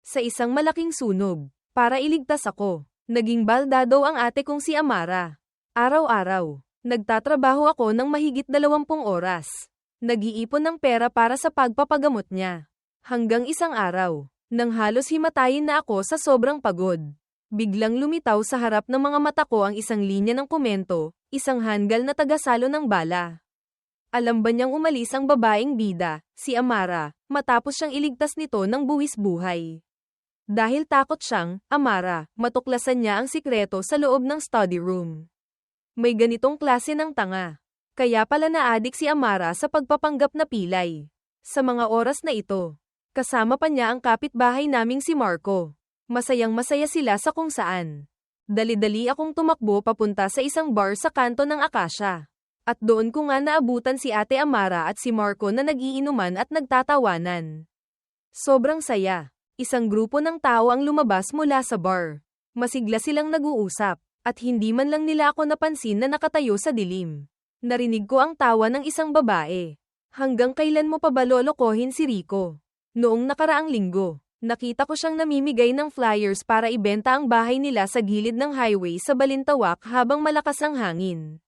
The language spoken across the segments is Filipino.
sa isang malaking sunog. Para iligtas ako, naging baldado ang ate kong si Amara. Araw-araw, nagtatrabaho ako ng mahigit 20 oras. Nag-iipon ng pera para sa pagpapagamot niya. Hanggang isang araw, nang halos himatayin na ako sa sobrang pagod. Biglang lumitaw sa harap ng mga mata ko ang isang linya ng komento, isang hanggal na tagasalo ng bala. Alam ba niyang umalis ang babaeng bida, si Amara, matapos siyang iligtas nito ng buwis buhay. Dahil takot siyang, Amara, matuklasan niya ang sikreto sa loob ng study room. May ganitong klase ng tanga. Kaya pala naadik si Amara sa pagpapanggap na pilay. Sa mga oras na ito, kasama pa niya ang kapitbahay naming si Marco. Masayang-masaya sila sa kung saan. Dali-dali akong tumakbo papunta sa isang bar sa kanto ng Akasya. At doon ko nga naabutan si Ate Amara at si Marco na nag-iinuman at nagtatawanan. Sobrang saya. Isang grupo ng tao ang lumabas mula sa bar. Masigla silang nag-uusap, at hindi man lang nila ako napansin na nakatayo sa dilim. Narinig ko ang tawa ng isang babae. Hanggang kailan mo pa ba lolokohin si Rico? Noong nakaraang linggo, nakita ko siyang namimigay ng flyers para ibenta ang bahay nila sa gilid ng highway sa Balintawak habang malakas ang hangin.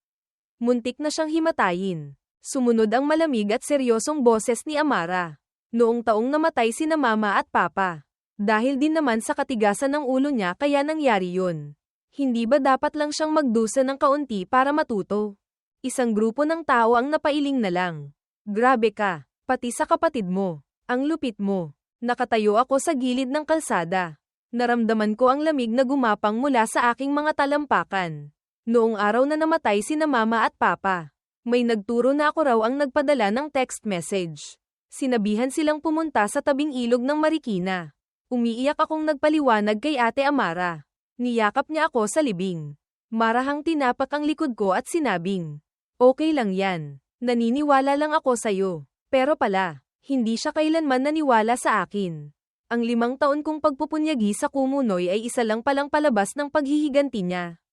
Muntik na siyang himatayin. Sumunod ang malamig at seryosong boses ni Amara. Noong taong namatay sina mama at papa. Dahil din naman sa katigasan ng ulo niya kaya nangyari yun. Hindi ba dapat lang siyang magdusa ng kaunti para matuto? Isang grupo ng tao ang napailing na lang. Grabe ka, pati sa kapatid mo. Ang lupit mo. Nakatayo ako sa gilid ng kalsada. Naramdaman ko ang lamig na gumapang mula sa aking mga talampakan. Noong araw na namatay sina mama at papa, may nagturo na ako raw ang nagpadala ng text message. Sinabihan silang pumunta sa tabing ilog ng Marikina. Umiiyak akong nagpaliwanag kay Ate Amara. Niyakap niya ako sa libing. Marahang tinapak ang likod ko at sinabing, "Okay lang yan. Naniniwala lang ako sa'yo." Pero pala, hindi siya kailanman naniwala sa akin. Ang 5 taon kong pagpupunyagi sa Kumunoy ay isa lang palang palabas ng paghihiganti niya.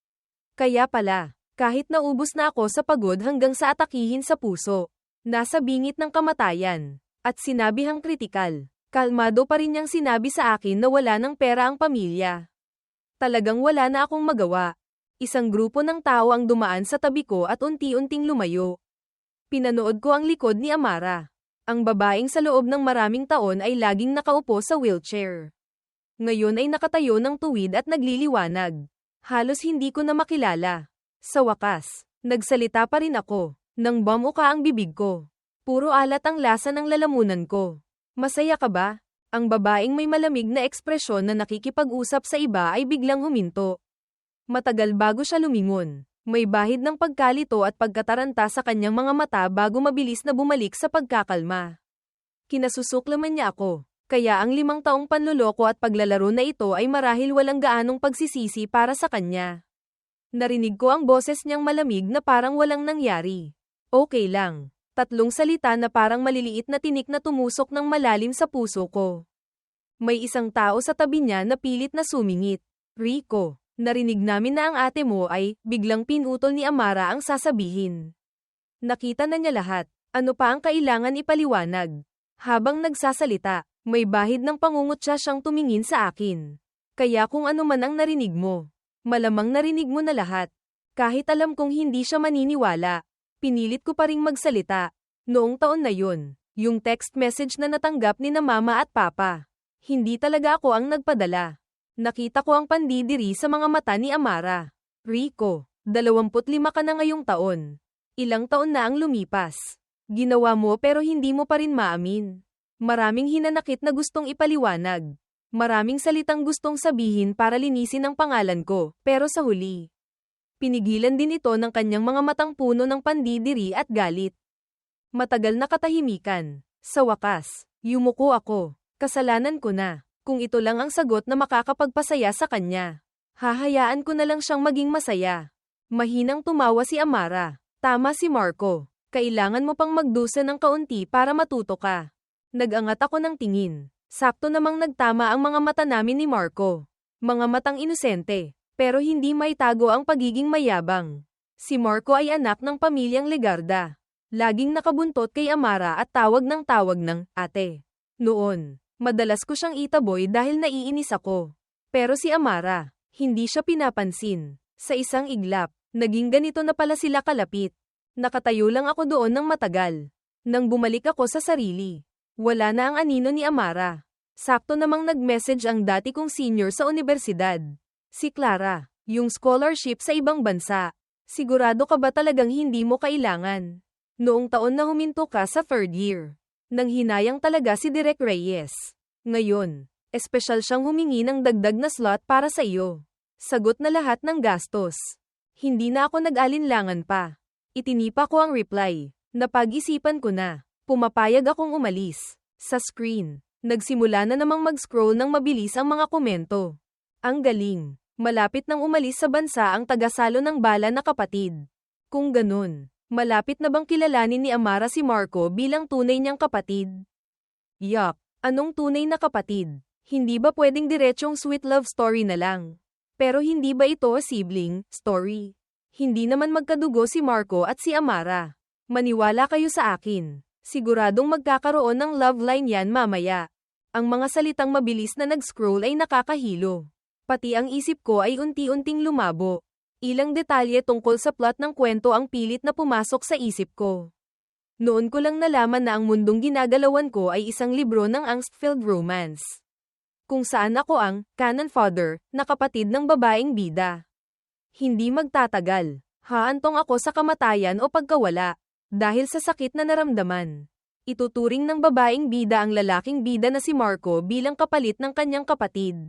Kaya pala, kahit naubos na ako sa pagod hanggang sa atakihin sa puso, nasa bingit ng kamatayan, at sinabihang kritikal, kalmado pa rin niyang sinabi sa akin na wala ng pera ang pamilya. Talagang wala na akong magawa. Isang grupo ng tao ang dumaan sa tabi ko at unti-unting lumayo. Pinanood ko ang likod ni Amara. Ang babaeng sa loob ng maraming taon ay laging nakaupo sa wheelchair. Ngayon ay nakatayo ng tuwid at nagliliwanag. Halos hindi ko na makilala. Sa wakas, nagsalita pa rin ako. Nang bumuka ang bibig ko. Puro alat ang lasa ng lalamunan ko. Masaya ka ba? Ang babaeng may malamig na ekspresyon na nakikipag-usap sa iba ay biglang huminto. Matagal bago siya lumingon. May bahid ng pagkalito at pagkataranta sa kanyang mga mata bago mabilis na bumalik sa pagkakalma. Kinasusuklaman niya ako. Kaya ang 5 taong panloloko at paglalaro na ito ay marahil walang gaanong pagsisisi para sa kanya. Narinig ko ang boses niyang malamig na parang walang nangyari. Okay lang. 3 salita na parang maliliit na tinik na tumusok ng malalim sa puso ko. May isang tao sa tabi niya na pilit na sumingit. Rico, narinig namin na ang ate mo ay, biglang pinutol ni Amara ang sasabihin. Nakita na niya lahat. Ano pa ang kailangan ipaliwanag? Habang nagsasalita, may bahid ng pangungutya siyang tumingin sa akin. Kaya kung ano man ang narinig mo, malamang narinig mo na lahat. Kahit alam kong hindi siya maniniwala, pinilit ko pa ring magsalita. Noong taon na yun, yung text message na natanggap ni na mama at papa. Hindi talaga ako ang nagpadala. Nakita ko ang pandidiri sa mga mata ni Amara. Rico, 25 ka na ngayong taon. Ilang taon na ang lumipas. Ginawa mo pero hindi mo pa rin maamin. Maraming hinanakit na gustong ipaliwanag. Maraming salitang gustong sabihin para linisin ang pangalan ko, pero sa huli, pinigilan din ito ng kanyang mga matang puno ng pandidiri at galit. Matagal na katahimikan. Sa wakas, yumuko ako. Kasalanan ko na. Kung ito lang ang sagot na makakapagpasaya sa kanya, hahayaan ko na lang siyang maging masaya. Mahinang tumawa si Amara. Tama si Marco. Kailangan mo pang magdusa ng kaunti para matuto ka. Nag-angat ako ng tingin. Sakto namang nagtama ang mga mata namin ni Marco. Mga matang inosente, pero hindi maitago ang pagiging mayabang. Si Marco ay anak ng pamilyang Legarda. Laging nakabuntot kay Amara at tawag ng ate. Noon, Madalas ko siyang itaboy dahil naiinis ako. Pero si Amara, hindi siya pinapansin. Sa isang iglap, naging ganito na pala sila kalapit. Nakatayo lang ako doon ng matagal. Nang bumalik ako sa sarili, wala na ang anino ni Amara. Sakto namang nag-message ang dati kong senior sa universidad. Si Clara, yung scholarship sa ibang bansa. Sigurado ka ba talagang hindi mo kailangan? Noong taon na huminto ka sa third year. Nang hinayang talaga si Direk Reyes. Ngayon, espesyal siyang humingi ng dagdag na slot para sa iyo. Sagot na lahat ng gastos. Hindi na ako nag-alinlangan pa. Itinipa ko ang reply. Napag-isipan ko na. Pumapayag akong umalis. Sa screen, nagsimula na namang mag-scroll ng mabilis ang mga komento. Ang galing. Malapit nang umalis sa bansa ang tagasalo ng bala na kapatid. Kung ganun, malapit na bang kilalanin ni Amara si Marco bilang tunay niyang kapatid? Yuck, anong tunay na kapatid? Hindi ba pwedeng diretsong sweet love story na lang? Pero hindi ba ito a sibling story? Hindi naman magkadugo si Marco at si Amara. Maniwala kayo sa akin. Siguradong magkakaroon ng love line yan mamaya. Ang mga salitang mabilis na nag-scroll ay nakakahilo. Pati ang isip ko ay unti-unting lumabo. Ilang detalye tungkol sa plot ng kwento ang pilit na pumasok sa isip ko. Noon ko lang nalaman na ang mundong ginagalawan ko ay isang libro ng angst-filled romance. Kung saan ako ang canon fodder na kapatid ng babaeng bida. Hindi magtatagal. Haantong ako sa kamatayan o pagkawala. Dahil sa sakit na naramdaman. Ituturing ng babaeng bida ang lalaking bida na si Marco bilang kapalit ng kanyang kapatid.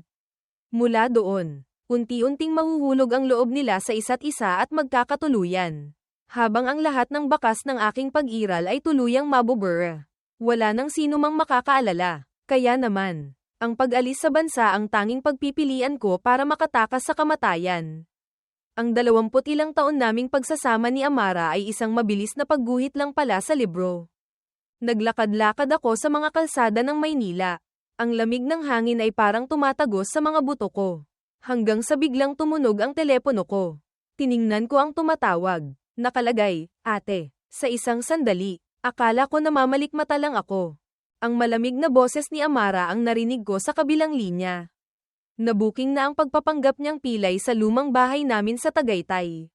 Mula doon, unti-unting mahuhulog ang loob nila sa isa't isa at magkakatuluyan. Habang ang lahat ng bakas ng aking pag-iral ay tuluyang mabubura. Wala nang sino mang makakaalala. Kaya naman, ang pag-alis sa bansa ang tanging pagpipilian ko para makatakas sa kamatayan. Ang 20 ilang taon naming pagsasama ni Amara ay isang mabilis na pagguhit lang pala sa libro. Naglakad-lakad ako sa mga kalsada ng Maynila. Ang lamig ng hangin ay parang tumatagos sa mga buto ko. Hanggang sa biglang tumunog ang telepono ko. Tiningnan ko ang tumatawag. Nakalagay, ate. Sa isang sandali, akala ko namamalikmata lang ako. Ang malamig na boses ni Amara ang narinig ko sa kabilang linya. Nabuking na ang pagpapanggap niyang pilay sa lumang bahay namin sa Tagaytay.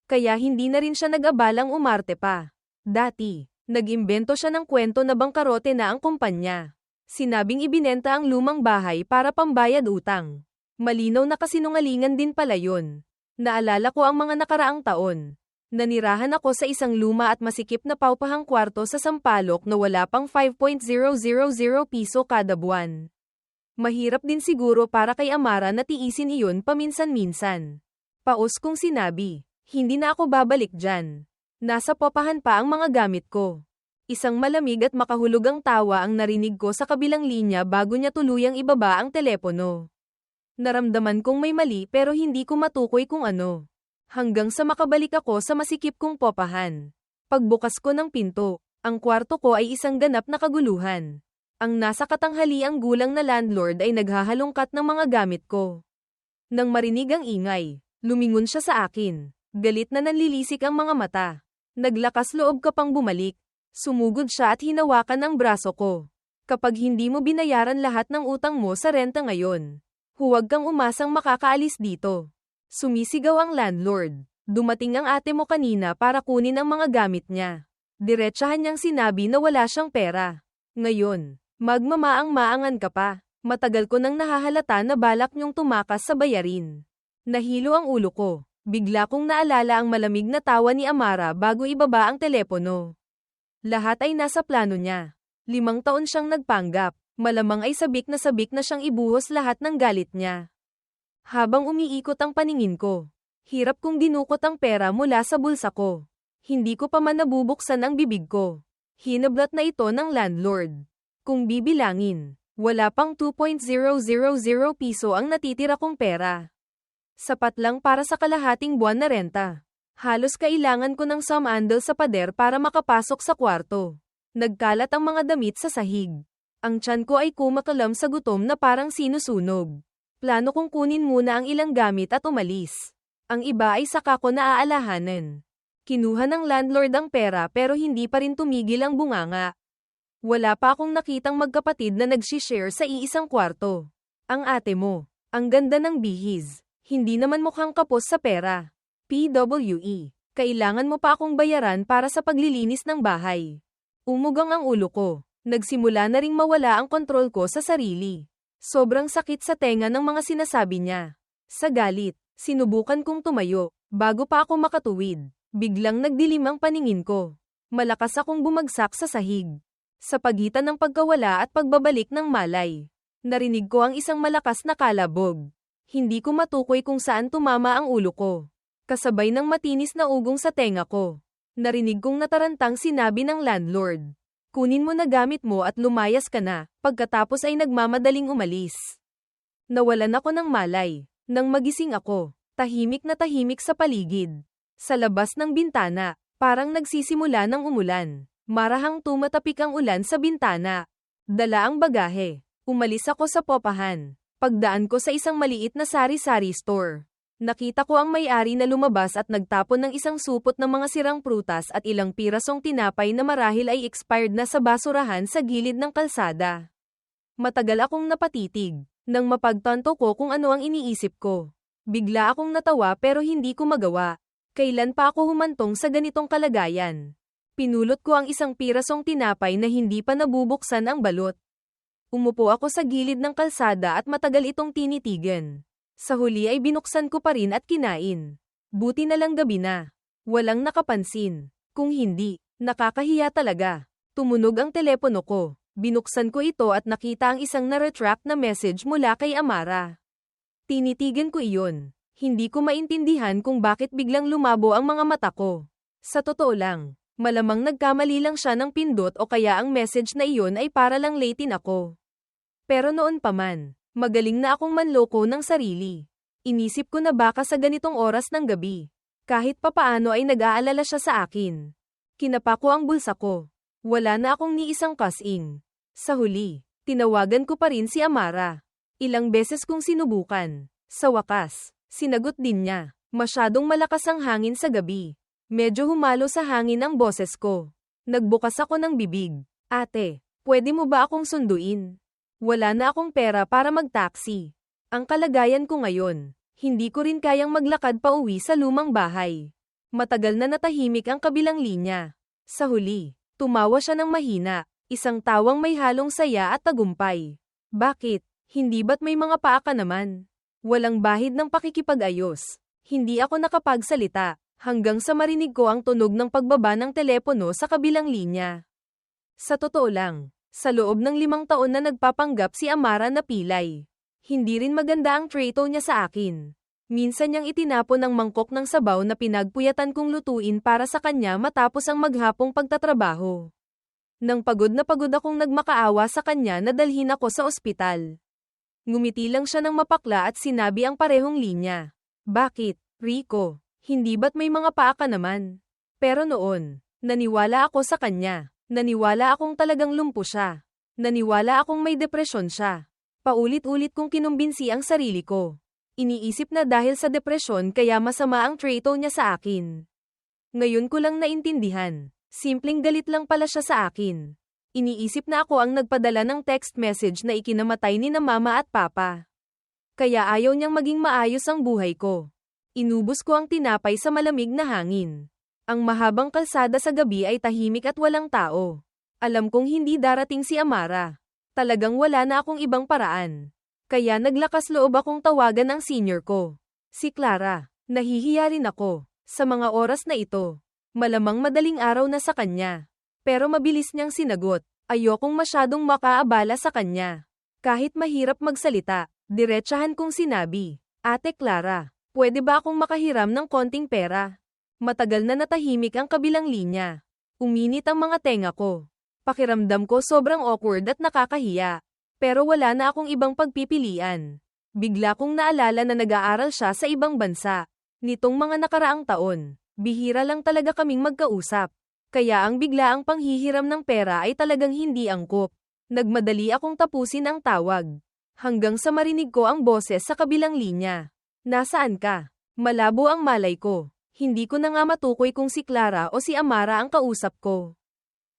Kaya hindi na rin siya nag-abalang umarte pa. Dati, nag-imbento siya ng kwento na bangkarote na ang kumpanya. Sinabing ibinenta ang lumang bahay para pambayad utang. Malinaw na kasinungalingan din pala yun. Naalala ko ang mga nakaraang taon. Nanirahan ako sa isang luma at masikip na paupahang kwarto sa Sampaloc na wala pang 5,000 piso kada buwan. Mahirap din siguro para kay Amara na tiisin iyon paminsan-minsan. Paos kong sinabi, hindi na ako babalik dyan. Nasa popahan pa ang mga gamit ko. Isang malamig at makahulog ang tawa ang narinig ko sa kabilang linya bago niya tuluyang ibaba ang telepono. Naramdaman kong may mali pero hindi ko matukoy kung ano. Hanggang sa makabalik ako sa masikip kong popahan. Pagbukas ko ng pinto, ang kwarto ko ay isang ganap na kaguluhan. Ang nasa katanghaliang gulang na landlord ay naghahalongkat ng mga gamit ko. Nang marinig ang ingay, lumingon siya sa akin. Galit na nanlilisik ang mga mata. Naglakas loob ka pang bumalik. Sumugod siya at hinawakan ang braso ko. Kapag hindi mo binayaran lahat ng utang mo sa renta ngayon, huwag kang umasang makakaalis dito. Sumisigaw ang landlord. Dumating ang ate mo kanina para kunin ang mga gamit niya. Diretsahan niyang sinabi na wala siyang pera. Ngayon, magmamaang-maangan ka pa. Matagal ko nang nahahalata na balak niyong tumakas sa bayarin. Nahilo ang ulo ko. Bigla kong naalala ang malamig na tawa ni Amara bago ibaba ang telepono. Lahat ay nasa plano niya. 5 taon siyang nagpanggap. Malamang ay sabik na siyang ibuhos lahat ng galit niya. Habang umiikot ang paningin ko, hirap kong dinukot ang pera mula sa bulsa ko. Hindi ko pa man nabubuksan ang bibig ko. Hinablat na ito ng landlord. Kung bibilangin, wala pang 2,000 piso ang natitira kong pera. Sapat lang para sa kalahating buwan na renta. Halos kailangan ko ng samandal sa pader para makapasok sa kwarto. Nagkalat ang mga damit sa sahig. Ang tiyan ko ay kumakalam sa gutom na parang sinusunog. Plano kong kunin muna ang ilang gamit at umalis. Ang iba ay saka ko naaalahanan. Kinuha ng landlord ang pera pero hindi pa rin tumigil ang bunganga. Wala pa akong nakitang magkapatid na nag-share sa iisang kwarto. Ang ate mo. Ang ganda ng bihis. Hindi naman mukhang kapos sa pera. PWE. Kailangan mo pa akong bayaran para sa paglilinis ng bahay. Umugang ang ulo ko. Nagsimula na ring mawala ang kontrol ko sa sarili. Sobrang sakit sa tenga ng mga sinasabi niya. Sa galit, sinubukan kong tumayo. Bago pa ako makatuwid, biglang nagdilim ang paningin ko. Malakas akong bumagsak sa sahig. Sa pagitan ng pagkawala at pagbabalik ng malay, narinig ko ang isang malakas na kalabog. Hindi ko matukoy kung saan tumama ang ulo ko. Kasabay ng matinis na ugong sa tenga ko. Narinig kong natarantang sinabi ng landlord. Kunin mo na gamit mo at lumayas ka na, pagkatapos ay nagmamadaling umalis. Nawalan ako ng malay. Nang magising ako, tahimik na tahimik sa paligid. Sa labas ng bintana, parang nagsisimula ng umulan. Marahang tumatapik ang ulan sa bintana. Dala ang bagahe. Umalis ako sa popahan. Pagdaan ko sa isang maliit na sari-sari store. Nakita ko ang may-ari na lumabas at nagtapon ng isang supot ng mga sirang prutas at ilang pirasong tinapay na marahil ay expired na sa basurahan sa gilid ng kalsada. Matagal akong napatitig. Nang mapagtanto ko kung ano ang iniisip ko. Bigla akong natawa pero hindi ko magawa. Kailan pa ako humantong sa ganitong kalagayan? Pinulot ko ang isang pirasong tinapay na hindi pa nabubuksan ang balot. Umupo ako sa gilid ng kalsada at matagal itong tinitigan. Sa huli ay binuksan ko pa rin at kinain. Buti na lang gabi na. Walang nakapansin. Kung hindi, nakakahiya talaga. Tumunog ang telepono ko. Binuksan ko ito at nakita ang isang na-retract na message mula kay Amara. Tinitigan ko iyon. Hindi ko maintindihan kung bakit biglang lumabo ang mga mata ko. Sa totoo lang, malamang nagkamali lang siya ng pindot o kaya ang message na iyon ay para lang latein ako. Pero noon pa man, magaling na akong manloko ng sarili. Inisip ko na baka sa ganitong oras ng gabi, kahit papaano ay nag-aalala siya sa akin. Kinapa ko ang bulsa ko. Wala na akong ni isang kasing. Sa huli, tinawagan ko pa rin si Amara. Ilang beses kong sinubukan. Sa wakas, sinagot din niya. Masyadong malakas ang hangin sa gabi. Medyo humalo sa hangin ang boses ko. Nagbukas ako ng bibig. Ate, pwede mo ba akong sunduin? Wala na akong pera para mag-taxi. Ang kalagayan ko ngayon, hindi ko rin kayang maglakad pa uwi sa lumang bahay. Matagal na natahimik ang kabilang linya. Sa huli, tumawa siya ng mahina, isang tawang may halong saya at tagumpay. Bakit? Hindi ba't may mga paa ka naman? Walang bahid ng pakikipag-ayos. Hindi ako nakapagsalita, hanggang sa marinig ko ang tunog ng pagbaba ng telepono sa kabilang linya. Sa totoo lang, sa loob ng 5 taon na nagpapanggap si Amara na pilay. Hindi rin maganda ang trato niya sa akin. Minsan niyang itinapon ang mangkok ng sabaw na pinagpuyatan kong lutuin para sa kanya matapos ang maghapong pagtatrabaho. Nang pagod na pagod akong nagmakaawa sa kanya na dalhin ako sa ospital. Ngumiti lang siya ng mapakla at sinabi ang parehong linya. Bakit, Rico? Hindi ba't may mga paa ka naman? Pero noon, naniwala ako sa kanya. Naniwala akong talagang lumpo siya. Naniwala akong may depresyon siya. Paulit-ulit kong kinumbinsi ang sarili ko. Iniisip na dahil sa depresyon kaya masama ang trato niya sa akin. Ngayon ko lang naintindihan. Simpleng galit lang pala siya sa akin. Iniisip na ako ang nagpadala ng text message na ikinamatay ni na mama at papa. Kaya ayaw niyang maging maayos ang buhay ko. Inubos ko ang tinapay sa malamig na hangin. Ang mahabang kalsada sa gabi ay tahimik at walang tao. Alam kong hindi darating si Amara. Talagang wala na akong ibang paraan. Kaya naglakas loob akong tawagan ang senior ko. Si Clara. Nahihiya rin ako. Sa mga oras na ito, malamang madaling araw na sa kanya. Pero mabilis niyang sinagot. Ayokong masyadong makaabala sa kanya. Kahit mahirap magsalita, diretsahan kong sinabi. Ate Clara, pwede ba akong makahiram ng konting pera? Matagal na natahimik ang kabilang linya. Uminit ang mga tenga ko. Pakiramdam ko sobrang awkward at nakakahiya. Pero wala na akong ibang pagpipilian. Bigla kong naalala na nag-aaral siya sa ibang bansa. Nitong mga nakaraang taon, bihira lang talaga kaming magkausap. Kaya ang biglaang panghihiram ng pera ay talagang hindi angkop. Nagmadali akong tapusin ang tawag. Hanggang sa marinig ko ang boses sa kabilang linya. Nasaan ka? Malabo ang malay ko. Hindi ko na nga matukoy kung si Clara o si Amara ang kausap ko.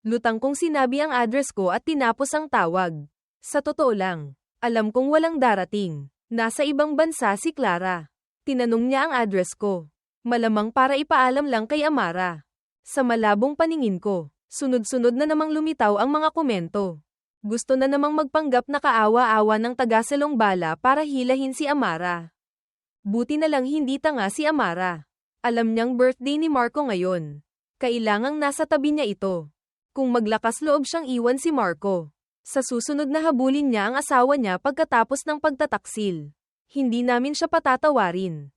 Lutang kong sinabi ang address ko at tinapos ang tawag. Sa totoo lang, alam kong walang darating. Nasa ibang bansa si Clara. Tinanong niya ang address ko. Malamang para ipaalam lang kay Amara. Sa malabong paningin ko, sunod-sunod na namang lumitaw ang mga komento. Gusto na namang magpanggap na kaawa-awa ng taga-Salong Bala para hilahin si Amara. Buti na lang hindi tanga si Amara. Alam niyang birthday ni Marco ngayon. Kailangang nasa tabi niya ito. Kung maglakas loob siyang iwan si Marco, sa susunod na habulin niya ang asawa niya pagkatapos ng pagtataksil. Hindi namin siya patatawarin.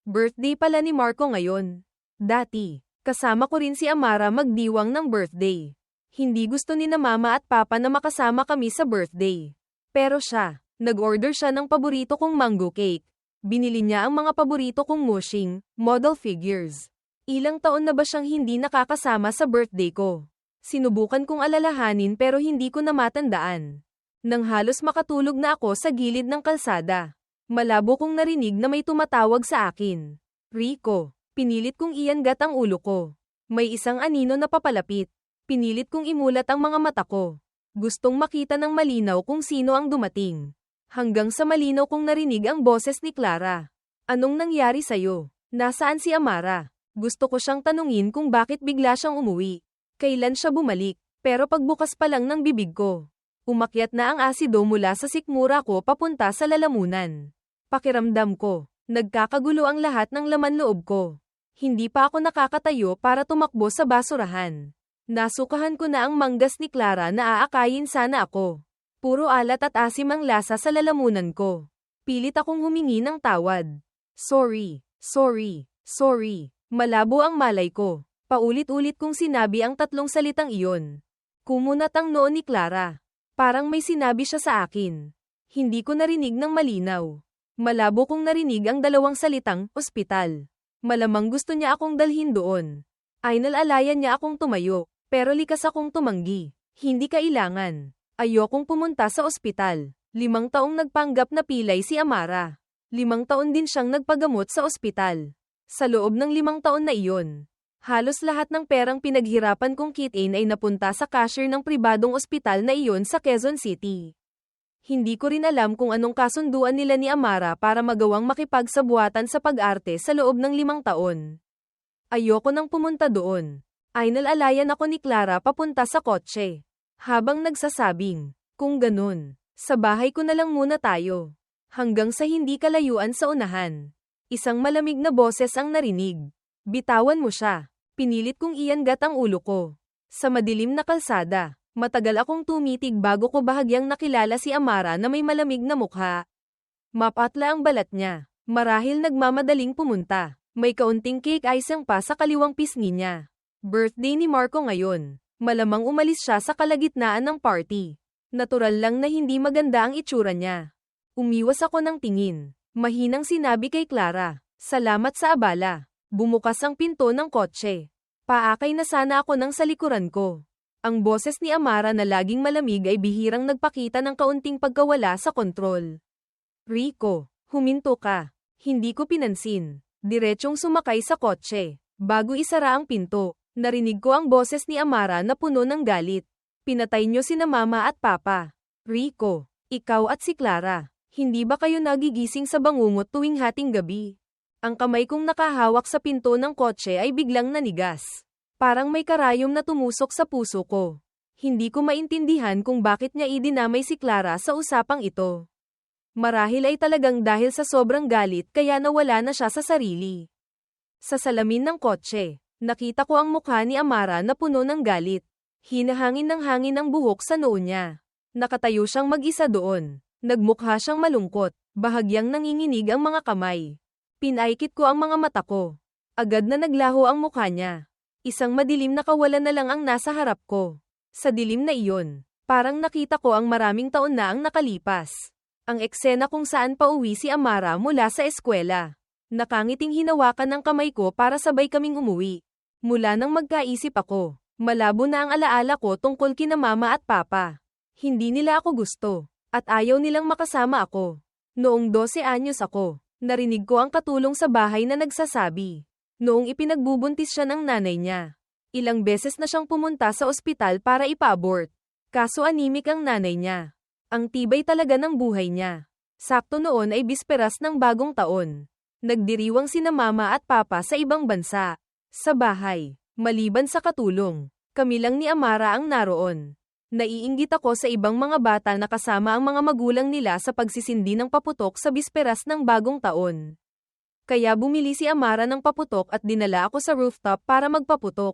Birthday pala ni Marco ngayon. Dati, kasama ko rin si Amara magdiwang ng birthday. Hindi gusto ni na mama at papa na makasama kami sa birthday. Pero siya, nag-order siya ng paborito kong mango cake. Binili niya ang mga paborito kong mushing, model figures. Ilang taon na ba siyang hindi nakakasama sa birthday ko? Sinubukan kong alalahanin pero hindi ko na matandaan. Nang halos makatulog na ako sa gilid ng kalsada. Malabo kong narinig na may tumatawag sa akin. Rico, pinilit kong iangat ang ulo ko. May isang anino na papalapit. Pinilit kong imulat ang mga mata ko. Gustong makita ng malinaw kung sino ang dumating. Hanggang sa malinaw kong narinig ang boses ni Clara. Anong nangyari sa'yo? Nasaan si Amara? Gusto ko siyang tanungin kung bakit bigla siyang umuwi. Kailan siya bumalik? Pero pagbukas pa lang ng bibig ko, umakyat na ang asido mula sa sikmura ko papunta sa lalamunan. Pakiramdam ko, nagkakagulo ang lahat ng laman loob ko. Hindi pa ako nakakatayo para tumakbo sa basurahan. Nasukahan ko na ang manggas ni Clara na aakayin sana ako. Puro alat at asim ang lasa sa lalamunan ko. Pilit akong humingi ng tawad. Sorry. Malabo ang malay ko. Paulit-ulit kong sinabi ang tatlong salitang iyon. Kumunat ang noo ni Clara. Parang may sinabi siya sa akin. Hindi ko narinig ng malinaw. Malabo kong narinig ang dalawang salitang, ospital. Malamang gusto niya akong dalhin doon. Inalalayan niya akong tumayo, pero likas akong tumanggi. Hindi kailangan. Ayokong pumunta sa ospital. 5 taong nagpanggap na pilay si Amara. 5 taon din siyang nagpagamot sa ospital. Sa loob ng 5 taon na iyon, halos lahat ng perang pinaghirapan kong kitain ay napunta sa cashier ng pribadong ospital na iyon sa Quezon City. Hindi ko rin alam kung anong kasunduan nila ni Amara para magawang makipagsabuatan sa pag-arte sa loob ng 5 taon. Ayoko nang pumunta doon. Inalalayan ako ni Clara papunta sa kotse. Habang nagsasabing, kung ganun, sa bahay ko na lang muna tayo. Hanggang sa hindi kalayuan sa unahan. Isang malamig na boses ang narinig. Bitawan mo siya. Pinilit kong iangat ang ulo ko. Sa madilim na kalsada. Matagal akong tumitig bago ko bahagyang nakilala si Amara na may malamig na mukha. Mapatla ang balat niya. Marahil nagmamadaling pumunta. May kaunting cake icing pa sa kaliwang pisngi niya. Birthday ni Marco ngayon. Malamang umalis siya sa kalagitnaan ng party. Natural lang na hindi maganda ang itsura niya. Umiwas ako ng tingin. Mahinang sinabi kay Clara, "Salamat sa abala." Bumukas ang pinto ng kotse. Paakay na sana ako ng salikuran ko. Ang boses ni Amara na laging malamig ay bihirang nagpakita ng kaunting pagkawala sa kontrol. Rico, huminto ka. Hindi ko pinansin. Diretsyong sumakay sa kotse. Bago isara ang pinto, narinig ko ang boses ni Amara na puno ng galit. Pinatay niyo sina mama at papa. Rico, ikaw at si Clara, hindi ba kayo nagigising sa bangungot tuwing hating gabi? Ang kamay kong nakahawak sa pinto ng kotse ay biglang nanigas. Parang may karayom na tumusok sa puso ko. Hindi ko maintindihan kung bakit niya idinamay si Clara sa usapang ito. Marahil ay talagang dahil sa sobrang galit kaya nawala na siya sa sarili. Sa salamin ng kotse, nakita ko ang mukha ni Amara na puno ng galit. Hinahangin ng hangin ang buhok sa noo niya. Nakatayo siyang mag-isa doon. Nagmukha siyang malungkot. Bahagyang nanginginig ang mga kamay. Pinaikit ko ang mga mata ko. Agad na naglaho ang mukha niya. Isang madilim na kawalan na lang ang nasa harap ko. Sa dilim na iyon, parang nakita ko ang maraming taon na ang nakalipas. Ang eksena kung saan pauwi si Amara mula sa eskwela. Nakangiting hinawakan ng kamay ko para sabay kaming umuwi. Mula nang magkaisip ako, malabo na ang alaala ko tungkol kina mama at papa. Hindi nila ako gusto, at ayaw nilang makasama ako. Noong 12 anyos ako, narinig ko ang katulong sa bahay na nagsasabi. Noong ipinagbubuntis siya ng nanay niya, Ilang beses na siyang pumunta sa ospital para ipa-abort. Kaso anemic ang nanay niya. Ang tibay talaga ng buhay niya. Sakto noon ay bisperas ng bagong taon. Nagdiriwang sina mama at papa sa ibang bansa. Sa bahay, maliban sa katulong, kami lang ni Amara ang naroon. Naiinggit ako sa ibang mga bata na kasama ang mga magulang nila sa pagsisindi ng paputok sa bisperas ng bagong taon. Kaya bumili si Amara ng paputok at dinala ako sa rooftop para magpaputok.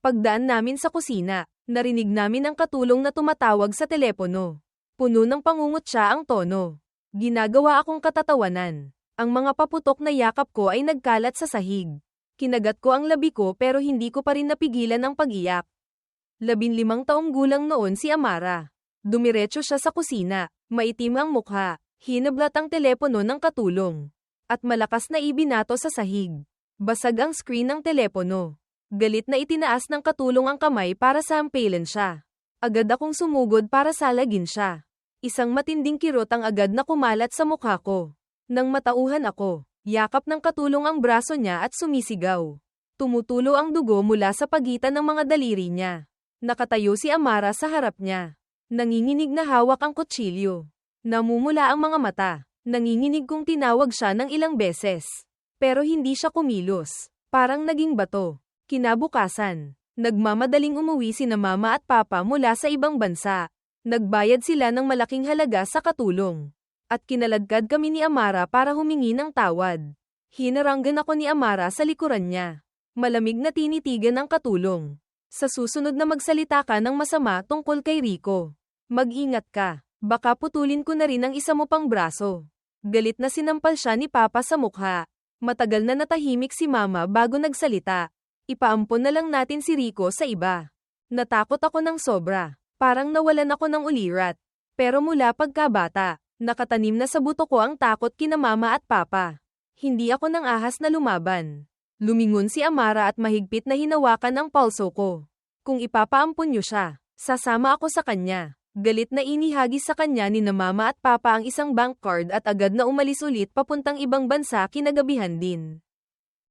Pagdaan namin sa kusina, narinig namin ang katulong na tumatawag sa telepono. Puno ng pangungutya ang tono. Ginagawa akong katatawanan. Ang mga paputok na yakap ko ay nagkalat sa sahig. Kinagat ko ang labi ko pero hindi ko pa rin napigilan ang pag-iyak. 15 taong gulang noon si Amara. Dumiretso siya sa kusina, maitim ang mukha, hinablat ang telepono ng katulong. At malakas na ibinato sa sahig. Basag ang screen ng telepono. Galit na itinaas ng katulong ang kamay para sampalan siya. Agad akong sumugod para salagin siya. Isang matinding kirot ang agad na kumalat sa mukha ko. Nang matauhan ako, yakap ng katulong ang braso niya at sumisigaw. Tumutulo ang dugo mula sa pagitan ng mga daliri niya. Nakatayo si Amara sa harap niya. Nanginginig na hawak ang kutsilyo. Namumula ang mga mata. Nanginginig kong tinawag siya ng ilang beses. Pero hindi siya kumilos. Parang naging bato. Kinabukasan, nagmamadaling umuwi sina mama at papa mula sa ibang bansa. Nagbayad sila ng malaking halaga sa katulong. At kinaladkad kami ni Amara para humingi ng tawad. Hinaranggan ako ni Amara sa likuran niya. Malamig na tinitigan ang katulong. Sa susunod na magsalita ka ng masama tungkol kay Rico. Mag-ingat ka, baka putulin ko na rin ang isa mo pang braso. Galit na sinampal siya ni Papa sa mukha. Matagal na natahimik si Mama bago nagsalita. Ipaampon na lang natin si Rico sa iba. Natakot ako ng sobra. Parang nawalan ako ng ulirat. Pero mula pagkabata, nakatanim na sa buto ko ang takot kina Mama at Papa. Hindi ako nang ahas na lumaban. Lumingon si Amara at mahigpit na hinawakan ang pulso ko. Kung ipapaampon niyo siya, sasama ako sa kanya. Galit na inihagis sa kanya ni na Mama at Papa ang isang bank card at agad na umalis ulit papuntang ibang bansa kinagabihan din.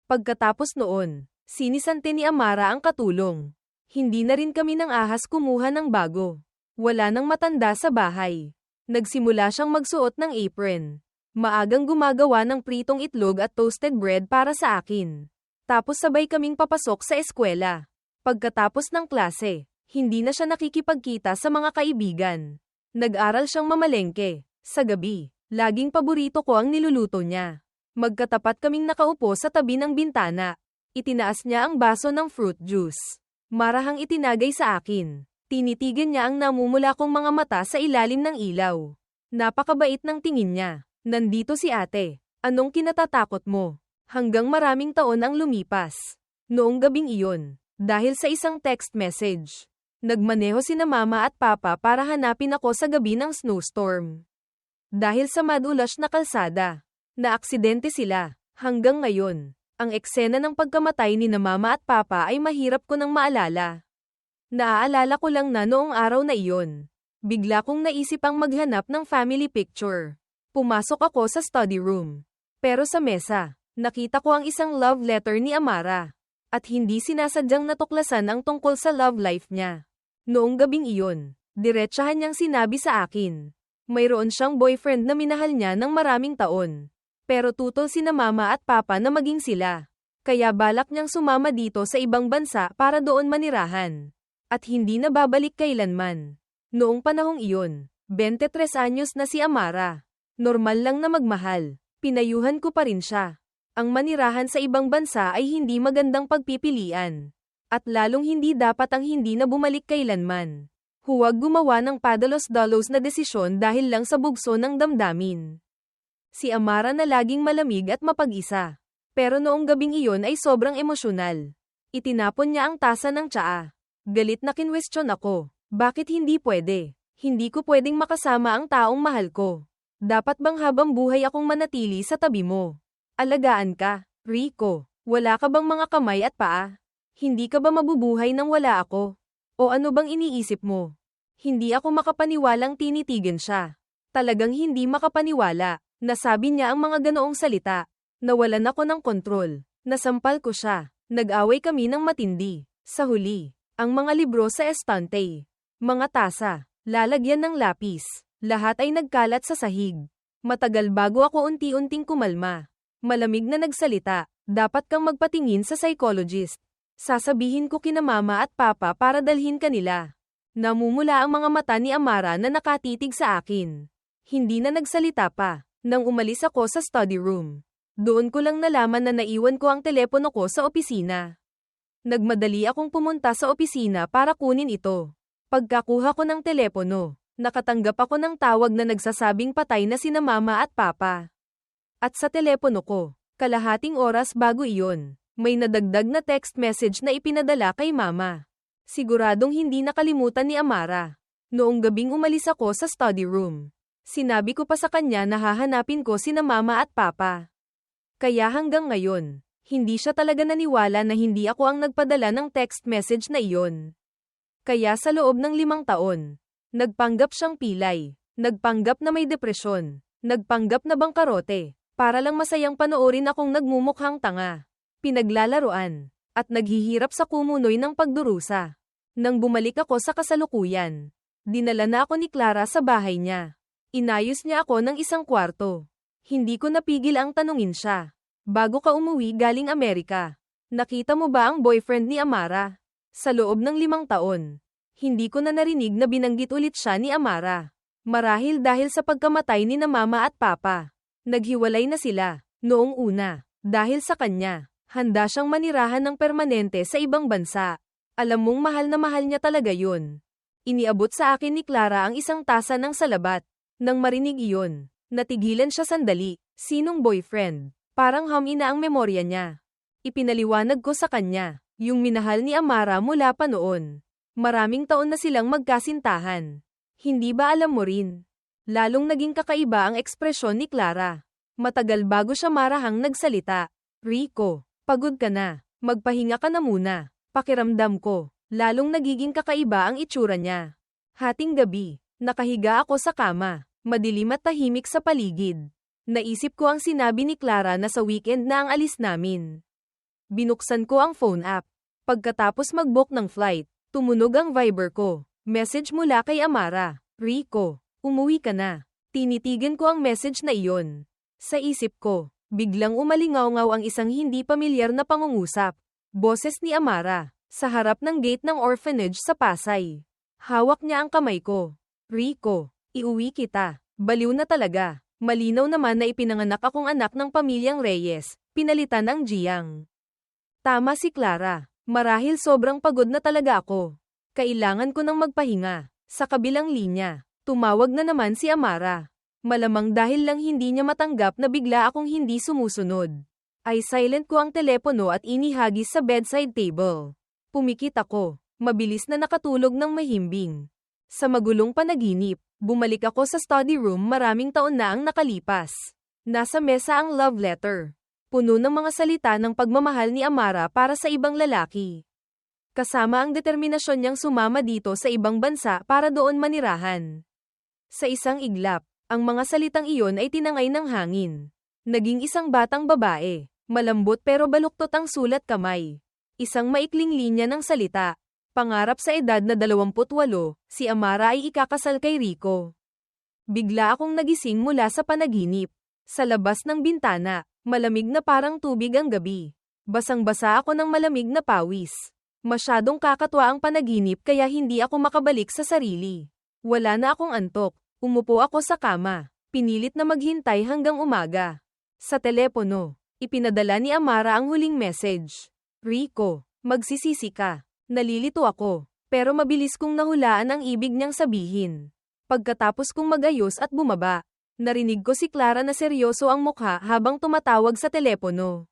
Pagkatapos noon, sinisante ni Amara ang katulong. Hindi na rin kami ng ahas kumuha ng bago. Wala nang matanda sa bahay. Nagsimula siyang magsuot ng apron. Maagang gumagawa ng pritong itlog at toasted bread para sa akin. Tapos sabay kaming papasok sa eskwela. Pagkatapos ng klase, hindi na siya nakikipagkita sa mga kaibigan. Nag-aral siyang mamalengke. Sa gabi, laging paborito ko ang niluluto niya. Magkatapat kaming nakaupo sa tabi ng bintana. Itinaas niya ang baso ng fruit juice. Marahang itinagay sa akin. Tinitigan niya ang namumula kong mga mata sa ilalim ng ilaw. Napakabait ng tingin niya. Nandito si ate. Anong kinatatakot mo? Hanggang maraming taon ang lumipas. Noong gabing iyon, dahil sa isang text message, nagmaneho sina Mama at Papa para hanapin ako sa gabi ng snowstorm. Dahil sa madulas na kalsada, naaksidente sila. Hanggang ngayon, ang eksena ng pagkamatay ni na Mama at Papa ay mahirap ko nang maalala. Naaalala ko lang na noong araw na iyon, bigla kong naisip ang maghanap ng family picture. Pumasok ako sa study room. Pero sa mesa, nakita ko ang isang love letter ni Amara. At hindi sinasadyang natuklasan ang tungkol sa love life niya. Noong gabing iyon, diretsahan niyang sinabi sa akin. Mayroon siyang boyfriend na minahal niya ng maraming taon. Pero tutol sina Mama at Papa na maging sila. Kaya balak niyang sumama dito sa ibang bansa para doon manirahan. At hindi na babalik kailanman. Noong panahong iyon, 23 anyos na si Amara. Normal lang na magmahal. Pinayuhan ko pa rin siya. Ang manirahan sa ibang bansa ay hindi magandang pagpipilian. At lalong hindi dapat ang hindi na bumalik kailanman. Huwag gumawa ng padalos-dalos na desisyon dahil lang sa bugso ng damdamin. Si Amara na laging malamig at mapag-isa. Pero noong gabing iyon ay sobrang emosyonal. Itinapon niya ang tasa ng tsaa. Galit na kinwestiyon ako. Bakit hindi pwede? Hindi ko pwedeng makasama ang taong mahal ko. Dapat bang habang buhay akong manatili sa tabi mo? Alagaan ka, Rico. Wala ka bang mga kamay at paa? Hindi ka ba mabubuhay nang wala ako? O ano bang iniisip mo? Hindi ako makapaniwalang tinitigan siya. Talagang hindi makapaniwala. Nasabi niya ang mga ganoong salita. Nawalan ako ng kontrol. Nasampal ko siya. Nag-away kami ng matindi. Sa huli, ang mga libro sa estante, mga tasa, lalagyan ng lapis, lahat ay nagkalat sa sahig. Matagal bago ako unti-unting kumalma. Malamig na nagsalita, dapat kang magpatingin sa psychologist. Sasabihin ko kina mama at papa para dalhin kanila. Namumula ang mga mata ni Amara na nakatitig sa akin. Hindi na nagsalita pa, nang umalis ako sa study room. Doon ko lang nalaman na naiwan ko ang telepono ko sa opisina. Nagmadali akong pumunta sa opisina para kunin ito. Pagkakuha ko ng telepono, nakatanggap ako ng tawag na nagsasabing patay na sina mama at papa. At sa telepono ko, kalahating oras bago iyon, may nadagdag na text message na ipinadala kay mama. Siguradong hindi nakalimutan ni Amara. Noong gabing umalis ako sa study room, sinabi ko pa sa kanya na hahanapin ko sina mama at papa. Kaya hanggang ngayon, hindi siya talaga naniwala na hindi ako ang nagpadala ng text message na iyon. Kaya sa loob ng 5 taon, nagpanggap siyang pilay, nagpanggap na may depresyon, nagpanggap na bangkarote, para lang masayang panoorin akong nagmumukhang tanga, pinaglalaruan, at naghihirap sa kumunoy ng pagdurusa. Nang bumalik ako sa kasalukuyan, dinala na ako ni Clara sa bahay niya. Inayos niya ako ng isang kwarto. Hindi ko napigil ang tanungin siya. Bago ka umuwi galing Amerika, nakita mo ba ang boyfriend ni Amara? Sa loob ng 5 taon, hindi ko na narinig na binanggit ulit siya ni Amara. Marahil dahil sa pagkamatay ni na mama at papa. Naghiwalay na sila, noong una, dahil sa kanya. Handa siyang manirahan ng permanente sa ibang bansa. Alam mong mahal niya talaga yun. Iniabot sa akin ni Clara ang isang tasa ng salabat. Nang marinig iyon, natigilan siya sandali. Sinong boyfriend? Parang humina ang memorya niya. Ipinaliwanag ko sa kanya, yung minahal ni Amara mula pa noon. Maraming taon na silang magkasintahan. Hindi ba alam mo rin? Lalong naging kakaiba ang ekspresyon ni Clara. Matagal bago siya marahang nagsalita. Rico, pagod ka na. Magpahinga ka na muna. Pakiramdam ko, lalong nagiging kakaiba ang itsura niya. Hating gabi, nakahiga ako sa kama, madilim at tahimik sa paligid. Naisip ko ang sinabi ni Clara na sa weekend na ang alis namin. Binuksan ko ang phone app. Pagkatapos mag-book ng flight, tumunog ang Viber ko. Message mula kay Amara. Rico, umuwi ka na. Tinitigan ko ang message na iyon. Sa isip ko, biglang umalingaw-ngaw ang isang hindi pamilyar na pangungusap. Boses ni Amara, sa harap ng gate ng orphanage sa Pasay. Hawak niya ang kamay ko. Rico, iuwi kita. Baliw na talaga. Malinaw naman na ipinanganak akong anak ng pamilyang Reyes, pinalitan ang Jiang. Tama si Clara. Marahil sobrang pagod na talaga ako. Kailangan ko nang magpahinga. Sa kabilang linya, tumawag na naman si Amara. Malamang dahil lang hindi niya matanggap na bigla akong hindi sumusunod. Ay silent ko ang telepono at inihagis sa bedside table. Pumikit ako, mabilis na nakatulog ng mahimbing. Sa magulong panaginip, bumalik ako sa study room maraming taon na ang nakalipas. Nasa mesa ang love letter. Puno ng mga salita ng pagmamahal ni Amara para sa ibang lalaki. Kasama ang determinasyon niyang sumama dito sa ibang bansa para doon manirahan. Sa isang iglap, ang mga salitang iyon ay tinangay ng hangin. Naging isang batang babae. Malambot pero baluktot ang sulat kamay. Isang maikling linya ng salita. Pangarap sa edad na 28, si Amara ay ikakasal kay Rico. Bigla akong nagising mula sa panaginip. Sa labas ng bintana, malamig na parang tubig ang gabi. Basang-basa ako ng malamig na pawis. Masyadong kakatwa ang panaginip kaya hindi ako makabalik sa sarili. Wala na akong antok. Umupo ako sa kama. Pinilit na maghintay hanggang umaga. Sa telepono, ipinadala ni Amara ang huling message. Rico, magsisisi ka. Nalilito ako, pero mabilis kong nahulaan ang ibig niyang sabihin. Pagkatapos kong magayos at bumaba, narinig ko si Clara na seryoso ang mukha habang tumatawag sa telepono.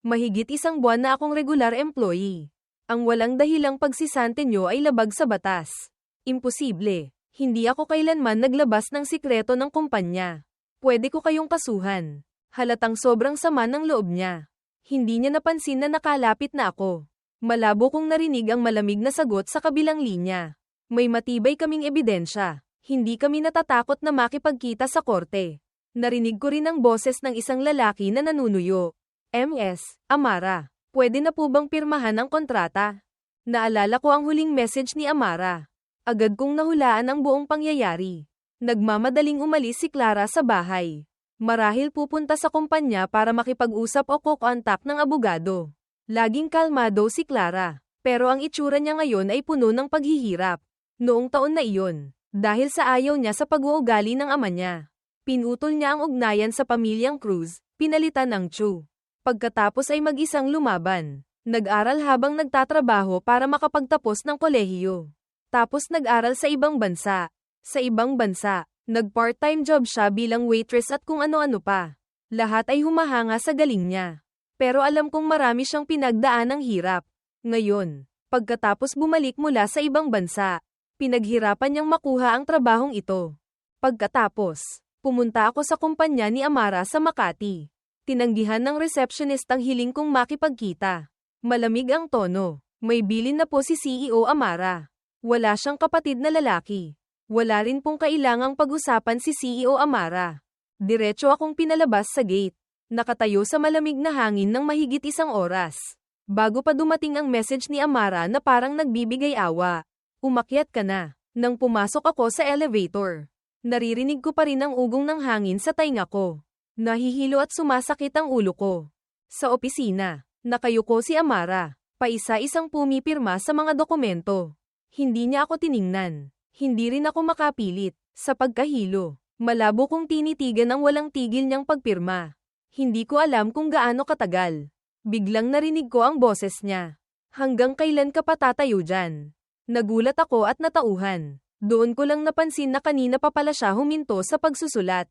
Mahigit 1 buwan na akong regular employee. Ang walang dahilang pagsisante niyo ay labag sa batas. Imposible. Hindi ako kailanman naglabas ng sikreto ng kumpanya. Pwede ko kayong kasuhan. Halatang sobrang sama ng loob niya. Hindi niya napansin na nakalapit na ako. Malabo kong narinig ang malamig na sagot sa kabilang linya. May matibay kaming ebidensya. Hindi kami natatakot na makipagkita sa korte. Narinig ko rin ang boses ng isang lalaki na nanunuyo. Ms. Amara, pwede na po bang pirmahan ang kontrata? Naalala ko ang huling message ni Amara. Agad kong nahulaan ang buong pangyayari. Nagmamadaling umalis si Clara sa bahay. Marahil pupunta sa kumpanya para makipag-usap o kukontak ng abogado. Laging kalmado si Clara, pero ang itsura niya ngayon ay puno ng paghihirap. Noong taon na iyon, dahil sa ayaw niya sa pag-uugali ng ama niya, pinutol niya ang ugnayan sa pamilyang Cruz, pinalitan ng Chu. Pagkatapos ay mag-isang lumaban. Nag-aral habang nagtatrabaho para makapagtapos ng kolehiyo. Tapos nag-aral sa ibang bansa. Sa ibang bansa, nag-part-time job siya bilang waitress at kung ano-ano pa. Lahat ay humahanga sa galing niya. Pero alam kong marami siyang pinagdaan ng hirap. Ngayon, pagkatapos bumalik mula sa ibang bansa, pinaghirapan niyang makuha ang trabahong ito. Pagkatapos, pumunta ako sa kumpanya ni Amara sa Makati. Tinanggihan ng receptionist ang hiling kong makipagkita. Malamig ang tono. May bilin na po si CEO Amara. Wala siyang kapatid na lalaki. Wala rin pong kailangang pag-usapan si CEO Amara. Diretso akong pinalabas sa gate. Nakatayo sa malamig na hangin ng mahigit 1 oras. Bago pa dumating ang message ni Amara na parang nagbibigay awa. Umakyat ka na. Nang pumasok ako sa elevator, naririnig ko pa rin ang ugong ng hangin sa tainga ko. Nahihilo at sumasakit ang ulo ko. Sa opisina, nakayuko si Amara. Paisa-isang pumipirma sa mga dokumento. Hindi niya ako tiningnan. Hindi rin ako makapilit. Sa pagkahilo, malabo kong tinitigan ang walang tigil niyang pagpirma. Hindi ko alam kung gaano katagal. Biglang narinig ko ang boses niya. Hanggang kailan ka pa tatayo dyan? Nagulat ako at natauhan. Doon ko lang napansin na kanina pa pala siya huminto sa pagsusulat.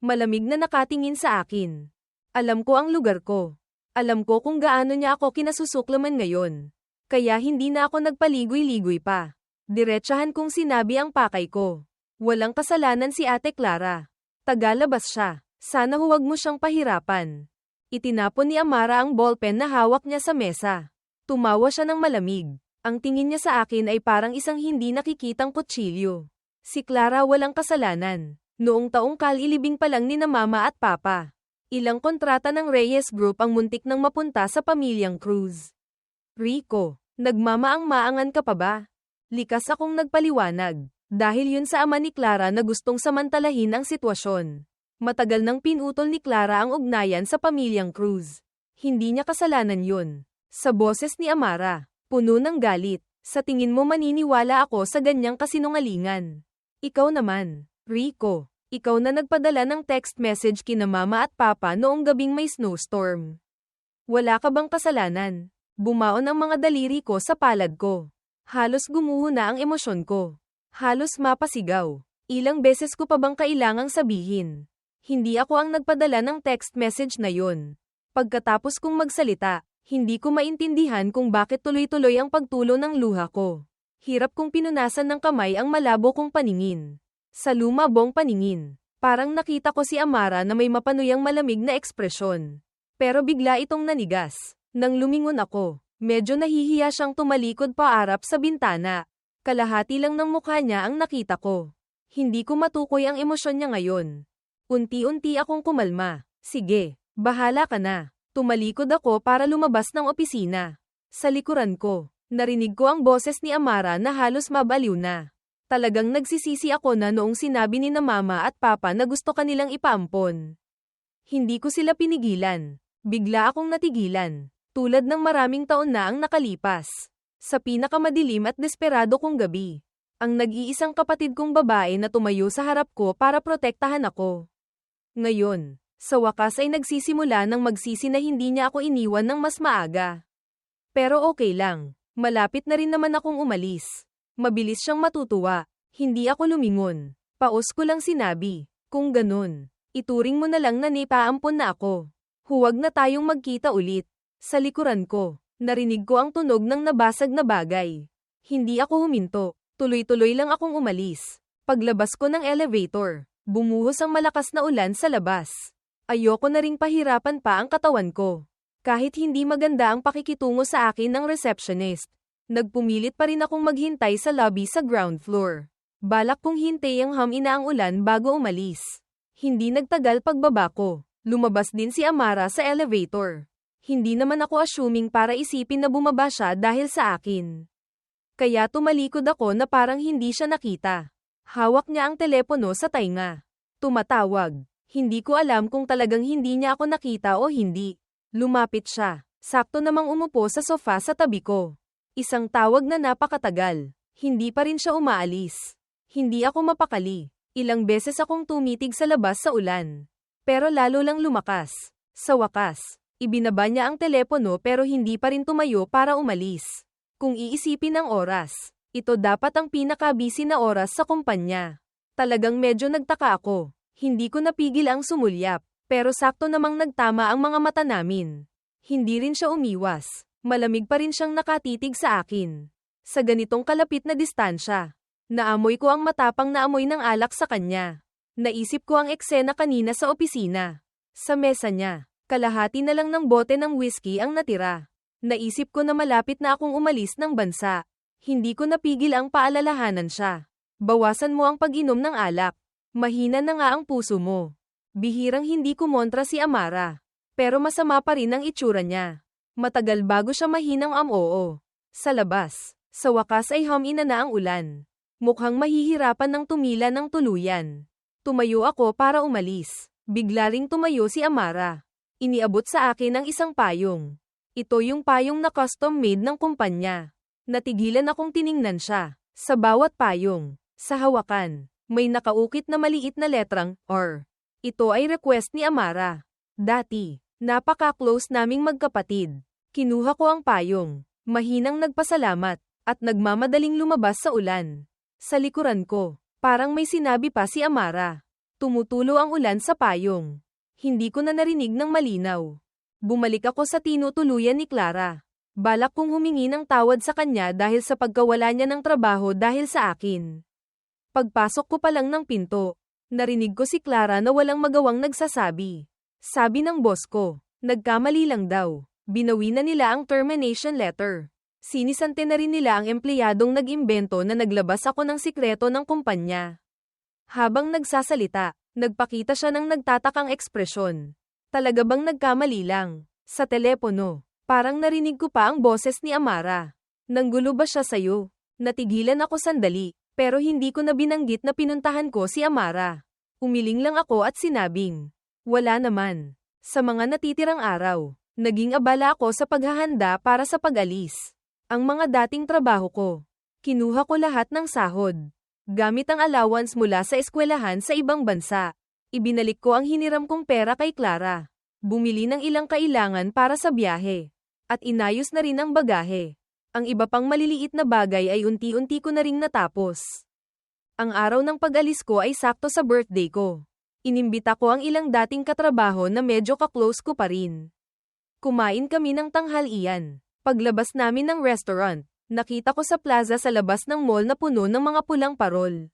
Malamig na nakatingin sa akin. Alam ko ang lugar ko. Alam ko kung gaano niya ako kinasusuklaman ngayon. Kaya hindi na ako nagpaligoy-ligoy pa. Diretsahan kong sinabi ang pakay ko. Walang kasalanan si Ate Clara. Tagalabas siya. Sana huwag mo siyang pahirapan. Itinapon ni Amara ang ballpen na hawak niya sa mesa. Tumawa siya ng malamig. Ang tingin niya sa akin ay parang isang hindi nakikitang kutsilyo. Si Clara walang kasalanan. Noong taong kalilibing pa lang ni na Mama at Papa. Ilang kontrata ng Reyes Group ang muntik nang mapunta sa pamilyang Cruz. Rico, nagmamaang-maangan ka pa ba? Likas akong nagpaliwanag. Dahil yun sa ama ni Clara na gustong samantalahin ang sitwasyon. Matagal nang pinutol ni Clara ang ugnayan sa pamilyang Cruz. Hindi niya kasalanan yun. Sa boses ni Amara, puno ng galit. Sa tingin mo maniniwala ako sa ganyang kasinungalingan? Ikaw naman, Rico. Ikaw na nagpadala ng text message kina Mama at Papa noong gabing may snowstorm. Wala ka bang kasalanan? Bumaon ang mga daliri ko sa palad ko. Halos gumuho na ang emosyon ko. Halos mapasigaw. Ilang beses ko pa bang kailangang sabihin? Hindi ako ang nagpadala ng text message na yon. Pagkatapos kong magsalita, hindi ko maintindihan kung bakit tuloy-tuloy ang pagtulo ng luha ko. Hirap kong pinunasan ng kamay ang malabo kong paningin. Sa lumabong paningin, parang nakita ko si Amara na may mapanuyang malamig na ekspresyon. Pero bigla itong nanigas. Nang lumingon ako, medyo nahihiya siyang tumalikod paarap sa bintana. Kalahati lang ng mukha niya ang nakita ko. Hindi ko matukoy ang emosyon niya ngayon. Unti-unti akong kumalma. Sige, bahala ka na. Tumalikod ako para lumabas ng opisina. Sa likuran ko, narinig ko ang boses ni Amara na halos mabaliw na. Talagang nagsisisi ako na noong sinabi ni na Mama at Papa na gusto kanilang ipaampon. Hindi ko sila pinigilan. Bigla akong natigilan. Tulad ng maraming taon na ang nakalipas. Sa pinakamadilim at desperado kong gabi. Ang nag-iisang kapatid kong babae na tumayo sa harap ko para protektahan ako. Ngayon, sa wakas ay nagsisimula ng magsisi na hindi niya ako iniwan ng mas maaga. Pero okay lang. Malapit na rin naman akong umalis. Mabilis siyang matutuwa. Hindi ako lumingon. Paos ko lang sinabi. Kung ganun, ituring mo na lang na nipaampon na ako. Huwag na tayong magkita ulit. Sa likuran ko, narinig ko ang tunog ng nabasag na bagay. Hindi ako huminto. Tuloy-tuloy lang akong umalis. Paglabas ko ng elevator, bumuhos ang malakas na ulan sa labas. Ayoko na ring pahirapan pa ang katawan ko. Kahit hindi maganda ang pakikitungo sa akin ng receptionist. Nagpumilit pa rin akong maghintay sa lobby sa ground floor. Balak kong hintay ang hamina ang ulan bago umalis. Hindi nagtagal pagbaba ko. Lumabas din si Amara sa elevator. Hindi naman ako assuming para isipin na bumaba siya dahil sa akin. Kaya tumalikod ako na parang hindi siya nakita. Hawak niya ang telepono sa tainga. Tumatawag. Hindi ko alam kung talagang hindi niya ako nakita o hindi. Lumapit siya. Sakto namang umupo sa sofa sa tabi ko. Isang tawag na napakatagal. Hindi pa rin siya umaalis. Hindi ako mapakali. Ilang beses akong tumitig sa labas sa ulan. Pero lalo lang lumakas. Sa wakas, ibinaba niya ang telepono pero hindi pa rin tumayo para umalis. Kung iisipin ang oras, ito dapat ang pinaka-busy na oras sa kumpanya. Talagang medyo nagtaka ako. Hindi ko napigil ang sumulyap, pero sakto namang nagtama ang mga mata namin. Hindi rin siya umiwas. Malamig pa rin siyang nakatitig sa akin. Sa ganitong kalapit na distansya, naamoy ko ang matapang na amoy ng alak sa kanya. Naisip ko ang eksena kanina sa opisina. Sa mesa niya, kalahati na lang ng bote ng whiskey ang natira. Naisip ko na malapit na akong umalis ng bansa. Hindi ko napigil ang paalalahanan siya. Bawasan mo ang pag-inom ng alak. Mahina na nga ang puso mo. Bihirang hindi kumontra si Amara. Pero masama pa rin ang itsura niya. Matagal bago siya mahinang oo. Sa labas, sa wakas ay humina na ang ulan. Mukhang mahihirapan ng tumila ng tuluyan. Tumayo ako para umalis. Bigla ring tumayo si Amara. Iniabot sa akin ang isang payong. Ito yung payong na custom-made ng kumpanya. Natigilan akong tiningnan siya. Sa bawat payong, sa hawakan, may nakaukit na maliit na letrang, or. Ito ay request ni Amara. Dati, napaka-close naming magkapatid. Kinuha ko ang payong, mahinang nagpasalamat, at nagmamadaling lumabas sa ulan. Sa likuran ko, parang may sinabi pa si Amara. Tumutulo ang ulan sa payong. Hindi ko na narinig ng malinaw. Bumalik ako sa tinutuluyan ni Clara. Balak kong humingi ng tawad sa kanya dahil sa pagkawala niya ng trabaho dahil sa akin. Pagpasok ko pa lang ng pinto, narinig ko si Clara na walang magawang nagsasabi. Sabi ng boss ko, nagkamali lang daw. Binawi na nila ang termination letter. Sinisante na rin nila ang empleyadong nag-imbento na naglabas ako ng sikreto ng kumpanya. Habang nagsasalita, nagpakita siya ng nagtatakang ekspresyon. Talaga bang nagkamali lang? Sa telepono, parang narinig ko pa ang boses ni Amara. Nanggulo ba siya sayo? Natigilan ako sandali, pero hindi ko na binanggit na pinuntahan ko si Amara. Umiling lang ako at sinabing, wala naman. Sa mga natitirang araw, naging abala ako sa paghahanda para sa pag-alis. Ang mga dating trabaho ko, kinuha ko lahat ng sahod. Gamit ang allowance mula sa eskwelahan sa ibang bansa. Ibinalik ko ang hiniram kong pera kay Clara. Bumili ng ilang kailangan para sa biyahe. At inayos na rin ang bagahe. Ang iba pang maliliit na bagay ay unti-unti ko na ring natapos. Ang araw ng pag-alis ko ay sakto sa birthday ko. Inimbita ko ang ilang dating katrabaho na medyo ka-close ko pa rin. Kumain kami ng tanghalian. Paglabas namin ng restaurant, nakita ko sa plaza sa labas ng mall na puno ng mga pulang parol.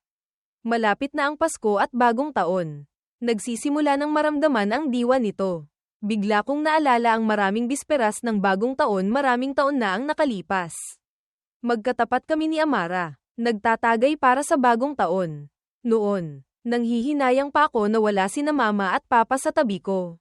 Malapit na ang Pasko at Bagong Taon. Nagsisimula ng maramdaman ang diwa nito. Bigla kong naalala ang maraming bisperas ng Bagong Taon, maraming taon na ang nakalipas. Magkatapat kami ni Amara, nagtatagay para sa Bagong Taon. Noon, nanghihinayang pa ako na wala sina mama at papa sa tabi ko.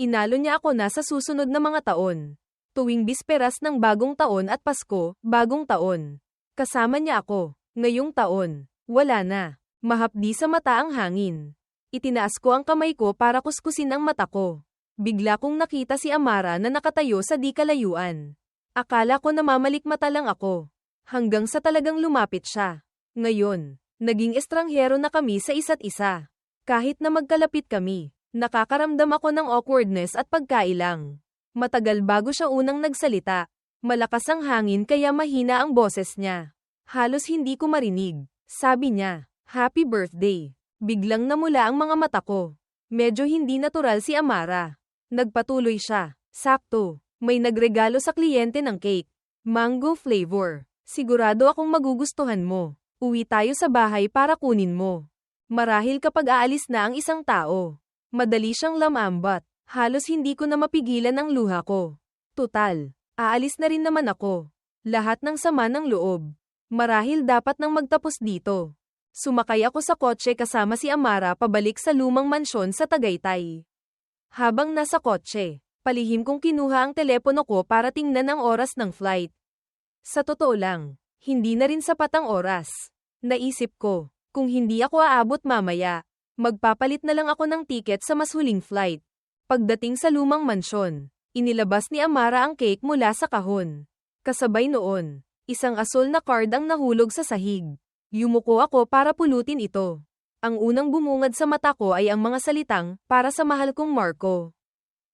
Inalo niya ako na sa susunod na mga taon. Tuwing bisperas ng Bagong Taon at Pasko, Bagong Taon. Kasama niya ako. Ngayong taon, wala na. Mahapdi sa mata ang hangin. Itinaas ko ang kamay ko para kuskusin ang mata ko. Bigla kong nakita si Amara na nakatayo sa di kalayuan. Akala ko namamalikmata lang ako. Hanggang sa talagang lumapit siya. Ngayon, naging estranghero na kami sa isa't isa. Kahit na magkalapit kami, nakakaramdam ako ng awkwardness at pagkailang. Matagal bago siya unang nagsalita. Malakas ang hangin kaya mahina ang boses niya. Halos hindi ko marinig. Sabi niya, "Happy birthday." Biglang namula ang mga mata ko. Medyo hindi natural si Amara. Nagpatuloy siya. Sakto, may nagregalo sa kliyente ng cake. Mango flavor. Sigurado akong magugustuhan mo. Uwi tayo sa bahay para kunin mo. Marahil kapag aalis na ang isang tao. Madali siyang lamambat. Halos hindi ko na mapigilan ang luha ko. Tutal, aalis na rin naman ako. Lahat ng sama ng loob. Marahil dapat nang magtapos dito. Sumakay ako sa kotse kasama si Amara pabalik sa lumang mansyon sa Tagaytay. Habang nasa kotse, Palihim kong kinuha ang telepono ko para tingnan ang oras ng flight. Sa totoo lang, hindi na rin sapat ang oras. Naisip ko, kung hindi ako aabot mamaya, magpapalit na lang ako ng tiket sa mas huling flight. Pagdating sa lumang mansyon, inilabas ni Amara ang cake mula sa kahon. Kasabay noon, isang asul na card ang nahulog sa sahig. Yumuko ako para pulutin ito. Ang unang bumungad sa mata ko ay ang mga salitang, para sa mahal kong Marco.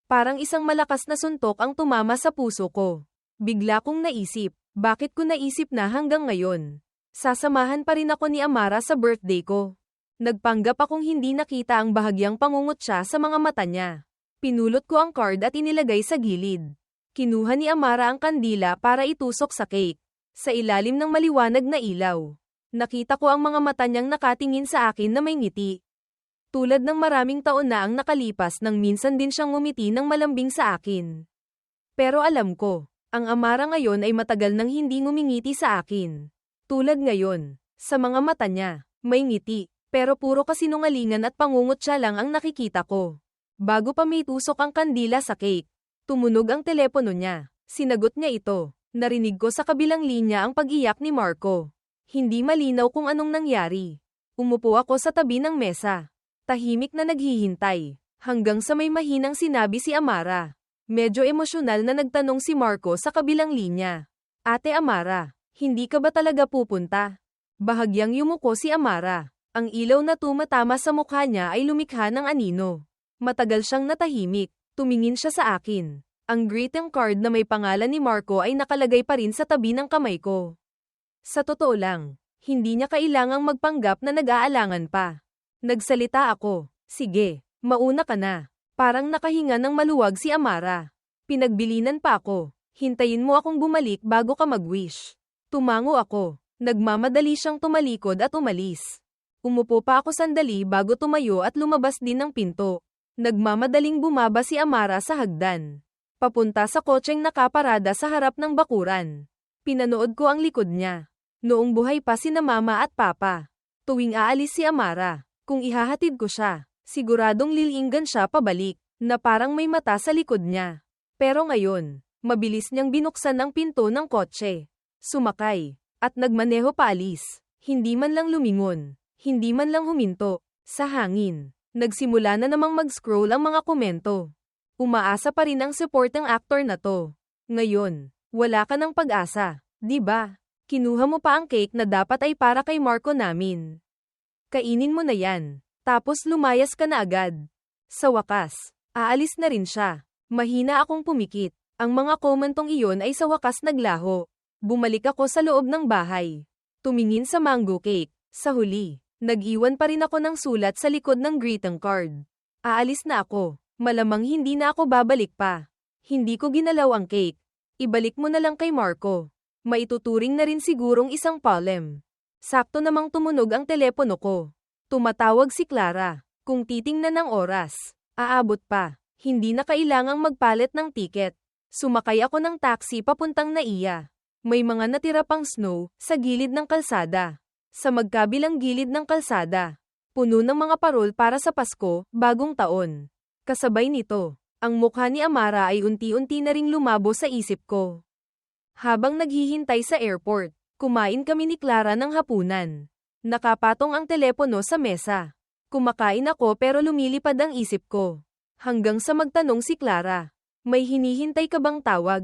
Parang isang malakas na suntok ang tumama sa puso ko. Bigla kong naisip, bakit ko naisip na hanggang ngayon? Sasamahan pa rin ako ni Amara sa birthday ko. Nagpanggap akong hindi nakita ang bahagyang pangungutya sa mga mata niya. Pinulot ko ang card at inilagay sa gilid. Kinuha ni Amara ang kandila para itusok sa cake. Sa ilalim ng maliwanag na ilaw, nakita ko ang mga mata niyang nakatingin sa akin na may ngiti. Tulad ng maraming taon na ang nakalipas nang minsan din siyang ngumiti ng malambing sa akin. Pero alam ko, ang Amara ngayon ay matagal nang hindi ngumingiti sa akin. Tulad ngayon, sa mga mata niya, may ngiti, pero puro kasinungalingan at pangungutya lang ang nakikita ko. Bago pa may tusok ang kandila sa cake, tumunog ang telepono niya. Sinagot niya ito. Narinig ko sa kabilang linya ang pag-iyak ni Marco. Hindi malinaw kung anong nangyari. Umupo ako sa tabi ng mesa. Tahimik na naghihintay, hanggang sa may mahinang sinabi si Amara. Medyo emosyonal na nagtanong si Marco sa kabilang linya. Ate Amara, hindi ka ba talaga pupunta? Bahagyang yumuko si Amara. Ang ilaw na tumatama sa mukha niya ay lumikha ng anino. Matagal siyang natahimik. Tumingin siya sa akin. Ang greeting card na may pangalan ni Marco ay nakalagay pa rin sa tabi ng kamay ko. Sa totoo lang, hindi niya kailangang magpanggap na nag-aalangan pa. Nagsalita ako. Sige, mauna ka na. Parang nakahinga ng maluwag si Amara. Pinagbilinan pa ako. Hintayin mo akong bumalik bago ka mag-wish. Tumango ako. Nagmamadali siyang tumalikod at umalis. Umupo pa ako sandali bago tumayo at lumabas din ng pinto. Nagmamadaling bumaba si Amara sa hagdan. Papunta sa kotseng nakaparada sa harap ng bakuran. Pinanood ko ang likod niya. Noong buhay pa sina Mama at Papa. Tuwing aalis si Amara, kung ihahatid ko siya, siguradong lilinggan siya pabalik, na parang may mata sa likod niya. Pero ngayon, mabilis niyang binuksan ang pinto ng kotse. Sumakay, at nagmaneho paalis. Hindi man lang lumingon, hindi man lang huminto. Sa hangin, nagsimula na namang mag-scroll ang mga komento. Umaasa pa rin ang supporting actor na to. Ngayon, wala ka ng pag-asa, di ba? Kinuha mo pa ang cake na dapat ay para kay Marco namin. Kainin mo na yan, tapos lumayas ka na agad. Sa wakas, aalis na rin siya. Mahina akong pumikit. Ang mga komentong iyon ay sa wakas naglaho. Bumalik ako sa loob ng bahay. Tumingin sa mango cake. Sa huli, nag-iwan pa rin ako ng sulat sa likod ng greeting card. Aalis na ako. Malamang hindi na ako babalik pa. Hindi ko ginalaw ang cake. Ibalik mo na lang kay Marco. Maituturing na rin sigurong isang palem. Sakto namang tumunog ang telepono ko. Tumatawag si Clara. Kung titingnan ng oras, aabot pa. Hindi na kailangang magpalit ng tiket. Sumakay ako ng taxi papuntang Naiya. May mga natira pang snow sa gilid ng kalsada. Sa magkabilang gilid ng kalsada, puno ng mga parol para sa Pasko, Bagong Taon. Kasabay nito, ang mukha ni Amara ay unti-unti na ring lumabo sa isip ko. Habang naghihintay sa airport, kumain kami ni Clara ng hapunan. Nakapatong ang telepono sa mesa. Kumakain ako pero lumilipad ang isip ko. Hanggang sa magtanong si Clara, may hinihintay ka bang tawag?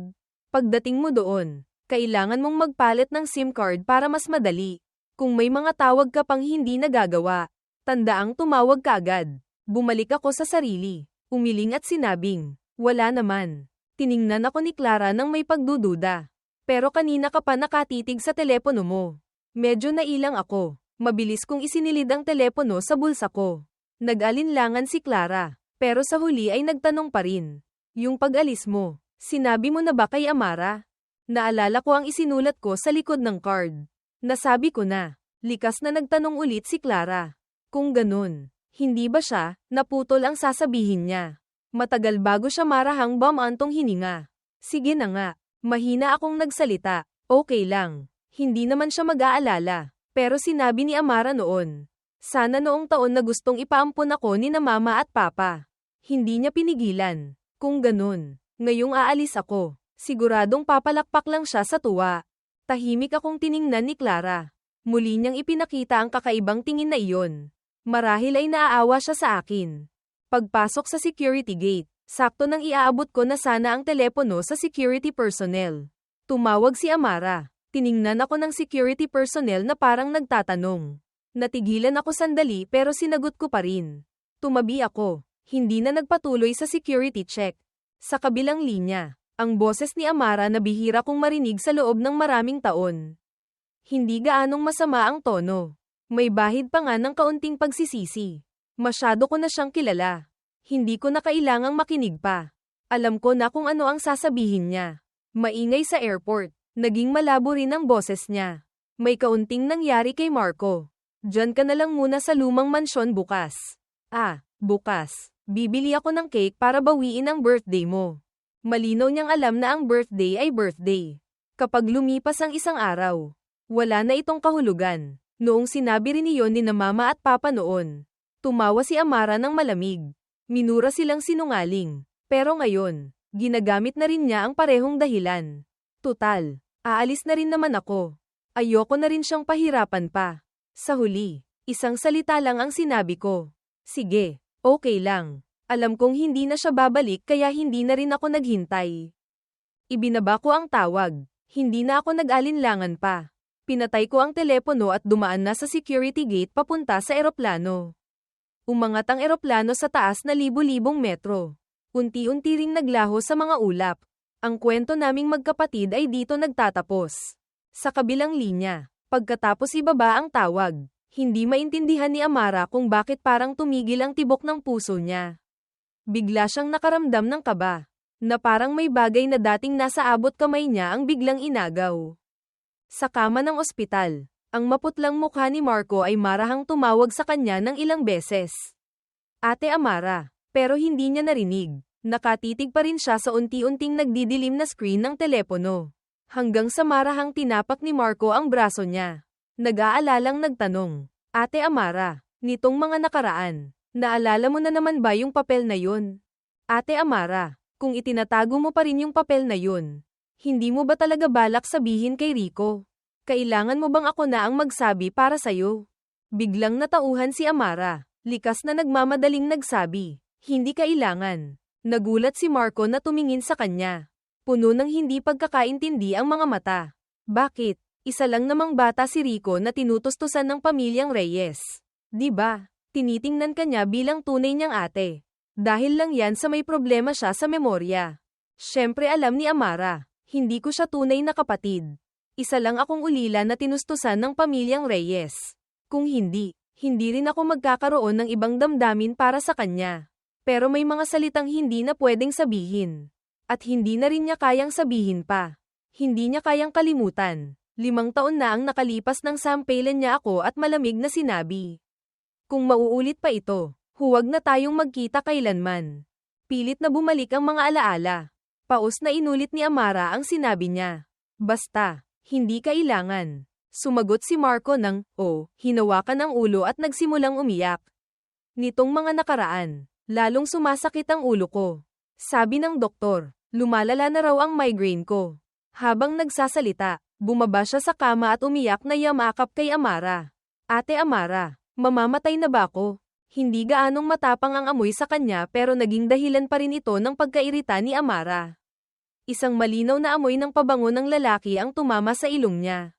Pagdating mo doon, kailangan mong magpalit ng SIM card para mas madali. Kung may mga tawag ka pang hindi nagagawa, tandaang tumawag ka agad. Bumalik ako sa sarili. Umiling at sinabing, wala naman. Tiningnan ako ni Clara nang may pagdududa. Pero kanina ka pa nakatitig sa telepono mo. Medyo nailang ako. Mabilis kong isinilid ang telepono sa bulsa ko. Nag-alinlangan si Clara. Pero sa huli ay nagtanong pa rin. Yung pag-alis mo, sinabi mo na ba kay Amara? Naalala ko ang isinulat ko sa likod ng card. Nasabi ko na. Likas na nagtanong ulit si Clara. Kung ganun, hindi ba siya, naputol ang sasabihin niya? Matagal bago siya marahang bumantong hininga. Sige na nga, mahina akong nagsalita. Okay lang. Hindi naman siya mag-aalala. Pero sinabi ni Amara noon. Sana noong taon na gustong ipaampon ako ni na Mama at Papa. Hindi niya pinigilan. Kung ganun, ngayong aalis ako, siguradong papalakpak lang siya sa tuwa. Tahimik akong tiningnan ni Clara. Muli niyang ipinakita ang kakaibang tingin na iyon. Marahil ay naaawa siya sa akin. Pagpasok sa security gate, sakto nang iaabot ko na sana ang telepono sa security personnel. Tumawag si Amara. Tiningnan ako ng security personnel na parang nagtatanong. Natigilan ako sandali pero sinagot ko pa rin. Tumabi ako. Hindi na nagpatuloy sa security check. Sa kabilang linya, ang boses ni Amara na bihira kong marinig sa loob ng maraming taon. Hindi gaanong masama ang tono. May bahid pa nga ng kaunting pagsisisi. Masyado ko na siyang kilala. Hindi ko na kailangang makinig pa. Alam ko na kung ano ang sasabihin niya. Maingay sa airport. Naging malabo rin ang boses niya. May kaunting nangyari kay Marco. Diyan ka na lang muna sa lumang mansyon bukas. Bukas. Bibili ako ng cake para bawiin ang birthday mo. Malinaw niyang alam na ang birthday ay birthday. Kapag lumipas ang isang araw, wala na itong kahulugan. Noong sinabi rin iyon ni na mama at papa noon, tumawa si Amara ng malamig. Minura silang sinungaling. Pero ngayon, ginagamit na rin niya ang parehong dahilan. Tutal, aalis na rin naman ako. Ayoko na rin siyang pahirapan pa. Sa huli, isang salita lang ang sinabi ko. Sige, okay lang. Alam kong hindi na siya babalik kaya hindi na rin ako naghintay. Ibinaba ko ang tawag. Hindi na ako nag-alinlangan pa. Pinatay ko ang telepono at dumaan na sa security gate papunta sa eroplano. Umangat ang eroplano sa taas na libu-libong metro. Unti-unti ring naglaho sa mga ulap. Ang kwento naming magkapatid ay dito nagtatapos. Sa kabilang linya, pagkatapos ibaba ang tawag, hindi maintindihan ni Amara kung bakit parang tumigil ang tibok ng puso niya. Bigla siyang nakaramdam ng kaba, na parang may bagay na dating nasa abot kamay niya ang biglang inagaw. Sa kama ng ospital, ang maputlang mukha ni Marco ay marahang tumawag sa kanya ng ilang beses. Ate Amara, pero hindi niya narinig. Nakatitig pa rin siya sa unti-unting nagdidilim na screen ng telepono. Hanggang sa marahang tinapak ni Marco ang braso niya. Nag-aalalang nagtanong, Ate Amara, nitong mga nakaraan, naalala mo na naman ba yung papel na yun? Ate Amara, kung itinatago mo pa rin yung papel na yun, hindi mo ba talaga balak sabihin kay Rico? Kailangan mo bang ako na ang magsabi para sa'yo? Biglang natauhan si Amara, likas na nagmamadaling nagsabi, hindi kailangan. Nagulat si Marco na tumingin sa kanya. Puno ng hindi pagkakaintindi ang mga mata. Bakit? Isa lang namang bata si Rico na tinutustusan ng pamilyang Reyes. Di ba? Tinitingnan ka niya bilang tunay niyang ate. Dahil lang yan sa may problema siya sa memorya. Siyempre alam ni Amara, hindi ko siya tunay na kapatid. Isa lang akong ulila na tinustusan ng pamilyang Reyes. Kung hindi, hindi rin ako magkakaroon ng ibang damdamin para sa kanya. Pero may mga salitang hindi na pwedeng sabihin. At hindi na rin niya kayang sabihin pa. Hindi niya kayang kalimutan. 5 taon na ang nakalipas ng sampailan niya ako at malamig na sinabi. Kung mauulit pa ito, huwag na tayong magkita kailanman. Pilit na bumalik ang mga alaala. Paus na inulit ni Amara ang sinabi niya. Basta, hindi kailangan. Sumagot si Marco ng, hinawakan ang ulo at nagsimulang umiyak. Nitong mga nakaraan, lalong sumasakit ang ulo ko. Sabi ng doktor, lumalala na raw ang migraine ko. Habang nagsasalita, bumaba siya sa kama at umiyak na yamakap kay Amara. Ate Amara, mamamatay na ba ako? Hindi gaanong matapang ang amoy sa kanya pero naging dahilan pa rin ito ng pagkairita ni Amara. Isang malinaw na amoy ng pabango ng lalaki ang tumama sa ilong niya.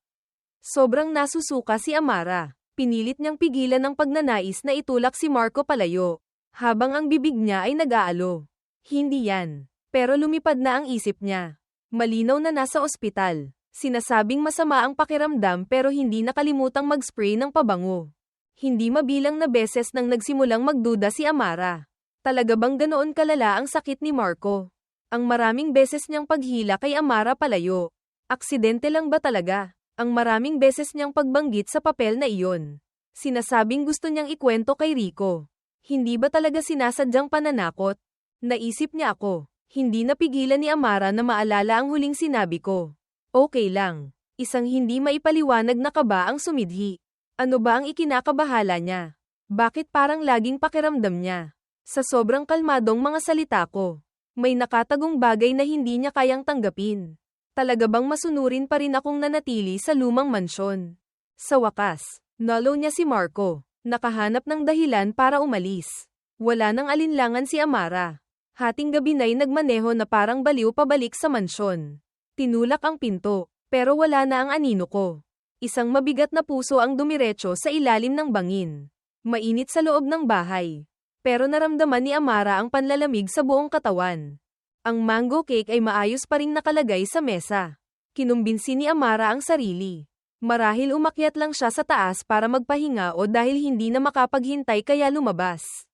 Sobrang nasusuka si Amara. Pinilit niyang pigilan ang pagnanais na itulak si Marco palayo. Habang ang bibig niya ay nag-aalo. Hindi yan. Pero lumipad na ang isip niya. Malinaw na nasa ospital. Sinasabing masama ang pakiramdam pero hindi nakalimutang mag-spray ng pabango. Hindi mabilang na beses nang nagsimulang magduda si Amara. Talaga bang ganoon kalala ang sakit ni Marco? Ang maraming beses niyang paghila kay Amara palayo. Aksidente lang ba talaga? Ang maraming beses niyang pagbanggit sa papel na iyon. Sinasabing gusto niyang ikwento kay Rico. Hindi ba talaga sinasadyang pananakot? Naisip niya ako. Hindi napigilan ni Amara na maalala ang huling sinabi ko. Okay lang. Isang hindi maipaliwanag na kaba ang sumidhi. Ano ba ang ikinakabahala niya? Bakit parang laging pakiramdam niya? Sa sobrang kalmadong mga salita ko. May nakatagong bagay na hindi niya kayang tanggapin. Talaga bang masunurin pa rin akong nanatili sa lumang mansyon? Sa wakas, nalo niya si Marco. Nakahanap ng dahilan para umalis. Wala nang alinlangan si Amara. Hating gabi na'y nagmaneho na parang baliw pabalik sa mansyon. Tinulak ang pinto, pero wala na ang anino ko. Isang mabigat na puso ang dumiretso sa ilalim ng bangin. Mainit sa loob ng bahay. Pero naramdaman ni Amara ang panlalamig sa buong katawan. Ang mango cake ay maayos pa ring nakalagay sa mesa. Kinumbinsi ni Amara ang sarili. Marahil umakyat lang siya sa taas para magpahinga o dahil hindi na makapaghintay kaya lumabas.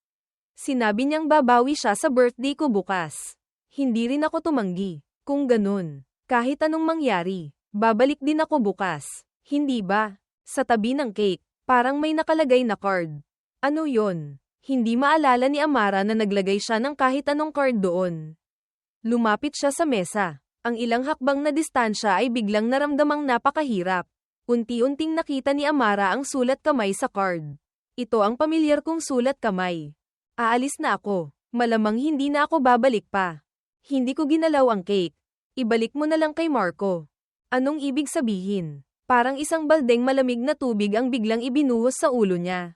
Sinabi niyang babawi siya sa birthday ko bukas. Hindi rin ako tumanggi. Kung ganun, kahit anong mangyari, babalik din ako bukas. Hindi ba? Sa tabi ng cake, parang may nakalagay na card. Ano yon? Hindi maalala ni Amara na naglagay siya ng kahit anong card doon. Lumapit siya sa mesa. Ang ilang hakbang na distansya ay biglang naramdamang napakahirap. Unti-unting nakita ni Amara ang sulat kamay sa card. Ito ang pamilyar kong sulat kamay. Aalis na ako. Malamang hindi na ako babalik pa. Hindi ko ginalaw ang cake. Ibalik mo na lang kay Marco. Anong ibig sabihin? Parang isang baldeng malamig na tubig ang biglang ibinuhos sa ulo niya.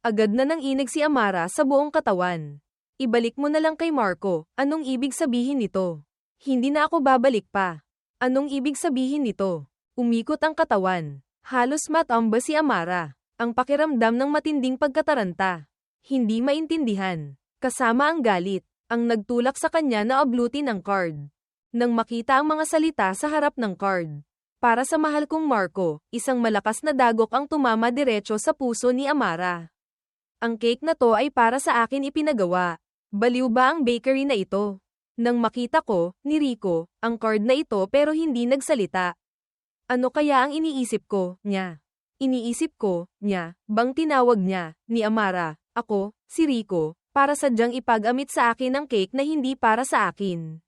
Agad na nanginig si Amara sa buong katawan. Ibalik mo na lang kay Marco. Anong ibig sabihin nito? Hindi na ako babalik pa. Anong ibig sabihin nito? Umikot ang katawan. Halos matamba si Amara. Ang pakiramdam ng matinding pagkataranta. Hindi maintindihan. Kasama ang galit, ang nagtulak sa kanya na ablutin ang card. Nang makita ang mga salita sa harap ng card. Para sa mahal kong Marco, isang malakas na dagok ang tumama diretso sa puso ni Amara. Ang cake na to ay para sa akin ipinagawa. Baliw ba ang bakery na ito? Nang makita ko, ni Rico, ang card na ito pero hindi nagsalita. Ano kaya ang iniisip ko, niya? Iniisip ko, niya, bang tinawag niya, ni Amara, ako, si Rico, para sadyang ipag-amit sa akin ang cake na hindi para sa akin.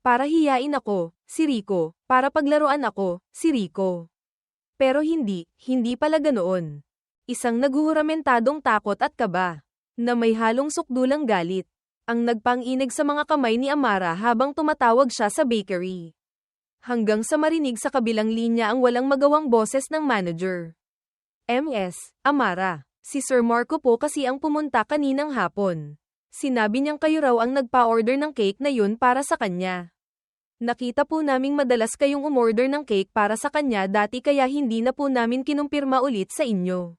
Para hiyain ako, si Rico, para paglaruan ako, si Rico. Pero hindi pala ganoon. Isang naguhuramentadong takot at kaba, na may halong sukdulang galit, ang nagpang-inig sa mga kamay ni Amara habang tumatawag siya sa bakery. Hanggang sa marinig sa kabilang linya ang walang magawang boses ng manager. MS, Amara. Si Sir Marco po kasi ang pumunta kaninang hapon. Sinabi niyang kayo raw ang nagpa-order ng cake na yun para sa kanya. Nakita po naming madalas kayong umorder ng cake para sa kanya dati kaya hindi na po namin kinumpirma ulit sa inyo.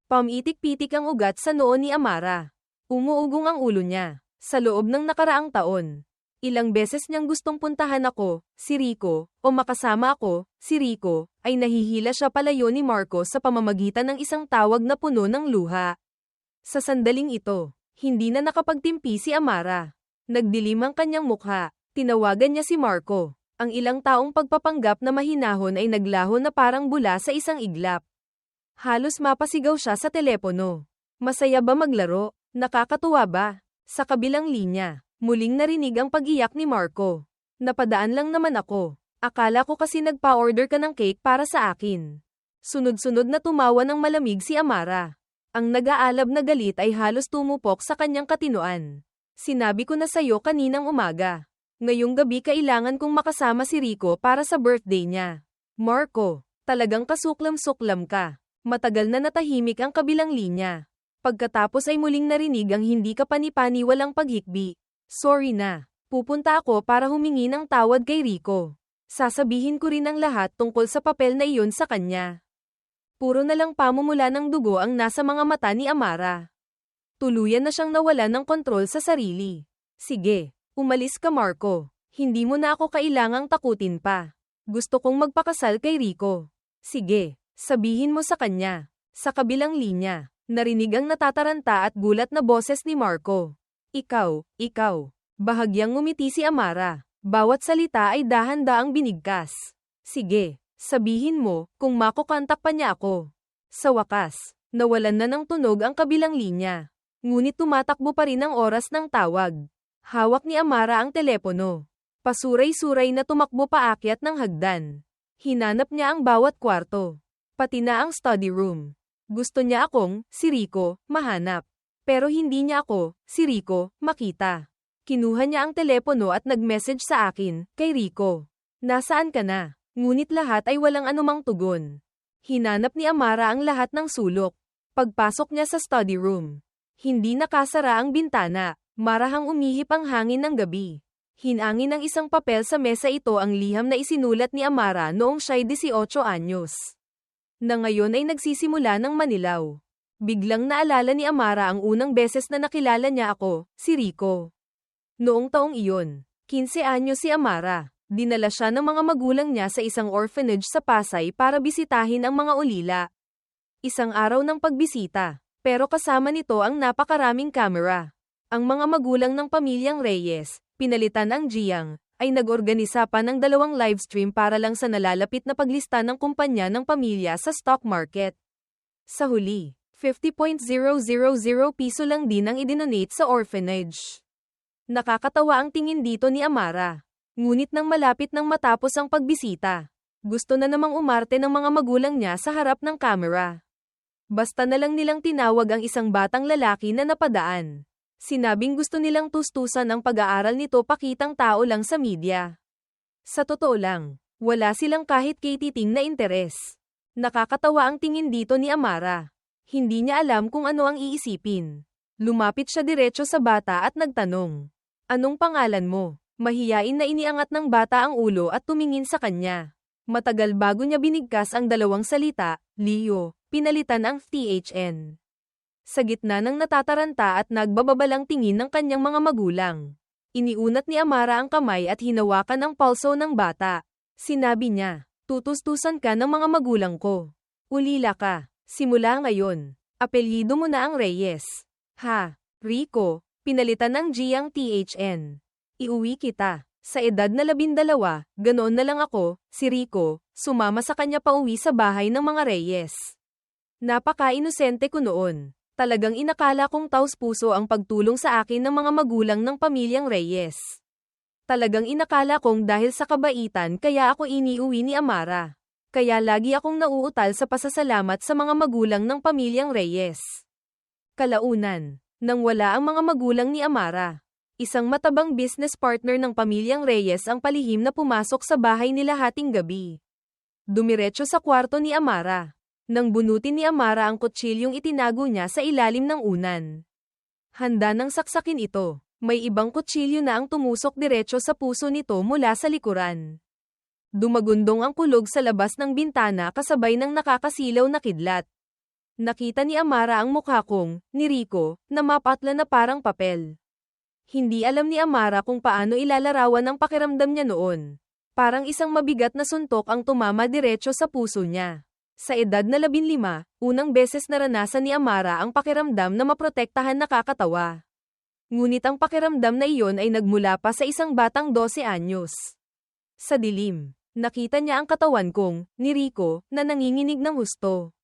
Pamitik-pitik ang ugat sa noo ni Amara. Umuugong ang ulo niya. Sa loob ng nakaraang taon. Ilang beses niyang gustong puntahan ako, si Rico, o makasama ako, si Rico, ay nahihila siya palayo ni Marco sa pamamagitan ng isang tawag na puno ng luha. Sa sandaling ito, hindi na nakapagtimpi si Amara. Nagdilim ang kanyang mukha, tinawagan niya si Marco. Ang ilang taong pagpapanggap na mahinahon ay naglaho na parang bula sa isang iglap. Halos mapasigaw siya sa telepono. Masaya ba maglaro? Nakakatuwa ba? Sa kabilang linya. Muling narinig ang pag-iyak ni Marco. Napadaan lang naman ako. Akala ko kasi nagpa-order ka ng cake para sa akin. Sunod-sunod na tumawa ng malamig si Amara. Ang nag-aalab na galit ay halos tumupok sa kanyang katinoan. Sinabi ko na sa'yo kaninang umaga. Ngayong gabi kailangan kong makasama si Rico para sa birthday niya. Marco, talagang kasuklam-suklam ka. Matagal na natahimik ang kabilang linya. Pagkatapos ay muling narinig ang hindi kapani-pani walang paghikbi. Sorry na. Pupunta ako para humingi ng tawad kay Rico. Sasabihin ko rin ang lahat tungkol sa papel na iyon sa kanya. Puro na lang pamumula ng dugo ang nasa mga mata ni Amara. Tuluyan na siyang nawalan ng kontrol sa sarili. Sige, umalis ka Marco. Hindi mo na ako kailangang takutin pa. Gusto kong magpakasal kay Rico. Sige, sabihin mo sa kanya. Sa kabilang linya, narinig ang natataranta at gulat na boses ni Marco. Ikaw. Bahagyang ngumiti si Amara. Bawat salita ay dahan-daang binigkas. Sige, sabihin mo, kung makokontak pa niya ako. Sa wakas, nawalan na ng tunog ang kabilang linya. Ngunit tumatakbo pa rin ang oras ng tawag. Hawak ni Amara ang telepono. Pasuray-suray na tumakbo paakyat ng hagdan. Hinanap niya ang bawat kwarto. Pati na ang study room. Gusto niya akong, si Rico, mahanap. Pero hindi niya ako, si Rico, makita. Kinuha niya ang telepono at nag-message sa akin, kay Rico. Nasaan ka na? Ngunit lahat ay walang anumang tugon. Hinanap ni Amara ang lahat ng sulok. Pagpasok niya sa study room. Hindi nakasara ang bintana. Marahang umihip ang hangin ng gabi. Hinangin ng isang papel sa mesa ito ang liham na isinulat ni Amara noong siya'y 18 anyos. Na ngayon ay nagsisimula ng manilaw. Biglang naalala ni Amara ang unang beses na nakilala niya ako, si Rico. Noong taong iyon, 15 anyos si Amara. Dinala siya ng mga magulang niya sa isang orphanage sa Pasay para bisitahin ang mga ulila. Isang araw ng pagbisita, pero kasama nito ang napakaraming kamera. Ang mga magulang ng pamilyang Reyes, pinalitan ang Jiang, ay nag-organisa pa ng 2 livestream para lang sa nalalapit na paglista ng kumpanya ng pamilya sa stock market. Sa huli, 50.000 piso lang din ang idinonate sa orphanage. Nakakatawa ang tingin dito ni Amara. Ngunit nang malapit nang matapos ang pagbisita, gusto na namang umarte ng mga magulang niya sa harap ng kamera. Basta na lang nilang tinawag ang isang batang lalaki na napadaan. Sinabing gusto nilang tustusan ang pag-aaral nito pakitang tao lang sa media. Sa totoo lang, wala silang kahit katiting na interes. Nakakatawa ang tingin dito ni Amara. Hindi niya alam kung ano ang iisipin. Lumapit siya diretso sa bata at nagtanong, "Anong pangalan mo?" Mahiyain na iniangat ng bata ang ulo at tumingin sa kanya. Matagal bago niya binigkas ang 2 salita, Leo, pinalitan ang THN. Sa gitna ng natataranta at nagbababalang tingin ng kanyang mga magulang, iniunat ni Amara ang kamay at hinawakan ang pulso ng bata. Sinabi niya, "Tutustusan ka ng mga magulang ko. Ulila ka. Simula ngayon, apelyido mo na ang Reyes." Ha, Rico, pinalitan ng Jiang THN. Iuwi kita. Sa edad na 12, ganoon na lang ako, si Rico, sumama sa kanya pauwi sa bahay ng mga Reyes. Napaka-inosente ko noon. Talagang inakala kong taos-puso ang pagtulong sa akin ng mga magulang ng pamilyang Reyes. Talagang inakala kong dahil sa kabaitan kaya ako iniuwi ni Amara. Kaya lagi akong nauutal sa pasasalamat sa mga magulang ng pamilyang Reyes. Kalaunan, nang wala ang mga magulang ni Amara, isang matabang business partner ng pamilyang Reyes ang palihim na pumasok sa bahay nila hating gabi. Dumiretso sa kwarto ni Amara. Nang bunutin ni Amara ang kutsilyong itinago niya sa ilalim ng unan. Handa nang saksakin ito. May ibang kutsilyo na ang tumusok diretso sa puso nito mula sa likuran. Dumagundong ang kulog sa labas ng bintana kasabay ng nakakasilaw na kidlat. Nakita ni Amara ang mukha kong, ni Rico, na mapatla na parang papel. Hindi alam ni Amara kung paano ilalarawan ang pakiramdam niya noon. Parang isang mabigat na suntok ang tumama diretso sa puso niya. Sa edad na 15, unang beses naranasan ni Amara ang pakiramdam na maprotektahan nakakatawa. Ngunit ang pakiramdam na iyon ay nagmula pa sa isang batang 12 anyos. Sa dilim, nakita niya ang katawan kong, ni Rico, na nanginginig ng husto.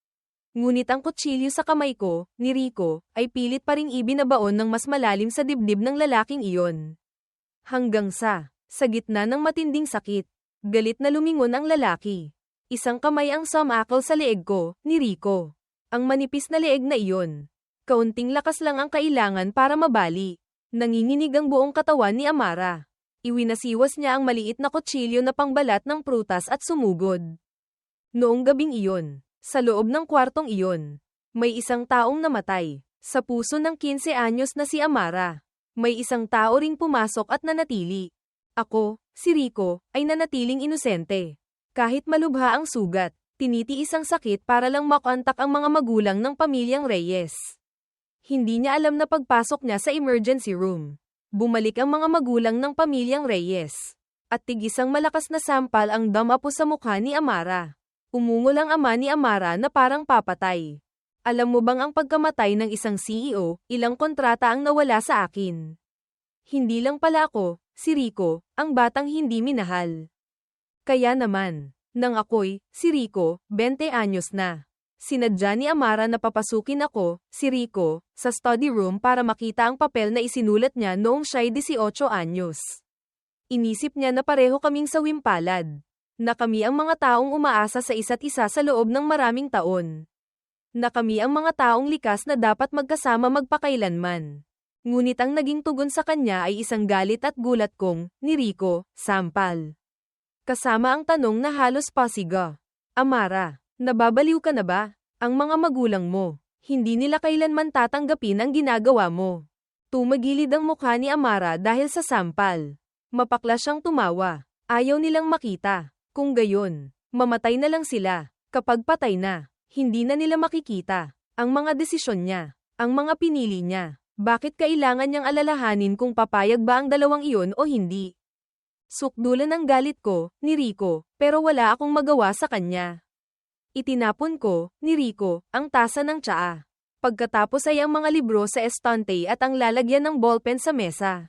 Ngunit ang kutsilyo sa kamay ko, ni Rico, ay pilit pa ring ibinabaon ng mas malalim sa dibdib ng lalaking iyon. Hanggang sa gitna ng matinding sakit, galit na lumingon ang lalaki. Isang kamay ang sumakal sa leeg ko, ni Rico. Ang manipis na leeg na iyon. Kaunting lakas lang ang kailangan para mabali. Nanginginig ang buong katawan ni Amara. Iwinasiwas niya ang maliit na kutsilyo na pangbalat ng prutas at sumugod. Noong gabing iyon, sa loob ng kwartong iyon, may isang taong namatay. Sa puso ng 15 anyos na si Amara, may isang tao ring pumasok at nanatili. Ako, si Rico, ay nanatiling inosente. Kahit malubha ang sugat, tinitiis ang sakit para lang makontak ang mga magulang ng pamilyang Reyes. Hindi niya alam na pagpasok niya sa emergency room, bumalik ang mga magulang ng pamilyang Reyes. At tigisang malakas na sampal ang damapo sa mukha ni Amara. Umungol ang ama ni Amara na parang papatay. Alam mo bang ang pagkamatay ng isang CEO, ilang kontrata ang nawala sa akin? Hindi lang pala ako, si Rico, ang batang hindi minahal. Kaya naman, nang ako'y, si Rico, 20 anyos na. Sinadya ni Amara na papasukin ako, si Rico, sa study room para makita ang papel na isinulat niya noong siya'y 18 anyos. Inisip niya na pareho kaming sawimpalad. Na kami ang mga taong umaasa sa isa't isa sa loob ng maraming taon. Na kami ang mga taong likas na dapat magkasama magpakailanman. Ngunit ang naging tugon sa kanya ay isang galit at gulat kong, ni Rico, sampal. Kasama ang tanong na halos pasiga. Amara, nababaliw ka na ba? Ang mga magulang mo, hindi nila kailanman tatanggapin ang ginagawa mo. Tumagilid ang mukha ni Amara dahil sa sampal. Mapakla siyang tumawa. Ayaw nilang makita. Kung gayon, mamatay na lang sila. Kapag patay na, hindi na nila makikita ang mga desisyon niya, ang mga pinili niya. Bakit kailangan niyang alalahanin kung papayag ba ang dalawang iyon o hindi? Sukdulan ang galit ko, ni Rico, pero wala akong magawa sa kanya. Itinapon ko, ni Rico, ang tasa ng tsaa. Pagkatapos ay ang mga libro sa estante at ang lalagyan ng ballpen sa mesa.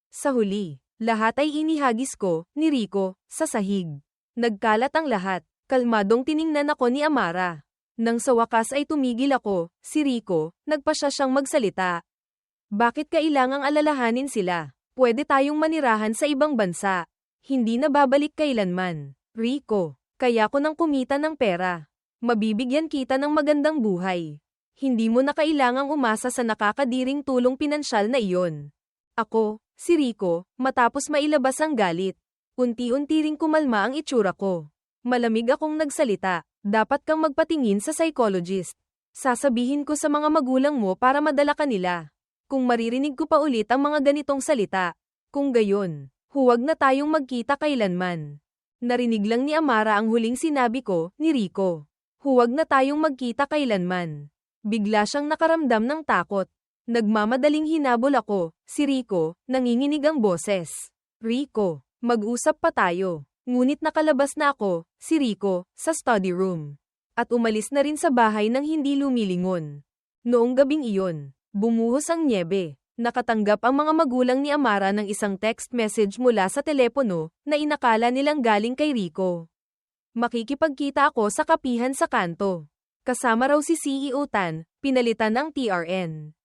Sa huli, lahat ay inihagis ko, ni Rico, sa sahig. Nagkalat ang lahat. Kalmadong tiningnan ako ni Amara. Nang sa wakas ay tumigil ako, si Rico, nagpa siyang magsalita. Bakit kailangang alalahanin sila? Pwede tayong manirahan sa ibang bansa. Hindi na babalik kailanman. Rico, kaya ko nang kumita ng pera. Mabibigyan kita ng magandang buhay. Hindi mo na kailangang umasa sa nakakadiring tulong pinansyal na iyon. Ako, si Rico, matapos mailabas ang galit. Unti-unti ring kumalma ang itsura ko. Malamig akong nagsalita, dapat kang magpatingin sa psychologist. Sasabihin ko sa mga magulang mo para madala ka nila. Kung maririnig ko pa ulit ang mga ganitong salita. Kung gayon, huwag na tayong magkita kailanman. Narinig lang ni Amara ang huling sinabi ko, ni Rico. Huwag na tayong magkita kailanman. Bigla siyang nakaramdam ng takot. Nagmamadaling hinabol ako, si Rico, nanginginig ang boses. Rico, mag-usap pa tayo. Ngunit nakalabas na ako, si Rico, sa study room. At umalis na rin sa bahay nang hindi lumilingon. Noong gabing iyon, bumuhos ang nyebe. Nakatanggap ang mga magulang ni Amara ng isang text message mula sa telepono na inakala nilang galing kay Rico. Makikipagkita ako sa kapihan sa kanto. Kasama raw si CEO Tan, pinalitan ang TRN.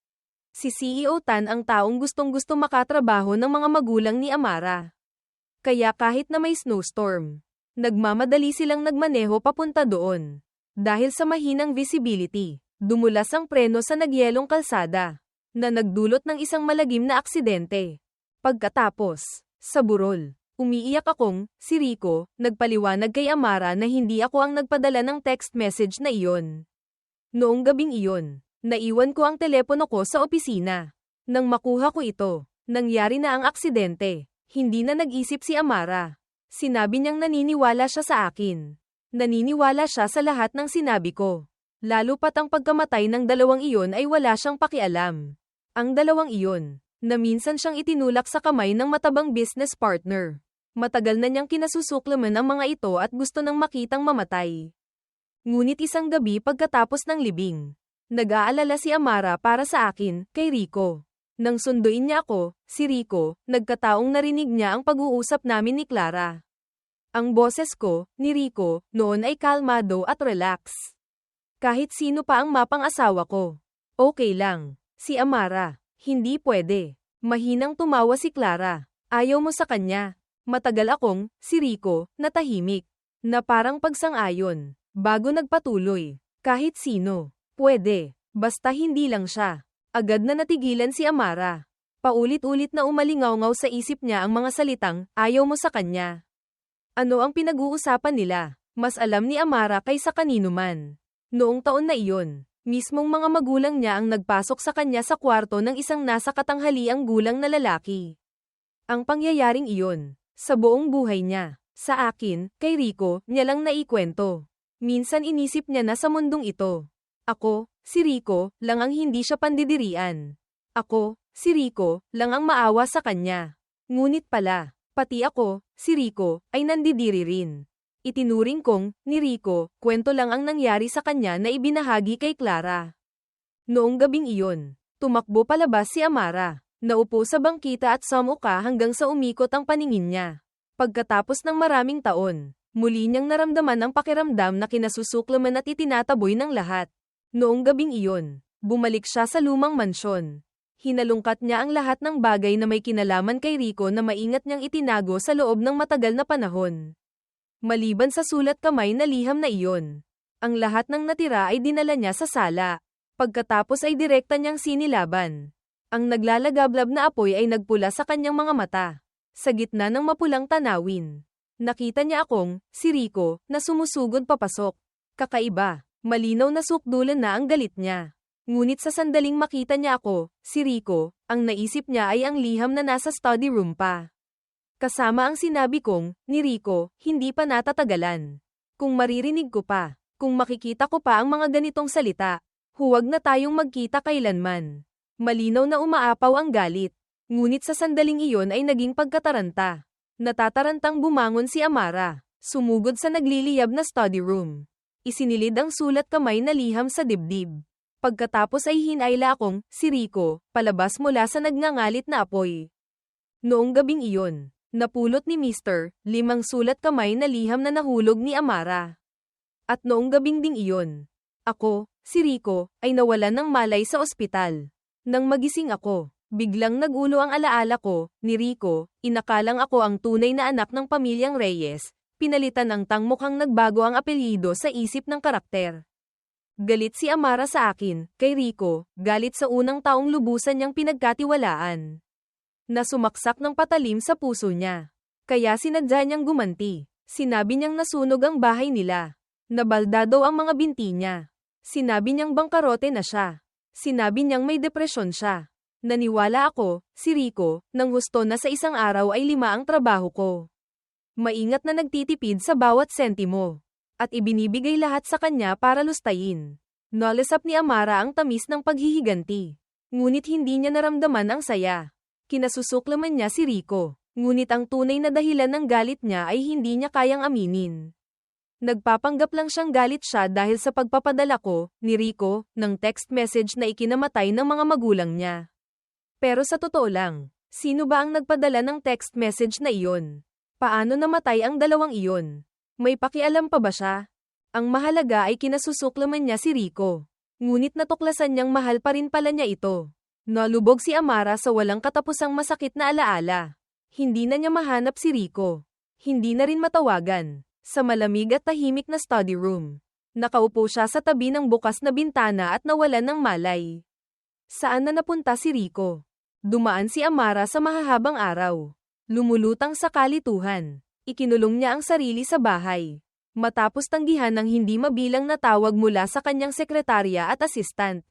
Si CEO Tan ang taong gustong-gusto makatrabaho ng mga magulang ni Amara. Kaya kahit na may snowstorm, nagmamadali silang nagmaneho papunta doon. Dahil sa mahinang visibility, dumulas ang preno sa nagyelong kalsada, na nagdulot ng isang malagim na aksidente. Pagkatapos, sa burol, umiiyak akong, si Rico, nagpaliwanag kay Amara na hindi ako ang nagpadala ng text message na iyon. Noong gabing iyon, naiwan ko ang telepono ko sa opisina. Nang makuha ko ito, nangyari na ang aksidente. Hindi na nag-isip si Amara. Sinabi niyang naniniwala siya sa akin. Naniniwala siya sa lahat ng sinabi ko. Lalo pat ang pagkamatay ng dalawang iyon ay wala siyang pakialam. Ang dalawang iyon, na minsan siyang itinulak sa kamay ng matabang business partner. Matagal na niyang kinasusuklaman ang mga ito at gusto nang makitang mamatay. Ngunit isang gabi pagkatapos ng libing, nag-aalala si Amara para sa akin, kay Rico. Nang sunduin niya ako, si Rico, nagkataong narinig niya ang pag-uusap namin ni Clara. Ang boses ko, ni Rico, noon ay kalmado at relax. Kahit sino pa ang mapang-asawa ko. Okay lang. Si Amara, hindi pwede. Mahinang tumawa si Clara. Ayaw mo sa kanya. Matagal akong, si Rico, natahimik. Na parang pagsang-ayon. Bago nagpatuloy. Kahit sino. Pwede. Basta hindi lang siya. Agad na natigilan si Amara. Paulit-ulit na umalingaw-ngaw sa isip niya ang mga salitang, ayaw mo sa kanya. Ano ang pinag-uusapan nila? Mas alam ni Amara kaysa kanino man. Noong taon na iyon, mismong mga magulang niya ang nagpasok sa kanya sa kwarto ng isang nasa katanghaliang gulang na lalaki. Ang pangyayaring iyon, sa buong buhay niya, sa akin, kay Rico, niya lang naikwento. Minsan inisip niya na sa mundong ito. Ako, si Rico, lang ang hindi siya pandidirian. Ako, si Rico, lang ang maawa sa kanya. Ngunit pala, pati ako, si Rico, ay nandidiri rin. Itinuring kong, ni Rico, kwento lang ang nangyari sa kanya na ibinahagi kay Clara. Noong gabing iyon, tumakbo palabas si Amara. Naupo sa bangkita at sumuka hanggang sa umikot ang paningin niya. Pagkatapos ng maraming taon, muli niyang naramdaman ang pakiramdam na kinasusuklaman at itinataboy ng lahat. Noong gabing iyon, bumalik siya sa lumang mansyon. Hinalungkat niya ang lahat ng bagay na may kinalaman kay Rico na maingat niyang itinago sa loob ng matagal na panahon. Maliban sa sulat kamay na liham na iyon, ang lahat ng natira ay dinala niya sa sala. Pagkatapos ay direkta niyang sinilaban. Ang naglalagablab na apoy ay nagpula sa kanyang mga mata. Sa gitna ng mapulang tanawin, nakita niya akong, si Rico, na sumusugod papasok. Kakaiba, malinaw na sukdulan na ang galit niya. Ngunit sa sandaling makita niya ako, si Rico, ang naisip niya ay ang liham na nasa study room pa. Kasama ang sinabi kong, ni Rico, hindi pa natatagalan. Kung maririnig ko pa, kung makikita ko pa ang mga ganitong salita, huwag na tayong magkita kailanman. Malinaw na umaapaw ang galit. Ngunit sa sandaling iyon ay naging pagkataranta. Natatarantang bumangon si Amara, sumugod sa nagliliyab na study room. Isinilid ang sulat kamay na liham sa dibdib. Pagkatapos ay hinayla akong, si Rico, palabas mula sa nagngangalit na apoy. Noong gabing iyon, napulot ni Mr. Lim ang sulat kamay na liham na nahulog ni Amara. At noong gabing ding iyon, ako, si Rico, ay nawalan ng malay sa ospital. Nang magising ako, biglang nagulo ang alaala ko, ni Rico, inakalang ako ang tunay na anak ng pamilyang Reyes, pinalitan ang tangmukhang nagbago ang apelyido sa isip ng karakter. Galit si Amara sa akin, kay Rico, galit sa unang taong lubusan niyang pinagkatiwalaan. Nasumaksak ng patalim sa puso niya. Kaya sinadya niyang gumanti. Sinabi niyang nasunog ang bahay nila. Nabaldado ang mga binti niya. Sinabi niyang bangkarote na siya. Sinabi niyang may depresyon siya. Naniwala ako, si Rico, nang husto na sa isang araw ay 5 ang trabaho ko. Maingat na nagtitipid sa bawat sentimo. At ibinibigay lahat sa kanya para lustayin. Nalasap ni Amara ang tamis ng paghihiganti. Ngunit hindi niya naramdaman ang saya. Kinasusuklaman niya si Rico. Ngunit ang tunay na dahilan ng galit niya ay hindi niya kayang aminin. Nagpapanggap lang siyang galit siya dahil sa pagpapadala ko, ni Rico, ng text message na ikinamatay ng mga magulang niya. Pero sa totoo lang, sino ba ang nagpadala ng text message na iyon? Paano namatay ang dalawang iyon? May pakialam pa ba siya? Ang mahalaga ay kinasusuklaman niya si Rico. Ngunit natuklasan niyang mahal pa rin pala niya ito. Nalubog si Amara sa walang katapusang masakit na alaala. Hindi na niya mahanap si Rico. Hindi na rin matawagan. Sa malamig at tahimik na study room, nakaupo siya sa tabi ng bukas na bintana at nawalan ng malay. Saan na napunta si Rico? Dumaan si Amara sa mahahabang araw. Lumulutang sa kalituhan. Ikinulong niya ang sarili sa bahay. Matapos tanggihan ng hindi mabilang na tawag mula sa kanyang sekretarya at asistant.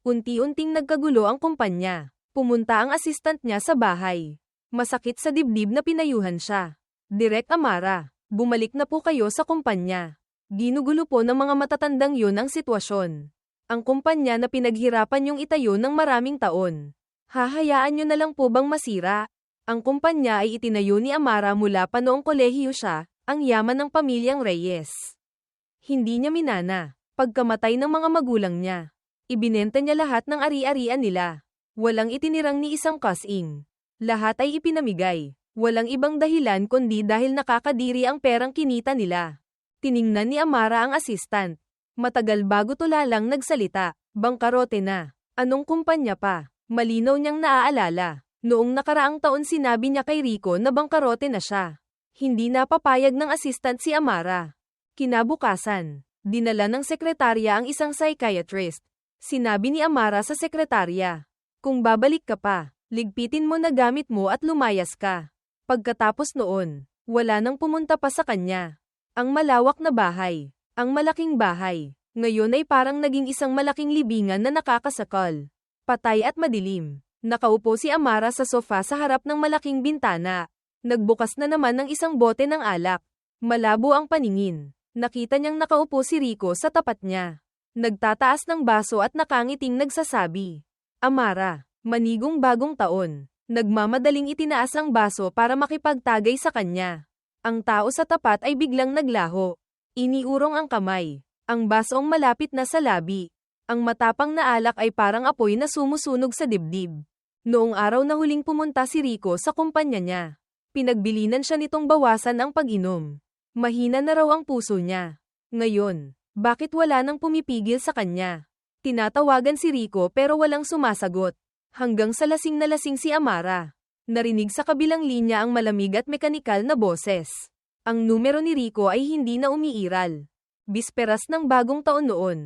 Unti-unting nagkagulo ang kumpanya. Pumunta ang asistant niya sa bahay. Masakit sa dibdib na pinayuhan siya. Direk Amara, bumalik na po kayo sa kumpanya. Ginugulo po ng mga matatandang yun ang sitwasyon. Ang kumpanya na pinaghirapan yung itayo ng maraming taon. Hahayaan nyo na lang po bang masira? Ang kumpanya ay itinayo ni Amara mula pa noong kolehiyo siya, ang yaman ng pamilyang Reyes. Hindi niya minana. Pagkamatay ng mga magulang niya, ibinenta niya lahat ng ari-arian nila. Walang itinirang ni isang kasing. Lahat ay ipinamigay. Walang ibang dahilan kundi dahil nakakadiri ang perang kinita nila. Tiningnan ni Amara ang assistant. Matagal bago tulalang nagsalita. Bangkarote na. Anong kumpanya pa? Malinaw niyang naaalala. Noong nakaraang taon sinabi niya kay Rico na bangkarote na siya. Hindi napapayag ng assistant si Amara. Kinabukasan, dinala ng sekretarya ang isang psychiatrist. Sinabi ni Amara sa sekretarya, kung babalik ka pa, ligpitin mo na gamit mo at lumayas ka. Pagkatapos noon, wala nang pumunta pa sa kanya. Ang malawak na bahay, ang malaking bahay, ngayon ay parang naging isang malaking libingan na nakakasakal. Patay at madilim. Nakaupo si Amara sa sofa sa harap ng malaking bintana. Nagbukas na naman ng isang bote ng alak. Malabo ang paningin. Nakita niyang nakaupo si Rico sa tapat niya. Nagtataas ng baso at nakangiting nagsasabi, Amara, manigong bagong taon. Nagmamadaling itinaas ang baso para makipagtagay sa kanya. Ang tao sa tapat ay biglang naglaho. Iniurong ang kamay. Ang basong malapit na sa labi. Ang matapang na alak ay parang apoy na sumusunog sa dibdib. Noong araw na huling pumunta si Rico sa kumpanya niya, pinagbilinan siya nitong bawasan ang pag-inom. Mahina na raw ang puso niya. Ngayon, bakit wala nang pumipigil sa kanya? Tinatawagan si Rico pero walang sumasagot. Hanggang sa lasing na lasing si Amara. Narinig sa kabilang linya ang malamig at mekanikal na boses. Ang numero ni Rico ay hindi na umiiral. Bisperas ng bagong taon noon.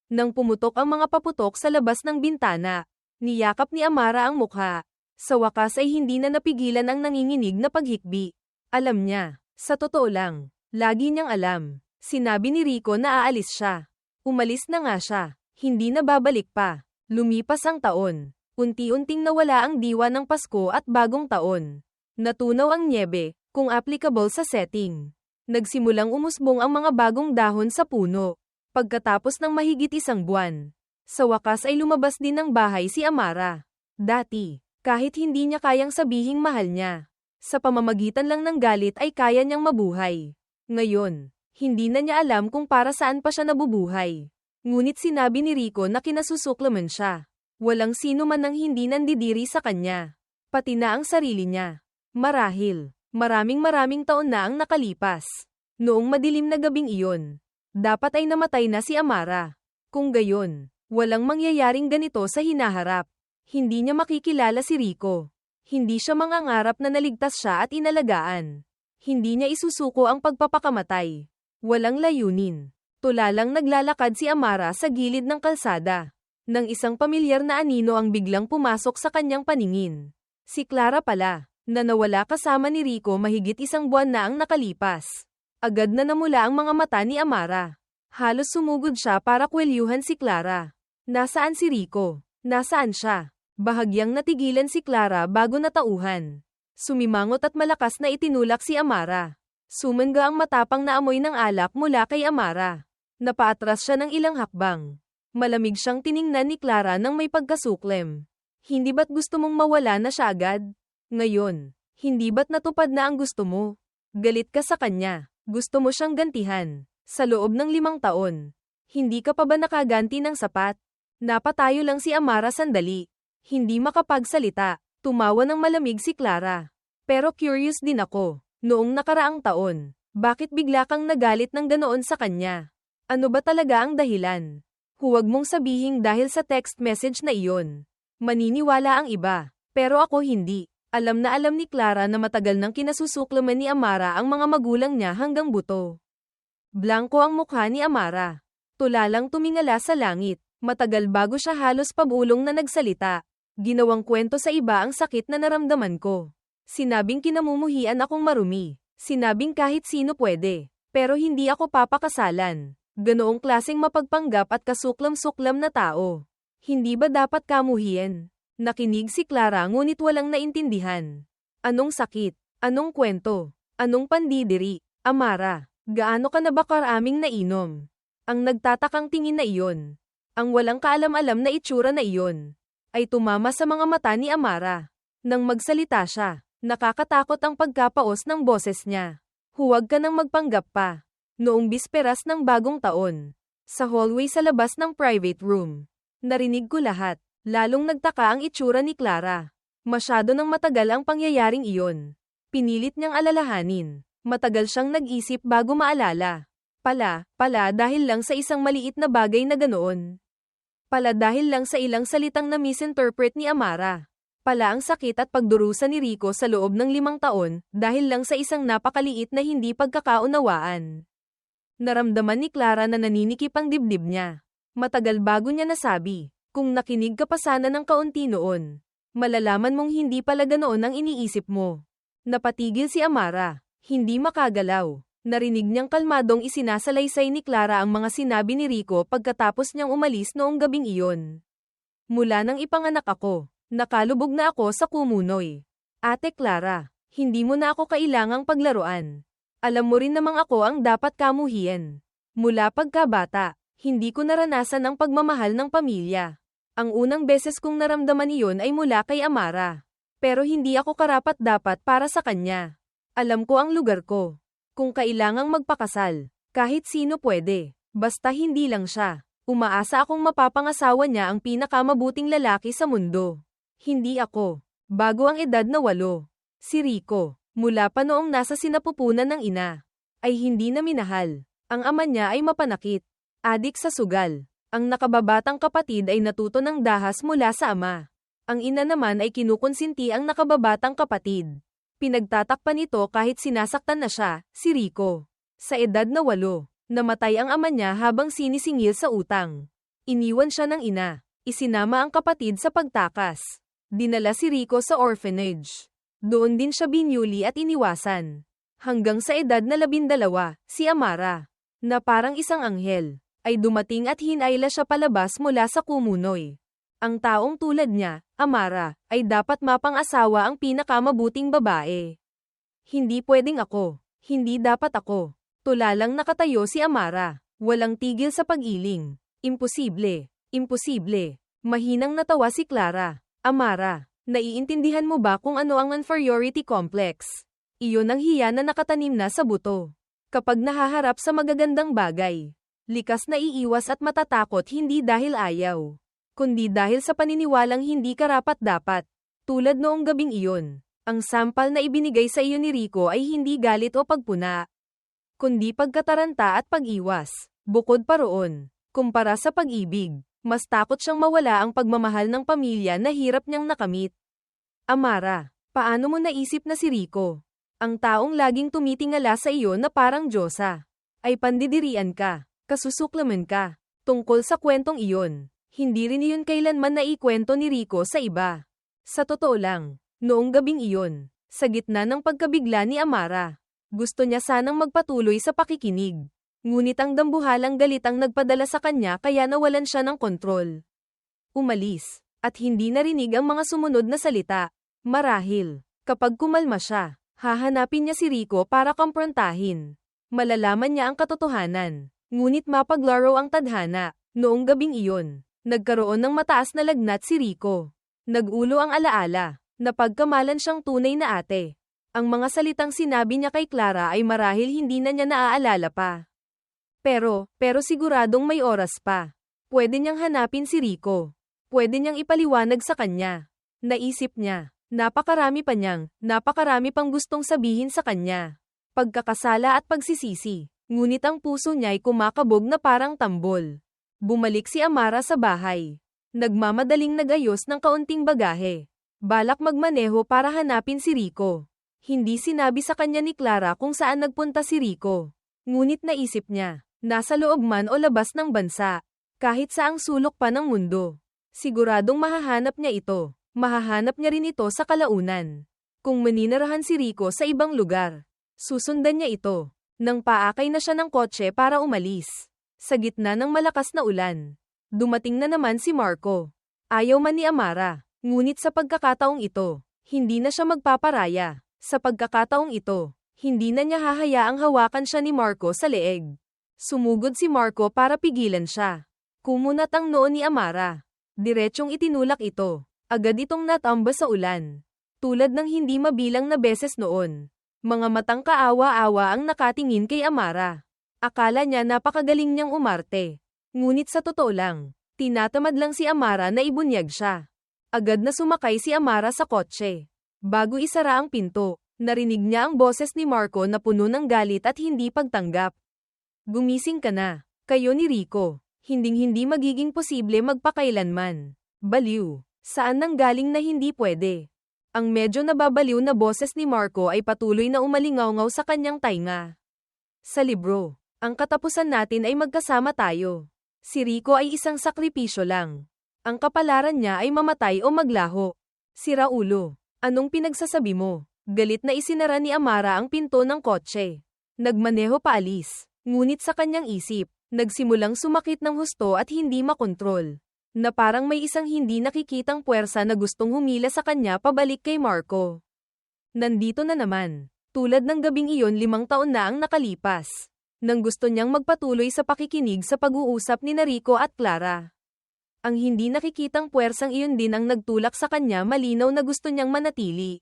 Nang pumutok ang mga paputok sa labas ng bintana, Niyakap ni Amara ang mukha. Sa wakas ay hindi na napigilan ang nanginginig na paghikbi. Alam niya, sa totoo lang, lagi niyang alam. Sinabi ni Rico na aalis siya. Umalis na nga siya. Hindi na babalik pa. Lumipas ang taon. Unti-unting nawala ang diwa ng Pasko at Bagong Taon. Natunaw ang nyebe, kung applicable sa setting. Nagsimulang umusbong ang mga bagong dahon sa puno. Pagkatapos ng mahigit isang buwan, sa wakas ay lumabas din ng bahay si Amara. Dati, kahit hindi niya kayang sabihing mahal niya, sa pamamagitan lang ng galit ay kaya niyang mabuhay. Ngayon, hindi na niya alam kung para saan pa siya nabubuhay. Ngunit sinabi ni Rico na kinasusuklaman siya. Walang sino man ang hindi nandidiri sa kanya. Pati na ang sarili niya. Marahil, maraming taon na ang nakalipas. Noong madilim na gabing iyon, dapat ay namatay na si Amara. Kung gayon, walang mangyayaring ganito sa hinaharap. Hindi niya makikilala si Rico. Hindi siya mangangarap na naligtas siya at inalagaan. Hindi niya isusuko ang pagpapakamatay. Walang layunin. Tulalang naglalakad si Amara sa gilid ng kalsada. Nang isang pamilyar na anino ang biglang pumasok sa kanyang paningin. Si Clara pala, na nawala kasama ni Rico mahigit isang buwan na ang nakalipas. Agad na namula ang mga mata ni Amara. Halos sumugod siya para kwelyuhan si Clara. Nasaan si Rico? Nasaan siya? Bahagyang natigilan si Clara bago natauhan. Sumimangot at malakas na itinulak si Amara. Sumangga ang matapang na amoy ng alak mula kay Amara. Napaatras siya ng ilang hakbang. Malamig siyang tiningnan ni Clara nang may pagkasuklem. Hindi ba't gusto mong mawala na siya agad? Ngayon, hindi ba't natupad na ang gusto mo? Galit ka sa kanya. Gusto mo siyang gantihan. Sa loob ng 5 taon. Hindi ka pa ba nakaganti ng sapat? Napatayo lang si Amara sandali. Hindi makapagsalita. Tumawa ng malamig si Clara. Pero curious din ako. Noong nakaraang taon, bakit bigla kang nagalit ng ganoon sa kanya? Ano ba talaga ang dahilan? Huwag mong sabihing dahil sa text message na iyon. Maniniwala ang iba. Pero ako hindi. Alam na alam ni Clara na matagal nang kinasusuklaman ni Amara ang mga magulang niya hanggang buto. Blanko ang mukha ni Amara. Tulalang tumingala sa langit. Matagal bago siya halos pabulong na nagsalita. Ginawang kwento sa iba ang sakit na naramdaman ko. Sinabing kinamumuhian akong marumi. Sinabing kahit sino pwede. Pero hindi ako papakasalan. Ganoong klaseng mapagpanggap at kasuklam-suklam na tao. Hindi ba dapat kamuhian? Nakinig si Clara ngunit walang naintindihan. Anong sakit? Anong kwento? Anong pandidiri? Amara, gaano ka na ba karaming nainom? Ang nagtatakang tingin na iyon. Ang walang kaalam-alam na itsura na iyon. Ay tumama sa mga mata ni Amara. Nang magsalita siya, nakakatakot ang pagkapaos ng boses niya. Huwag ka nang magpanggap pa. Noong bisperas ng Bagong Taon, sa hallway sa labas ng private room, narinig ko lahat. Lalong nagtaka ang itsura ni Clara. Masyado nang matagal ang pangyayaring iyon. Pinilit niyang alalahanin. Matagal siyang nag-isip bago maalala. Pala dahil lang sa isang maliit na bagay na ganoon. Pala dahil lang sa ilang salitang na misinterpret ni Amara. Pala ang sakit at pagdurusa ni Rico sa loob ng 5 taon, dahil lang sa isang napakaliit na hindi pagkakaunawaan. Naramdaman ni Clara na naninikip ang dibdib niya. Matagal bago niya nasabi, kung nakinig ka pa sana ng kaunti noon, malalaman mong hindi pala ganoon ang iniisip mo. Napatigil si Amara, hindi makagalaw. Narinig niyang kalmadong isinasalaysay ni Clara ang mga sinabi ni Rico pagkatapos niyang umalis noong gabing iyon. Mula nang ipanganak ako, nakalubog na ako sa kumunoy. Ate Clara, hindi mo na ako kailangang paglaruan. Alam mo rin namang ako ang dapat kamuhian. Mula pagkabata, hindi ko naranasan ang pagmamahal ng pamilya. Ang unang beses kong naramdaman iyon ay mula kay Amara. Pero hindi ako karapat-dapat para sa kanya. Alam ko ang lugar ko. Kung kailangang magpakasal, kahit sino pwede. Basta hindi lang siya. Umaasa akong mapapangasawa niya ang pinakamabuting lalaki sa mundo. Hindi ako. Bago ang edad na 8. Si Rico. Mula pa noong nasa sinapupunan ng ina, ay hindi na minahal. Ang ama niya ay mapanakit, adik sa sugal. Ang nakababatang kapatid ay natuto ng dahas mula sa ama. Ang ina naman ay kinukonsinti ang nakababatang kapatid. Pinagtatakpan ito kahit sinasaktan na siya, si Rico. Sa edad na 8, namatay ang ama niya habang sinisingil sa utang. Iniwan siya ng ina. Isinama ang kapatid sa pagtakas. Dinala si Rico sa orphanage. Doon din siya binyuli at iniwasan. Hanggang sa edad na 12, si Amara, na parang isang anghel, ay dumating at hinayla siya palabas mula sa kumunoy. Ang taong tulad niya, Amara, ay dapat mapang-asawa ang pinakamabuting babae. Hindi pwedeng ako. Hindi dapat ako. Tulalang nakatayo si Amara. Walang tigil sa pag-iling. Imposible. Imposible. Mahinang natawa si Clara. Amara, naiintindihan mo ba kung ano ang inferiority complex? Iyon ang hiya na nakatanim na sa buto. Kapag nahaharap sa magagandang bagay, likas na iiwas at matatakot hindi dahil ayaw, kundi dahil sa paniniwalang hindi karapat-dapat. Tulad noong gabing iyon, ang sampal na ibinigay sa iyo ni Rico ay hindi galit o pagpuna, kundi pagkataranta at pag-iwas. Bukod pa roon, kumpara sa pag-ibig, mas takot siyang mawala ang pagmamahal ng pamilya na hirap niyang nakamit. Amara, paano mo naisip na si Rico, ang taong laging tumitingala sa iyo na parang Diyosa, ay pandidirian ka, kasusuklaman ka, tungkol sa kwentong iyon? Hindi rin iyon kailanman naikwento ni Rico sa iba. Sa totoo lang, noong gabing iyon, sa gitna ng pagkabigla ni Amara, gusto niya sanang magpatuloy sa pakikinig. Ngunit ang dambuhalang galit ang nagpadala sa kanya kaya nawalan siya ng kontrol. Umalis, at hindi narinig ang mga sumunod na salita. Marahil, kapag kumalma siya, hahanapin niya si Rico para kamprontahin. Malalaman niya ang katotohanan. Ngunit mapaglaro ang tadhana. Noong gabing iyon, nagkaroon ng mataas na lagnat si Rico. Nag-ulo ang alaala, na pagkamalan siyang tunay na ate. Ang mga salitang sinabi niya kay Clara ay marahil hindi na niya naaalala pa. Pero siguradong may oras pa. Pwede niyang hanapin si Rico. Pwede niyang ipaliwanag sa kanya. Naisip niya, napakarami pang gustong sabihin sa kanya. Pagkakasala at pagsisisi. Ngunit ang puso niya ay kumakabog na parang tambol. Bumalik si Amara sa bahay. Nagmamadaling nagayos ng kaunting bagahe. Balak magmaneho para hanapin si Rico. Hindi sinabi sa kanya ni Clara kung saan nagpunta si Rico. Ngunit naisip niya, nasa loob man o labas ng bansa, kahit saang sulok pa ng mundo, siguradong mahahanap niya ito. Mahahanap niya rin ito sa kalaunan. Kung maninirahan si Rico sa ibang lugar, susundan niya ito. Nang paakay na siya ng kotse para umalis, sa gitna ng malakas na ulan, dumating na naman si Marco. Ayaw man ni Amara, ngunit sa pagkakataong ito, hindi na siya magpaparaya. Sa pagkakataong ito, hindi na niya hahayaang hawakan siya ni Marco sa leeg. Sumugod si Marco para pigilan siya. Kumunat ang noo ni Amara. Diretsyong itinulak ito. Agad itong natamba sa ulan. Tulad ng hindi mabilang na beses noon. Mga matang kaawa-awa ang nakatingin kay Amara. Akala niya napakagaling niyang umarte. Ngunit sa totoo lang, tinatamad lang si Amara na ibunyag siya. Agad na sumakay si Amara sa kotse. Bago isara ang pinto, narinig niya ang boses ni Marco na puno ng galit at hindi pagtanggap. Gumising ka na. Kayo ni Rico. Hinding-hindi magiging posible magpakailanman. Baliw. Saan nanggaling na hindi pwede? Ang medyo nababaliw na boses ni Marco ay patuloy na umalingaw-ngaw sa kanyang tainga. Sa libro, ang katapusan natin ay magkasama tayo. Si Rico ay isang sakripisyo lang. Ang kapalaran niya ay mamatay o maglaho. Sira ulo. Anong pinagsasabi mo? Galit na isinara ni Amara ang pinto ng kotse. Nagmaneho paalis. Ngunit sa kanyang isip, nagsimulang sumakit ng husto at hindi makontrol. Na parang may isang hindi nakikitang puwersa na gustong humila sa kanya pabalik kay Marco. Nandito na naman. Tulad ng gabing iyon 5 taon na ang nakalipas. Nang gusto niyang magpatuloy sa pakikinig sa pag-uusap ni Rico at Clara. Ang hindi nakikitang puwersang iyon din ang nagtulak sa kanya malinaw na gusto niyang manatili.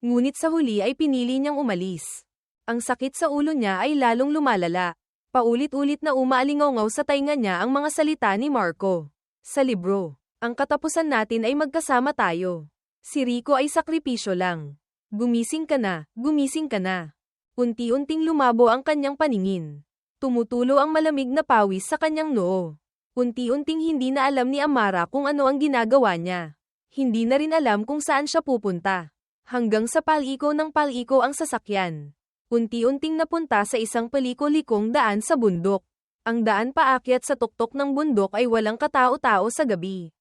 Ngunit sa huli ay pinili niyang umalis. Ang sakit sa ulo niya ay lalong lumalala. Paulit-ulit na umaalingaw sa tainga niya ang mga salita ni Marco. Sa libro, ang katapusan natin ay magkasama tayo. Si Rico ay sakripisyo lang. Gumising ka na, gumising ka na. Unti-unting lumabo ang kanyang paningin. Tumutulo ang malamig na pawis sa kanyang noo. Unti-unting hindi na alam ni Amara kung ano ang ginagawa niya. Hindi na rin alam kung saan siya pupunta. Hanggang sa paliko ng paliko ang sasakyan. Unti-unting napunta sa isang paliko-likong daan sa bundok. Ang daan paakyat sa tuktok ng bundok ay walang katao-tao sa gabi.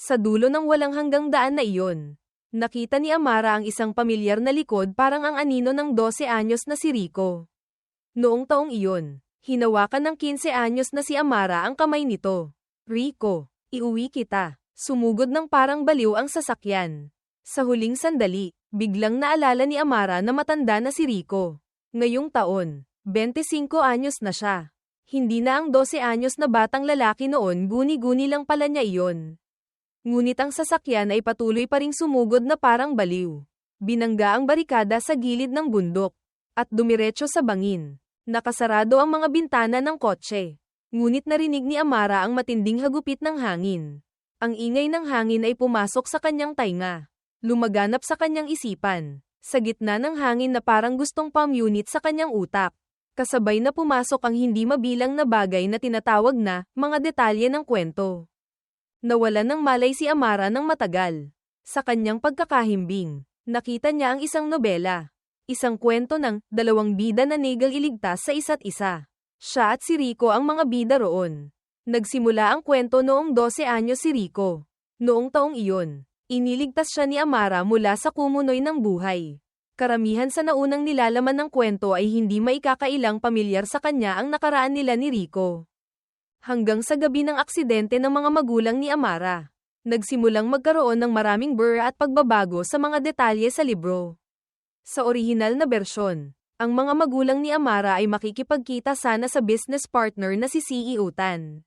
Sa dulo ng walang hanggang daan na iyon, nakita ni Amara ang isang pamilyar na likod parang ang anino ng 12 anyos na si Rico. Noong taong iyon, hinawakan ng 15 anyos na si Amara ang kamay nito. Rico, iuwi kita. Sumugod ng parang baliw ang sasakyan. Sa huling sandali, biglang naalala ni Amara na matanda na si Rico. Ngayong taon, 25 anyos na siya. Hindi na ang 12 anyos na batang lalaki noon, guni-guni lang pala niya iyon. Ngunit ang sasakyan ay patuloy pa ring sumugod na parang baliw. Binangga ang barikada sa gilid ng bundok, at dumiretso sa bangin. Nakasarado ang mga bintana ng kotse. Ngunit narinig ni Amara ang matinding hagupit ng hangin. Ang ingay ng hangin ay pumasok sa kanyang tainga. Lumaganap sa kanyang isipan. Sa gitna ng hangin na parang gustong pamunit sa kanyang utak. Kasabay na pumasok ang hindi mabilang na bagay na tinatawag na mga detalye ng kwento. Nawalan ng malay si Amara ng matagal. Sa kanyang pagkakahimbing, nakita niya ang isang nobela. Isang kwento ng dalawang bida na negal iligtas sa isa't isa. Siya at si Rico ang mga bida roon. Nagsimula ang kwento noong 12 anyos si Rico. Noong taong iyon, iniligtas siya ni Amara mula sa kumunoy ng buhay. Karamihan sa naunang nilalaman ng kwento ay hindi maikakailang pamilyar sa kanya ang nakaraan nila ni Rico. Hanggang sa gabi ng aksidente ng mga magulang ni Amara, nagsimulang magkaroon ng maraming blur at pagbabago sa mga detalye sa libro. Sa orihinal na bersyon, ang mga magulang ni Amara ay makikipagkita sana sa business partner na si CEO Tan.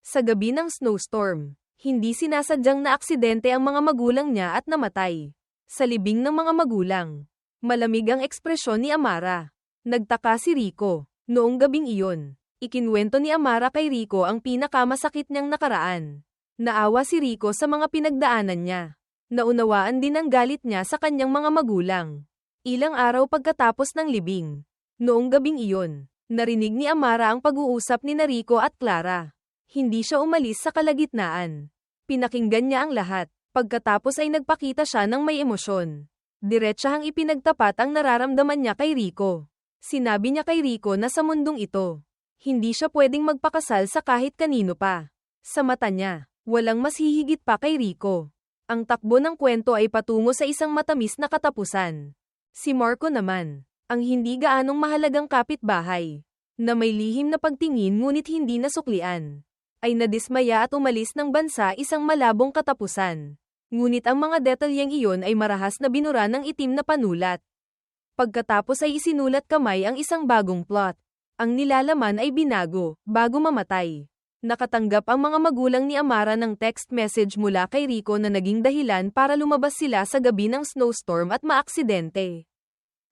Sa gabi ng snowstorm, hindi sinasadyang na aksidente ang mga magulang niya at namatay. Sa libing ng mga magulang, malamig ang ekspresyon ni Amara. Nagtaka si Rico. Noong gabing iyon, ikinwento ni Amara kay Rico ang pinakamasakit niyang nakaraan. Naawa si Rico sa mga pinagdaanan niya. Naunawaan din ang galit niya sa kanyang mga magulang. Ilang araw pagkatapos ng libing, noong gabing iyon, narinig ni Amara ang pag-uusap ni Rico at Clara. Hindi siya umalis sa kalagitnaan. Pinakinggan niya ang lahat. Pagkatapos ay nagpakita siya ng may emosyon. Diretsahang ipinagtapat ang nararamdaman niya kay Rico. Sinabi niya kay Rico na sa mundong ito, hindi siya pwedeng magpakasal sa kahit kanino pa. Sa mata niya, walang mas hihigit pa kay Rico. Ang takbo ng kwento ay patungo sa isang matamis na katapusan. Si Marco naman, ang hindi gaanong mahalagang kapitbahay, na may lihim na pagtingin ngunit hindi nasuklian, ay nadismaya at umalis ng bansa isang malabong katapusan. Ngunit ang mga detalyeng iyon ay marahas na binura ng itim na panulat. Pagkatapos ay isinulat kamay ang isang bagong plot. Ang nilalaman ay binago, bago mamatay. Nakatanggap ang mga magulang ni Amara ng text message mula kay Rico na naging dahilan para lumabas sila sa gabi ng snowstorm at maaksidente.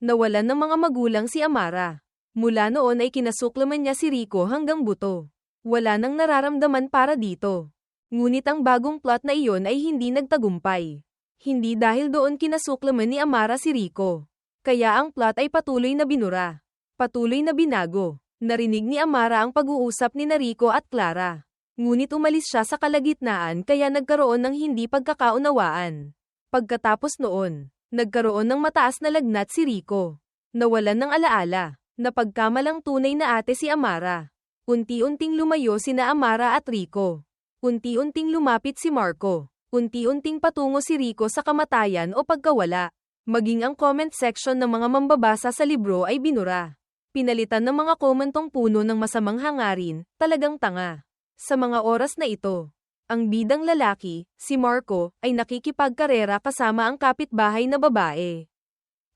Nawalan ng mga magulang si Amara. Mula noon ay kinasuklaman niya si Rico hanggang buto. Wala nang nararamdaman para dito. Ngunit ang bagong plot na iyon ay hindi nagtagumpay. Hindi dahil doon kinasuklaman ni Amara si Rico. Kaya ang plot ay patuloy na binura. Patuloy na binago. Narinig ni Amara ang pag-uusap ni Rico at Clara. Ngunit umalis siya sa kalagitnaan kaya nagkaroon ng hindi pagkakaunawaan. Pagkatapos noon, nagkaroon ng mataas na lagnat si Rico. Nawalan ng alaala. Napagkamalang tunay na ate si Amara. Unti-unting lumayo sina Amara at Rico. Unti-unting lumapit si Marco. Unti-unting patungo si Rico sa kamatayan o pagkawala. Maging ang comment section ng mga mambabasa sa libro ay binura. Pinalitan ng mga komentong puno ng masamang hangarin, talagang tanga. Sa mga oras na ito, ang bidang lalaki, si Marco, ay nakikipagkarera kasama ang kapitbahay na babae.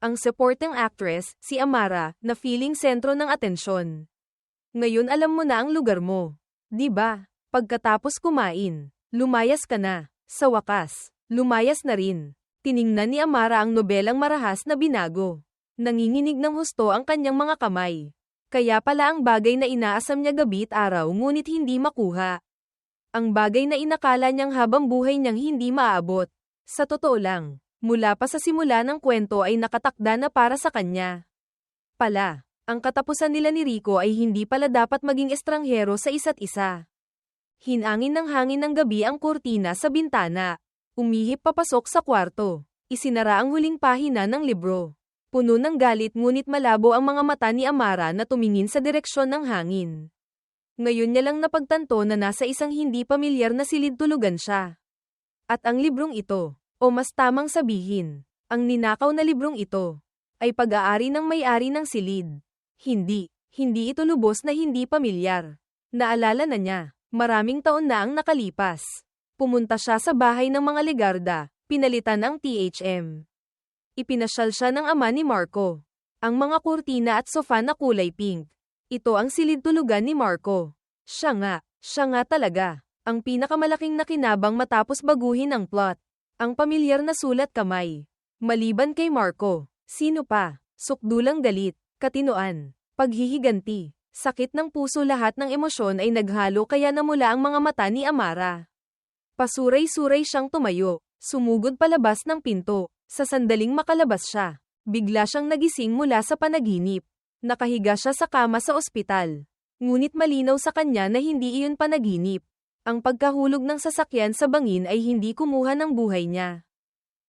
Ang supporting actress, si Amara, na feeling sentro ng atensyon. Ngayon alam mo na ang lugar mo. Di ba? Pagkatapos kumain, lumayas ka na. Sa wakas, lumayas na rin. Tiningnan ni Amara ang nobelang marahas na binago. Nanginginig ng husto ang kanyang mga kamay. Kaya pala ang bagay na inaasam niya gabi't araw ngunit hindi makuha. Ang bagay na inakala niyang habang buhay niyang hindi maaabot. Sa totoo lang, mula pa sa simula ng kwento ay nakatakda na para sa kanya. Ang katapusan nila ni Rico ay hindi pala dapat maging estranghero sa isa't isa. Hinangin ng hangin ng gabi ang kurtina sa bintana. Umihip papasok sa kwarto. Isinara ang huling pahina ng libro. Puno ng galit ngunit malabo ang mga mata ni Amara na tumingin sa direksyon ng hangin. Ngayon niya lang napagtanto na nasa isang hindi pamilyar na silid tulugan siya. At ang librong ito, o mas tamang sabihin, ang ninakaw na librong ito, ay pag-aari ng may-ari ng silid. Hindi ito lubos na hindi pamilyar. Naalala na niya, maraming taon na ang nakalipas. Pumunta siya sa bahay ng mga Legarda, pinalitan ang THM. Ipinasyal siya ng ama ni Marco. Ang mga kurtina at sofa na kulay pink. Ito ang silid tulugan ni Marco. Siya nga talaga, ang pinakamalaking nakinabang matapos baguhin ang plot. Ang pamilyar na sulat kamay. Maliban kay Marco, sino pa? Sukdulang galit, katinoan, paghihiganti, sakit ng puso, lahat ng emosyon ay naghalo kaya namula ang mga mata ni Amara. Pasuray-suray siyang tumayo, sumugod palabas ng pinto. Sa sandaling makalabas siya, bigla siyang nagising mula sa panaginip. Nakahiga siya sa kama sa ospital. Ngunit malinaw sa kanya na hindi iyon panaginip. Ang pagkahulog ng sasakyan sa bangin ay hindi kumuha ng buhay niya.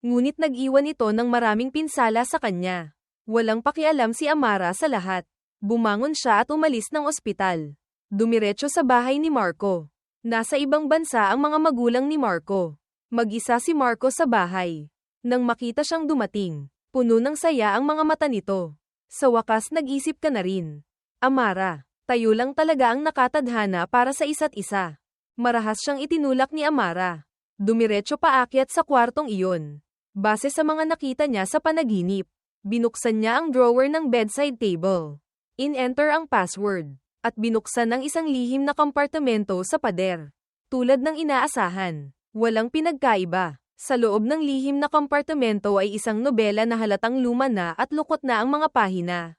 Ngunit nag-iwan ito ng maraming pinsala sa kanya. Walang pakialam si Amara sa lahat. Bumangon siya at umalis ng ospital. Dumiretso sa bahay ni Marco. Nasa ibang bansa ang mga magulang ni Marco. Mag-isa si Marco sa bahay. Nang makita siyang dumating, puno ng saya ang mga mata nito. Sa wakas nag-isip ka na rin. Amara, tayo lang talaga ang nakatadhana para sa isa't isa. Marahas siyang itinulak ni Amara. Dumiretso paakyat sa kwartong iyon. Base sa mga nakita niya sa panaginip, binuksan niya ang drawer ng bedside table. In-enter ang password, at binuksan ang isang lihim na kompartimento sa pader. Tulad ng inaasahan, walang pinagkaiba. Sa loob ng lihim na kompartimento ay isang nobela na halatang luma na at lukot na ang mga pahina.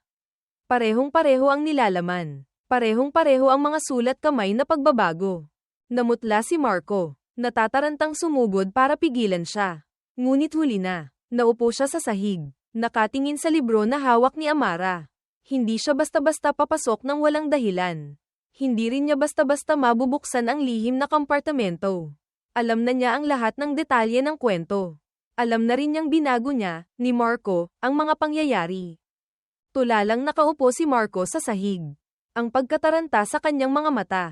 Parehong-pareho ang nilalaman. Parehong-pareho ang mga sulat kamay na pagbabago. Namutla si Marco. Natatarantang sumugod para pigilan siya. Ngunit huli na. Naupo siya sa sahig. Nakatingin sa libro na hawak ni Amara. Hindi siya basta-basta papasok ng walang dahilan. Hindi rin niya basta-basta mabubuksan ang lihim na kompartimento. Alam na niya ang lahat ng detalye ng kwento. Alam na rin niyang binago niya, ni Marco, ang mga pangyayari. Tulalang nakaupo si Marco sa sahig. Ang pagkataranta sa kanyang mga mata.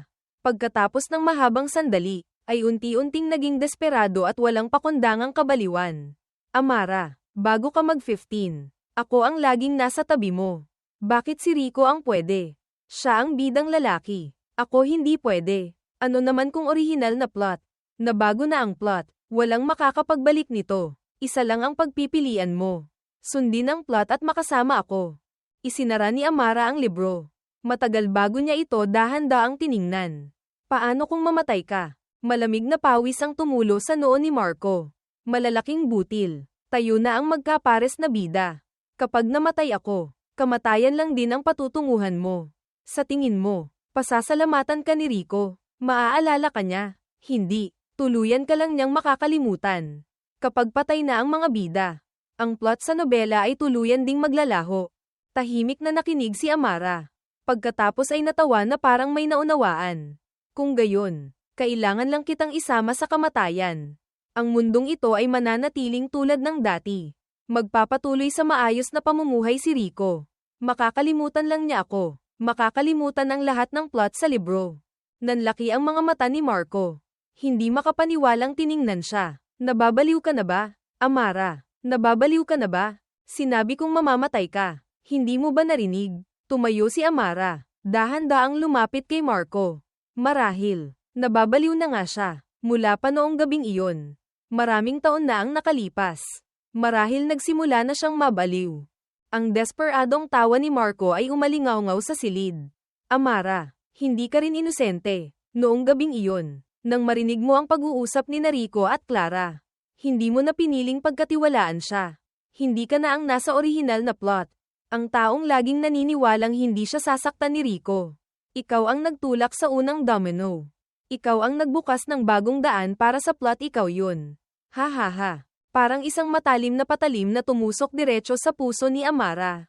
Pagkatapos ng mahabang sandali, ay unti-unting naging desperado at walang pakundangang kabaliwan. Amara, bago ka mag-15, ako ang laging nasa tabi mo. Bakit si Rico ang pwede? Siya ang bidang lalaki. Ako hindi pwede. Ano naman kung orihinal na plot? Nabago na ang plot, walang makakapagbalik nito. Isa lang ang pagpipilian mo. Sundin ang plot at makasama ako. Isinara ni Amara ang libro. Matagal bago niya ito dahan-daang tiningnan. Paano kung mamatay ka? Malamig na pawis ang tumulo sa noo ni Marco. Malalaking butil. Tayo na ang magkapares na bida. Kapag namatay ako, kamatayan lang din ang patutunguhan mo. Sa tingin mo, pasasalamatan ka ni Rico. Maaalala ka niya? Hindi. Tuluyan ka lang niyang makakalimutan. Kapag patay na ang mga bida, ang plot sa nobela ay tuluyan ding maglalaho. Tahimik na nakinig si Amara. Pagkatapos ay natawa na parang may naunawaan. Kung gayon, kailangan lang kitang isama sa kamatayan. Ang mundong ito ay mananatiling tulad ng dati. Magpapatuloy sa maayos na pamumuhay si Rico. Makakalimutan lang niya ako. Makakalimutan ang lahat ng plot sa libro. Nanlaki ang mga mata ni Marco. Hindi makapaniwalang tiningnan siya. Nababaliw ka na ba, Amara? Nababaliw ka na ba? Sinabi kong mamamatay ka. Hindi mo ba narinig? Tumayo si Amara. Dahan-daang lumapit kay Marco. Marahil, nababaliw na nga siya. Mula pa noong gabing iyon. Maraming taon na ang nakalipas. Marahil nagsimula na siyang mabaliw. Ang desperadong tawa ni Marco ay umalingaw-ngaw sa silid. Amara, hindi ka rin inosente. Noong gabing iyon. Nang marinig mo ang pag-uusap ni Rico at Clara, hindi mo na piniling pagkatiwalaan siya. Hindi ka na ang nasa orihinal na plot. Ang taong laging naniniwalang hindi siya sasaktan ni Rico. Ikaw ang nagtulak sa unang domino. Ikaw ang nagbukas ng bagong daan para sa plot, ikaw yun. Ha ha ha. Parang isang matalim na patalim na tumusok diretso sa puso ni Amara.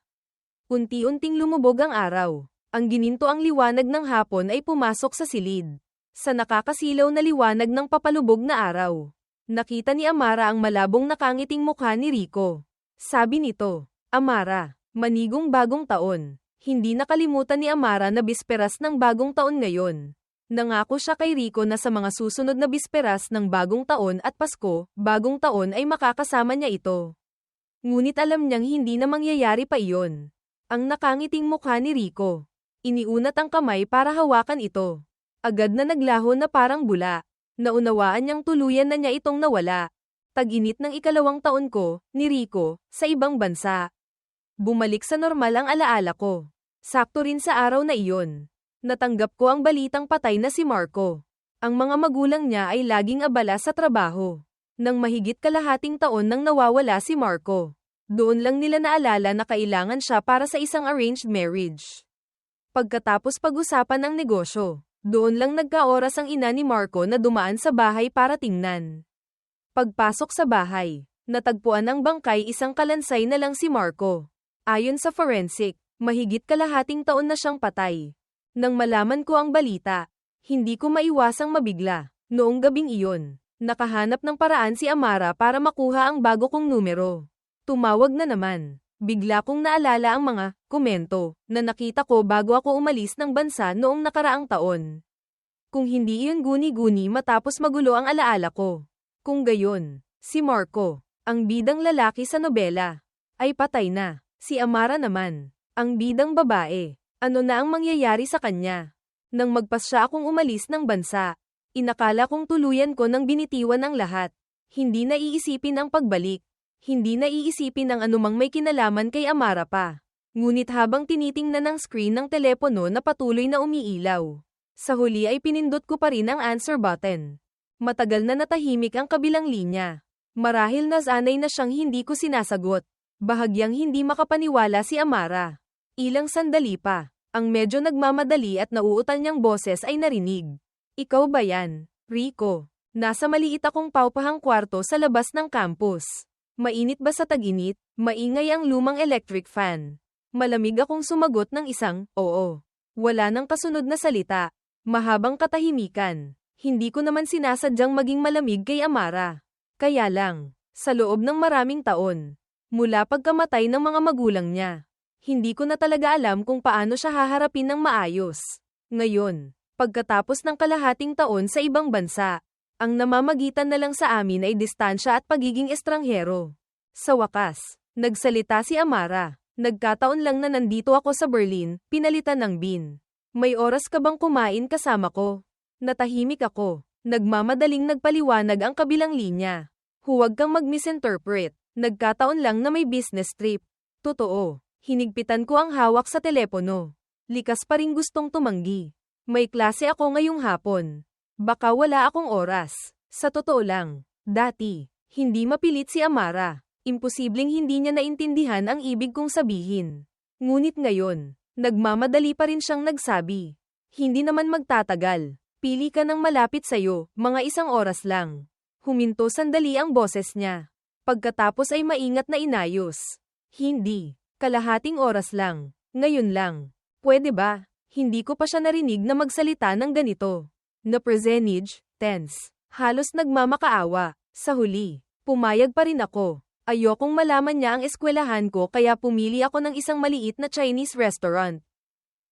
Unti-unting lumubog ang araw. Ang gininto ang liwanag ng hapon ay pumasok sa silid. Sa nakakasilaw na liwanag ng papalubog na araw, nakita ni Amara ang malabong nakangiting mukha ni Rico. Sabi nito, Amara, manigong bagong taon. Hindi nakalimutan ni Amara na bisperas ng bagong taon ngayon. Nangako siya kay Rico na sa mga susunod na bisperas ng bagong taon at Pasko, bagong taon ay makakasama niya ito. Ngunit alam niyang hindi na mangyayari pa iyon. Ang nakangiting mukha ni Rico. Iniunat ang kamay para hawakan ito. Agad na naglaho na parang bula. Naunawaan niyang tuluyan na niya itong nawala. Tag-init ng ikalawang taon ko, ni Rico, sa ibang bansa. Bumalik sa normal ang alaala ko. Sakto rin sa araw na iyon. Natanggap ko ang balitang patay na si Marco. Ang mga magulang niya ay laging abala sa trabaho. Nang mahigit kalahating taon nang nawawala si Marco. Doon lang nila naalala na kailangan siya para sa isang arranged marriage. Pagkatapos pag-usapan ang negosyo, doon lang nagkaoras ang ina ni Marco na dumaan sa bahay para tingnan. Pagpasok sa bahay, natagpuan ng bangkay isang kalansay na lang si Marco. Ayon sa forensic, mahigit kalahating taon na siyang patay. Nang malaman ko ang balita, hindi ko maiwasang mabigla. Noong gabing iyon, nakahanap ng paraan si Amara para makuha ang bago kong numero. Tumawag na naman. Bigla kong naalala ang mga komento na nakita ko bago ako umalis ng bansa noong nakaraang taon. Kung hindi iyon guni-guni matapos magulo ang alaala ko. Kung gayon, si Marco, ang bidang lalaki sa nobela, ay patay na. Si Amara naman, ang bidang babae. Ano na ang mangyayari sa kanya? Nang magpasya akong umalis ng bansa, inakala kong tuluyan ko nang binitiwan ang lahat. Hindi na iisipin ang pagbalik. Hindi na iisipin ang anumang may kinalaman kay Amara pa. Ngunit habang tinitingnan ng screen ng telepono na patuloy na umiilaw, sa huli ay pinindot ko pa rin ang answer button. Matagal na natahimik ang kabilang linya. Marahil nasanay na siyang hindi ko sinasagot. Bahagyang hindi makapaniwala si Amara. Ilang sandali pa, ang medyo nagmamadali at nauutal niyang boses ay narinig. Ikaw ba yan, Rico? Nasa maliit akong paupahang kwarto sa labas ng campus. Mainit ba sa tag-init? Maingay ang lumang electric fan. Malamig akong sumagot ng isang, oo. Wala nang kasunod na salita. Mahabang katahimikan. Hindi ko naman sinasadyang maging malamig kay Amara. Kaya lang, sa loob ng maraming taon, mula pagkamatay ng mga magulang niya, hindi ko na talaga alam kung paano siya haharapin ng maayos. Ngayon, pagkatapos ng kalahating taon sa ibang bansa, ang namamagitan na lang sa amin ay distansya at pagiging estranghero. Sa wakas, nagsalita si Amara. Nagkataon lang na nandito ako sa Berlin, pinalitan ng bin. May oras ka bang kumain kasama ko? Natahimik ako. Nagmamadaling nagpaliwanag ang kabilang linya. Huwag kang mag-misinterpret. Nagkataon lang na may business trip. Totoo. Hinigpitan ko ang hawak sa telepono. Likas pa ring gustong tumanggi. May klase ako ngayong hapon. Baka wala akong oras. Sa totoo lang, dati, hindi mapilit si Amara. Imposibleng hindi niya naintindihan ang ibig kong sabihin. Ngunit ngayon, nagmamadali pa rin siyang nagsabi. Hindi naman magtatagal. Pili ka ng malapit sa'yo, mga isang oras lang. Huminto sandali ang boses niya. Pagkatapos ay maingat na inayos. Hindi. Kalahating oras lang. Ngayon lang. Pwede ba? Hindi ko pa siya narinig na magsalita ng ganito. Na-presentage, tense. Halos nagmamakaawa. Sa huli, pumayag pa rin ako. Ayokong malaman niya ang eskwelahan ko kaya pumili ako ng isang maliit na Chinese restaurant.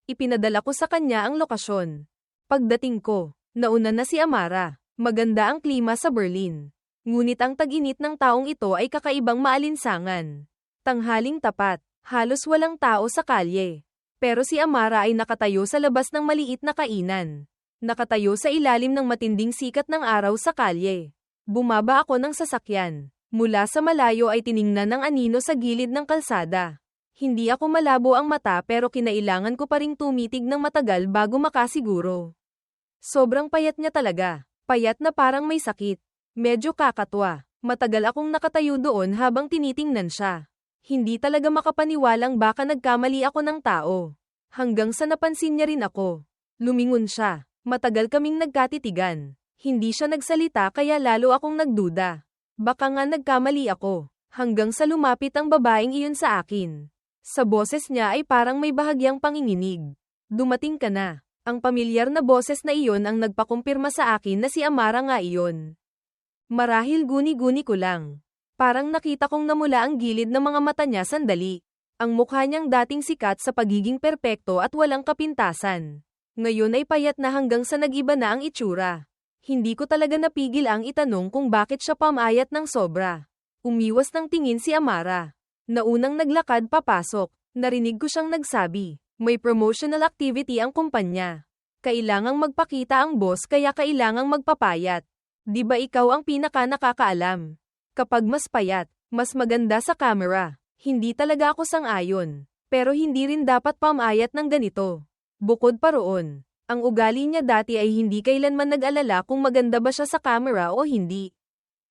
Ipinadala ko sa kanya ang lokasyon. Pagdating ko, nauna na si Amara. Maganda ang klima sa Berlin. Ngunit ang tag-init ng taong ito ay kakaibang maalinsangan. Tanghaling tapat, halos walang tao sa kalye. Pero si Amara ay nakatayo sa labas ng maliit na kainan. Nakatayo sa ilalim ng matinding sikat ng araw sa kalye. Bumaba ako ng sasakyan. Mula sa malayo ay tiningnan ng anino sa gilid ng kalsada. Hindi ako malabo ang mata pero kinailangan ko pa ring tumitig ng matagal bago makasiguro. Sobrang payat niya talaga. Payat na parang may sakit. Medyo kakatwa. Matagal akong nakatayo doon habang tinitingnan siya. Hindi talaga makapaniwalang baka nagkamali ako ng tao. Hanggang sa napansin niya rin ako. Lumingon siya. Matagal kaming nagkatitigan. Hindi siya nagsalita kaya lalo akong nagduda. Baka nga nagkamali ako. Hanggang sa lumapit ang babaeng iyon sa akin. Sa boses niya ay parang may bahagyang panginginig. Dumating ka na. Ang pamilyar na boses na iyon ang nagpakumpirma sa akin na si Amara nga iyon. Marahil guni-guni ko lang. Parang nakita kong namula ang gilid ng mga mata niya sandali. Ang mukha niyang dating sikat sa pagiging perpekto at walang kapintasan. Ngayon ay payat na hanggang sa nag-iba na ang itsura. Hindi ko talaga napigil ang itanong kung bakit siya pamayat ng sobra. Umiwas ng tingin si Amara. Naunang naglakad papasok, narinig ko siyang nagsabi, may promotional activity ang kumpanya. Kailangang magpakita ang boss kaya kailangang magpapayat. Di ba ikaw ang pinaka nakakaalam? Kapag mas payat, mas maganda sa camera. Hindi talaga ako sang-ayon. Pero hindi rin dapat pamayat ng ganito. Bukod pa roon, ang ugali niya dati ay hindi kailanman nag-alala kung maganda ba siya sa camera o hindi.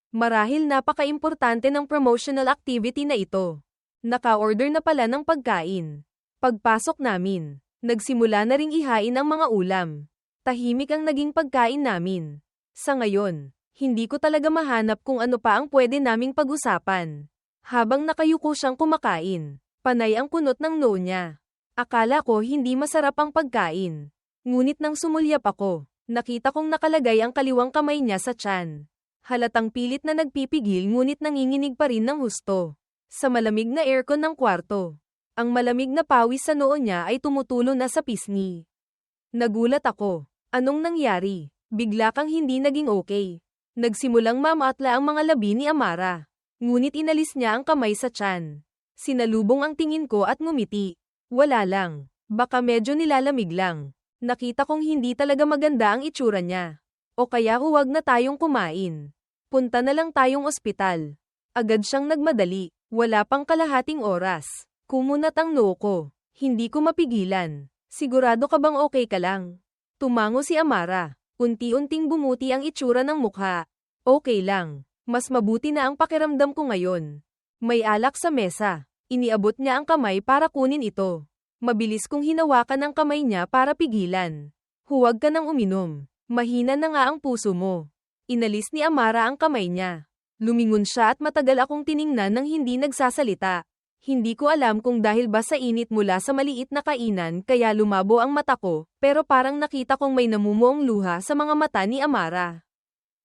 Marahil napaka-importante ng promotional activity na ito. Naka-order na pala ng pagkain. Pagpasok namin, nagsimula na ring ihain ang mga ulam. Tahimik ang naging pagkain namin. Sa ngayon, hindi ko talaga mahanap kung ano pa ang pwede naming pag-usapan. Habang nakayuko siyang kumakain, panay ang kunot ng noo niya. Akala ko hindi masarap ang pagkain. Ngunit nang sumulyap ako, nakita kong nakalagay ang kaliwang kamay niya sa tiyan. Halatang pilit na nagpipigil ngunit nanginginig pa rin ng husto. Sa malamig na aircon ng kwarto, ang malamig na pawis sa noo niya ay tumutulo na sa pisngi. Nagulat ako. Anong nangyari? Bigla kang hindi naging okay. Nagsimulang mamatla ang mga labi ni Amara. Ngunit inalis niya ang kamay sa tiyan. Sinalubong ang tingin ko at ngumiti. Wala lang. Baka medyo nilalamig lang. Nakita kong hindi talaga maganda ang itsura niya. O kaya huwag na tayong kumain. Punta na lang tayong ospital. Agad siyang nagmadali. Wala pang kalahating oras. Kumunat ang noo ko. Hindi ko mapigilan. Sigurado ka bang okay ka lang? Tumango si Amara. Unti-unting bumuti ang itsura ng mukha. Okay lang. Mas mabuti na ang pakiramdam ko ngayon. May alak sa mesa. Iniabot niya ang kamay para kunin ito. Mabilis kong hinawakan ang kamay niya para pigilan. Huwag ka nang uminom. Mahina na nga ang puso mo. Inalis ni Amara ang kamay niya. Lumingon siya at matagal akong tiningnan nang hindi nagsasalita. Hindi ko alam kung dahil ba sa init mula sa maliit na kainan kaya lumabo ang mata ko, pero parang nakita kong may namumuong luha sa mga mata ni Amara.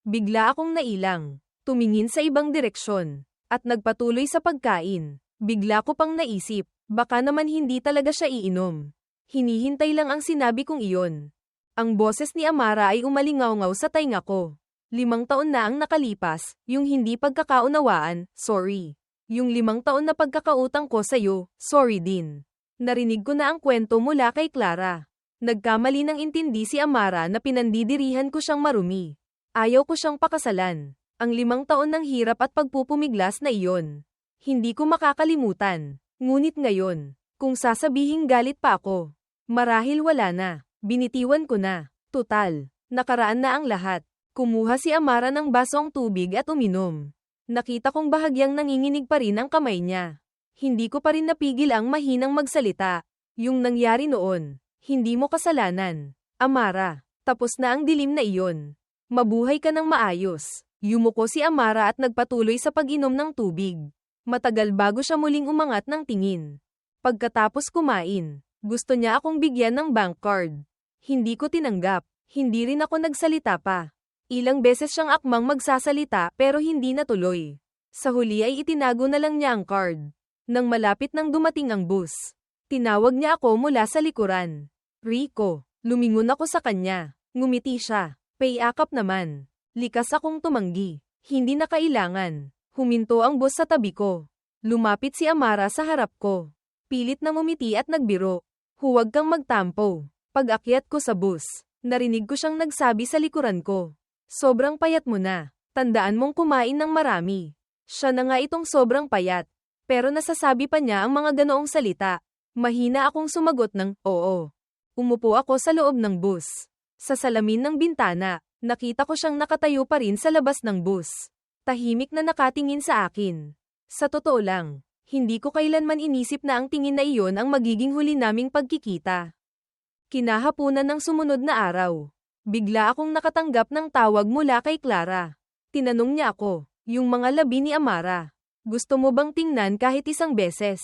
Bigla akong nailang. Tumingin sa ibang direksyon, at nagpatuloy sa pagkain. Bigla ko pang naisip, baka naman hindi talaga siya iinom. Hinihintay lang ang sinabi kong iyon. Ang boses ni Amara ay umalingaw-ngaw sa tainga ko. 5 taon na ang nakalipas, yung hindi pagkakaunawaan, sorry. Yung 5 taon na pagkakautang ko sa'yo, sorry din. Narinig ko na ang kwento mula kay Clara. Nagkamali ng intindi si Amara na pinandidirihan ko siyang marumi. Ayaw ko siyang pakasalan. Ang 5 taon ng hirap at pagpupumiglas na iyon. Hindi ko makakalimutan. Ngunit ngayon, kung sasabihing galit pa ako, marahil wala na. Binitiwan ko na. Tutal, nakaraan na ang lahat. Kumuha si Amara ng basong tubig at uminom. Nakita kong bahagyang nanginginig pa rin ang kamay niya. Hindi ko pa rin napigil ang mahinang magsalita. Yung nangyari noon, hindi mo kasalanan. Amara, tapos na ang dilim na iyon. Mabuhay ka ng maayos. Yumuko si Amara at nagpatuloy sa pag-inom ng tubig. Matagal bago siya muling umangat ng tingin. Pagkatapos kumain, gusto niya akong bigyan ng bank card. Hindi ko tinanggap. Hindi rin ako nagsalita pa. Ilang beses siyang akmang magsasalita pero hindi natuloy. Sa huli ay itinago na lang niya ang card. Nang malapit nang dumating ang bus, tinawag niya ako mula sa likuran. Rico, lumingon ako sa kanya. Ngumiti siya. Payakap naman. Likas akong tumanggi. Hindi na kailangan. Huminto ang bus sa tabi ko. Lumapit si Amara sa harap ko. Pilit na ngumiti at nagbiro. Huwag kang magtampo. Pag-akyat ko sa bus, narinig ko siyang nagsabi sa likuran ko. Sobrang payat mo na. Tandaan mong kumain ng marami. Siya na nga itong sobrang payat. Pero nasasabi pa niya ang mga ganoong salita. Mahina akong sumagot ng, oo. Umupo ako sa loob ng bus. Sa salamin ng bintana, nakita ko siyang nakatayo pa rin sa labas ng bus. Tahimik na nakatingin sa akin. Sa totoo lang, hindi ko kailanman inisip na ang tingin na iyon ang magiging huli naming pagkikita. Kinahapunan ng sumunod na araw. Bigla akong nakatanggap ng tawag mula kay Clara. Tinanong niya ako, yung mga labi ni Amara. Gusto mo bang tingnan kahit isang beses?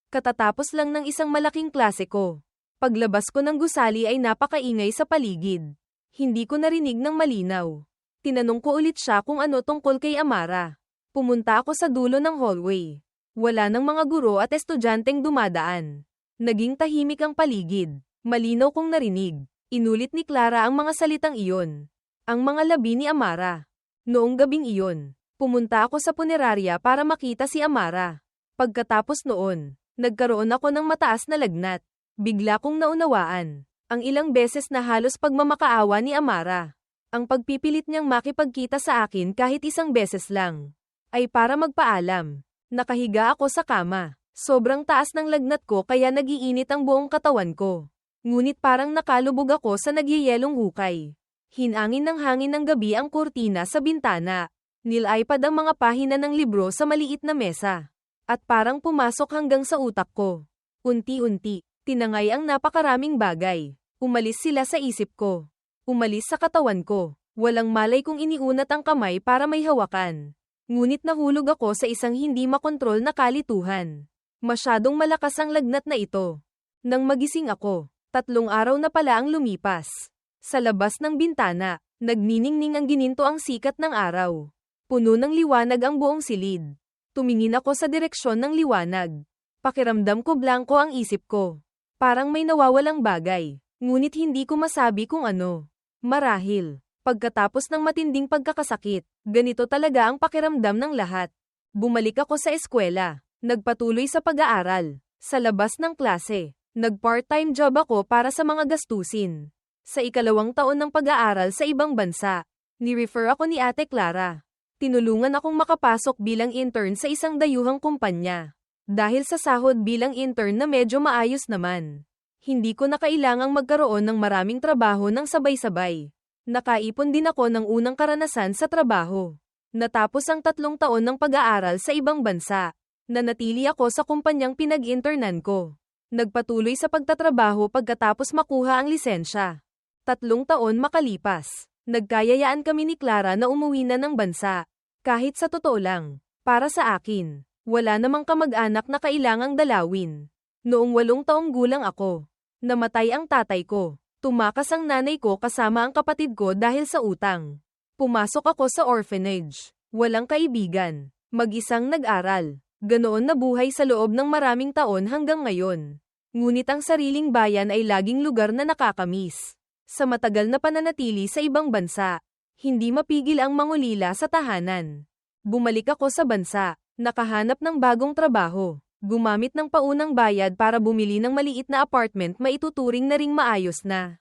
Katatapos lang ng isang malaking klase ko. Paglabas ko ng gusali ay napakaingay sa paligid. Hindi ko narinig ng malinaw. Tinanong ko ulit siya kung ano tungkol kay Amara. Pumunta ako sa dulo ng hallway. Wala nang mga guro at estudyanteng dumadaan. Naging tahimik ang paligid. Malinaw kong narinig. Inulit ni Clara ang mga salitang iyon. Ang mga labi ni Amara. Noong gabing iyon, pumunta ako sa punerarya para makita si Amara. Pagkatapos noon, nagkaroon ako ng mataas na lagnat. Bigla kong naunawaan ang ilang beses na halos pagmamakaawa ni Amara. Ang pagpipilit niyang makipagkita sa akin kahit isang beses lang ay para magpaalam. Nakahiga ako sa kama. Sobrang taas ng lagnat ko kaya nagiinit ang buong katawan ko. Ngunit parang nakalubog ako sa nagyayelong hukay. Hinangin ng hangin ng gabi ang kurtina sa bintana. Nil-iPad ang mga pahina ng libro sa maliit na mesa. At parang pumasok hanggang sa utak ko. Unti-unti, tinangay ang napakaraming bagay. Umalis sila sa isip ko. Umalis sa katawan ko. Walang malay kong iniunat ang kamay para may hawakan. Ngunit nahulog ako sa isang hindi makontrol na kalituhan. Masyadong malakas ang lagnat na ito. Nang magising ako, 3 araw na pala ang lumipas. Sa labas ng bintana, nagniningning ang gininto ang sikat ng araw. Puno ng liwanag ang buong silid. Tumingin ako sa direksyon ng liwanag. Pakiramdam ko blanko ang isip ko. Parang may nawawalang bagay, ngunit hindi ko masabi kung ano. Marahil, pagkatapos ng matinding pagkakasakit, ganito talaga ang pakiramdam ng lahat. Bumalik ako sa eskwela, nagpatuloy sa pag-aaral. Sa labas ng klase, nag-part-time job ako para sa mga gastusin. Sa ikalawang taon ng pag-aaral sa ibang bansa, ni-refer ako ni Ate Clara. Tinulungan akong makapasok bilang intern sa isang dayuhang kumpanya. Dahil sa sahod bilang intern na medyo maayos naman, hindi ko na kailangang magkaroon ng maraming trabaho ng sabay-sabay. Nakaipon din ako ng unang karanasan sa trabaho. Natapos ang 3 taon ng pag-aaral sa ibang bansa. Nanatili ako sa kumpanyang pinag-internan ko. Nagpatuloy sa pagtatrabaho pagkatapos makuha ang lisensya. 3 taon makalipas, nagkayayaan kami ni Clara na umuwi na ng bansa. Kahit sa totoo lang, para sa akin, wala namang kamag-anak na kailangang dalawin. Noong 8 taong gulang ako, namatay ang tatay ko. Tumakas ang nanay ko kasama ang kapatid ko dahil sa utang. Pumasok ako sa orphanage. Walang kaibigan. Mag-isang nag-aral. Ganoon na buhay sa loob ng maraming taon hanggang ngayon. Ngunit ang sariling bayan ay laging lugar na nakakamiss. Sa matagal na pananatili sa ibang bansa, hindi mapigil ang mangulila sa tahanan. Bumalik ako sa bansa, nakahanap ng bagong trabaho, gumamit ng paunang bayad para bumili ng maliit na apartment maituturing na ring maayos na.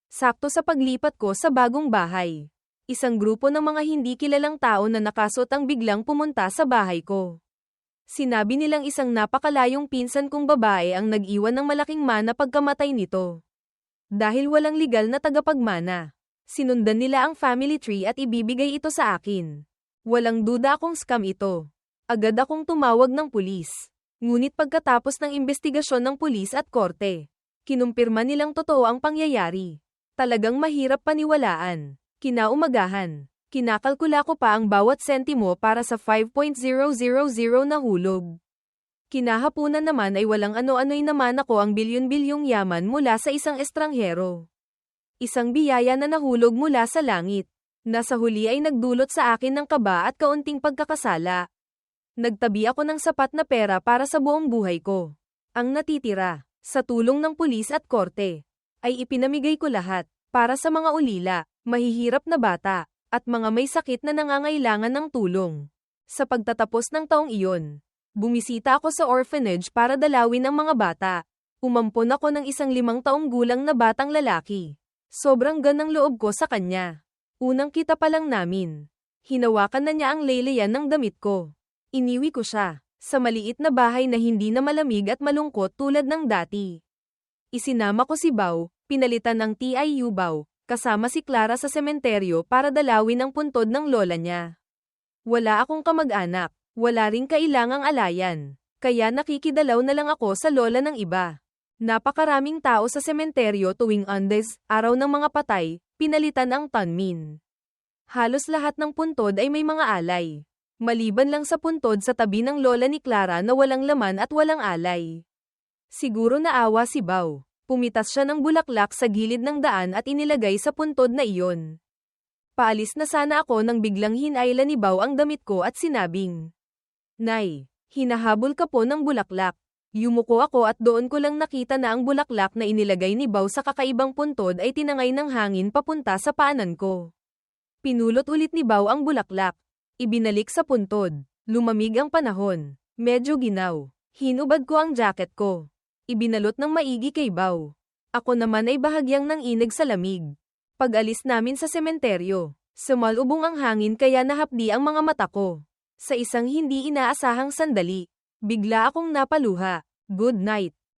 Sakto sa paglipat ko sa bagong bahay. Isang grupo ng mga hindi kilalang tao na nakasot ang biglang pumunta sa bahay ko. Sinabi nilang isang napakalayong pinsan kong babae ang nag-iwan ng malaking mana pagkamatay nito. Dahil walang legal na tagapagmana, sinundan nila ang family tree at ibibigay ito sa akin. Walang duda akong scam ito. Agad akong tumawag ng pulis. Ngunit pagkatapos ng investigasyon ng pulis at korte, kinumpirma nilang totoo ang pangyayari. Talagang mahirap paniwalaan. Kinaumagahan, kinakalkula ko pa ang bawat sentimo para sa 5.000 na hulog. Kinahapunan naman ay walang ano-ano'y naman ako ang bilyon-bilyong yaman mula sa isang estranghero. Isang biyaya na nahulog mula sa langit. Nasa huli ay nagdulot sa akin ng kaba at kaunting pagkakasala. Nagtabi ako ng sapat na pera para sa buong buhay ko. Ang natitira, sa tulong ng pulis at korte, ay ipinamigay ko lahat para sa mga ulila, mahihirap na bata, at mga may sakit na nangangailangan ng tulong. Sa pagtatapos ng taong iyon, bumisita ako sa orphanage para dalawin ang mga bata. Umampon ako ng isang 5 taong gulang na batang lalaki. Sobrang ganang loob ko sa kanya. Unang kita pa lang namin. Hinawakan na niya ang laylayan ng damit ko. Iniwi ko siya sa maliit na bahay na hindi na malamig at malungkot tulad ng dati. Isinama ko si Bao, pinalitan ng TIU Bao, kasama si Clara sa sementeryo para dalawin ang puntod ng lola niya. Wala akong kamag-anak, wala ring kailangang alayan, kaya nakikidalaw na lang ako sa lola ng iba. Napakaraming tao sa sementeryo tuwing Andes, araw ng mga patay, pinalitan ang tanmin. Halos lahat ng puntod ay may mga alay. Maliban lang sa puntod sa tabi ng lola ni Clara na walang laman at walang alay. Siguro naawa si Bao. Pumitas siya ng bulaklak sa gilid ng daan at inilagay sa puntod na iyon. Paalis na sana ako nang biglang hinayla ni Bao ang damit ko at sinabing, "Nay, hinahabol ka po ng bulaklak." Yumuko ako at doon ko lang nakita na ang bulaklak na inilagay ni Bao sa kakaibang puntod ay tinangay ng hangin papunta sa paanan ko. Pinulot ulit ni Bao ang bulaklak. Ibinalik sa puntod. Lumamig ang panahon. Medyo ginaw. Hinubad ko ang jacket ko. Ibinalot ng maigi kay Bao. Ako naman ay bahagyang nanginig sa lamig. Pag-alis namin sa sementeryo, sumalubong ang hangin kaya nahapdi ang mga mata ko. Sa isang hindi inaasahang sandali, bigla akong napaluha. Good night.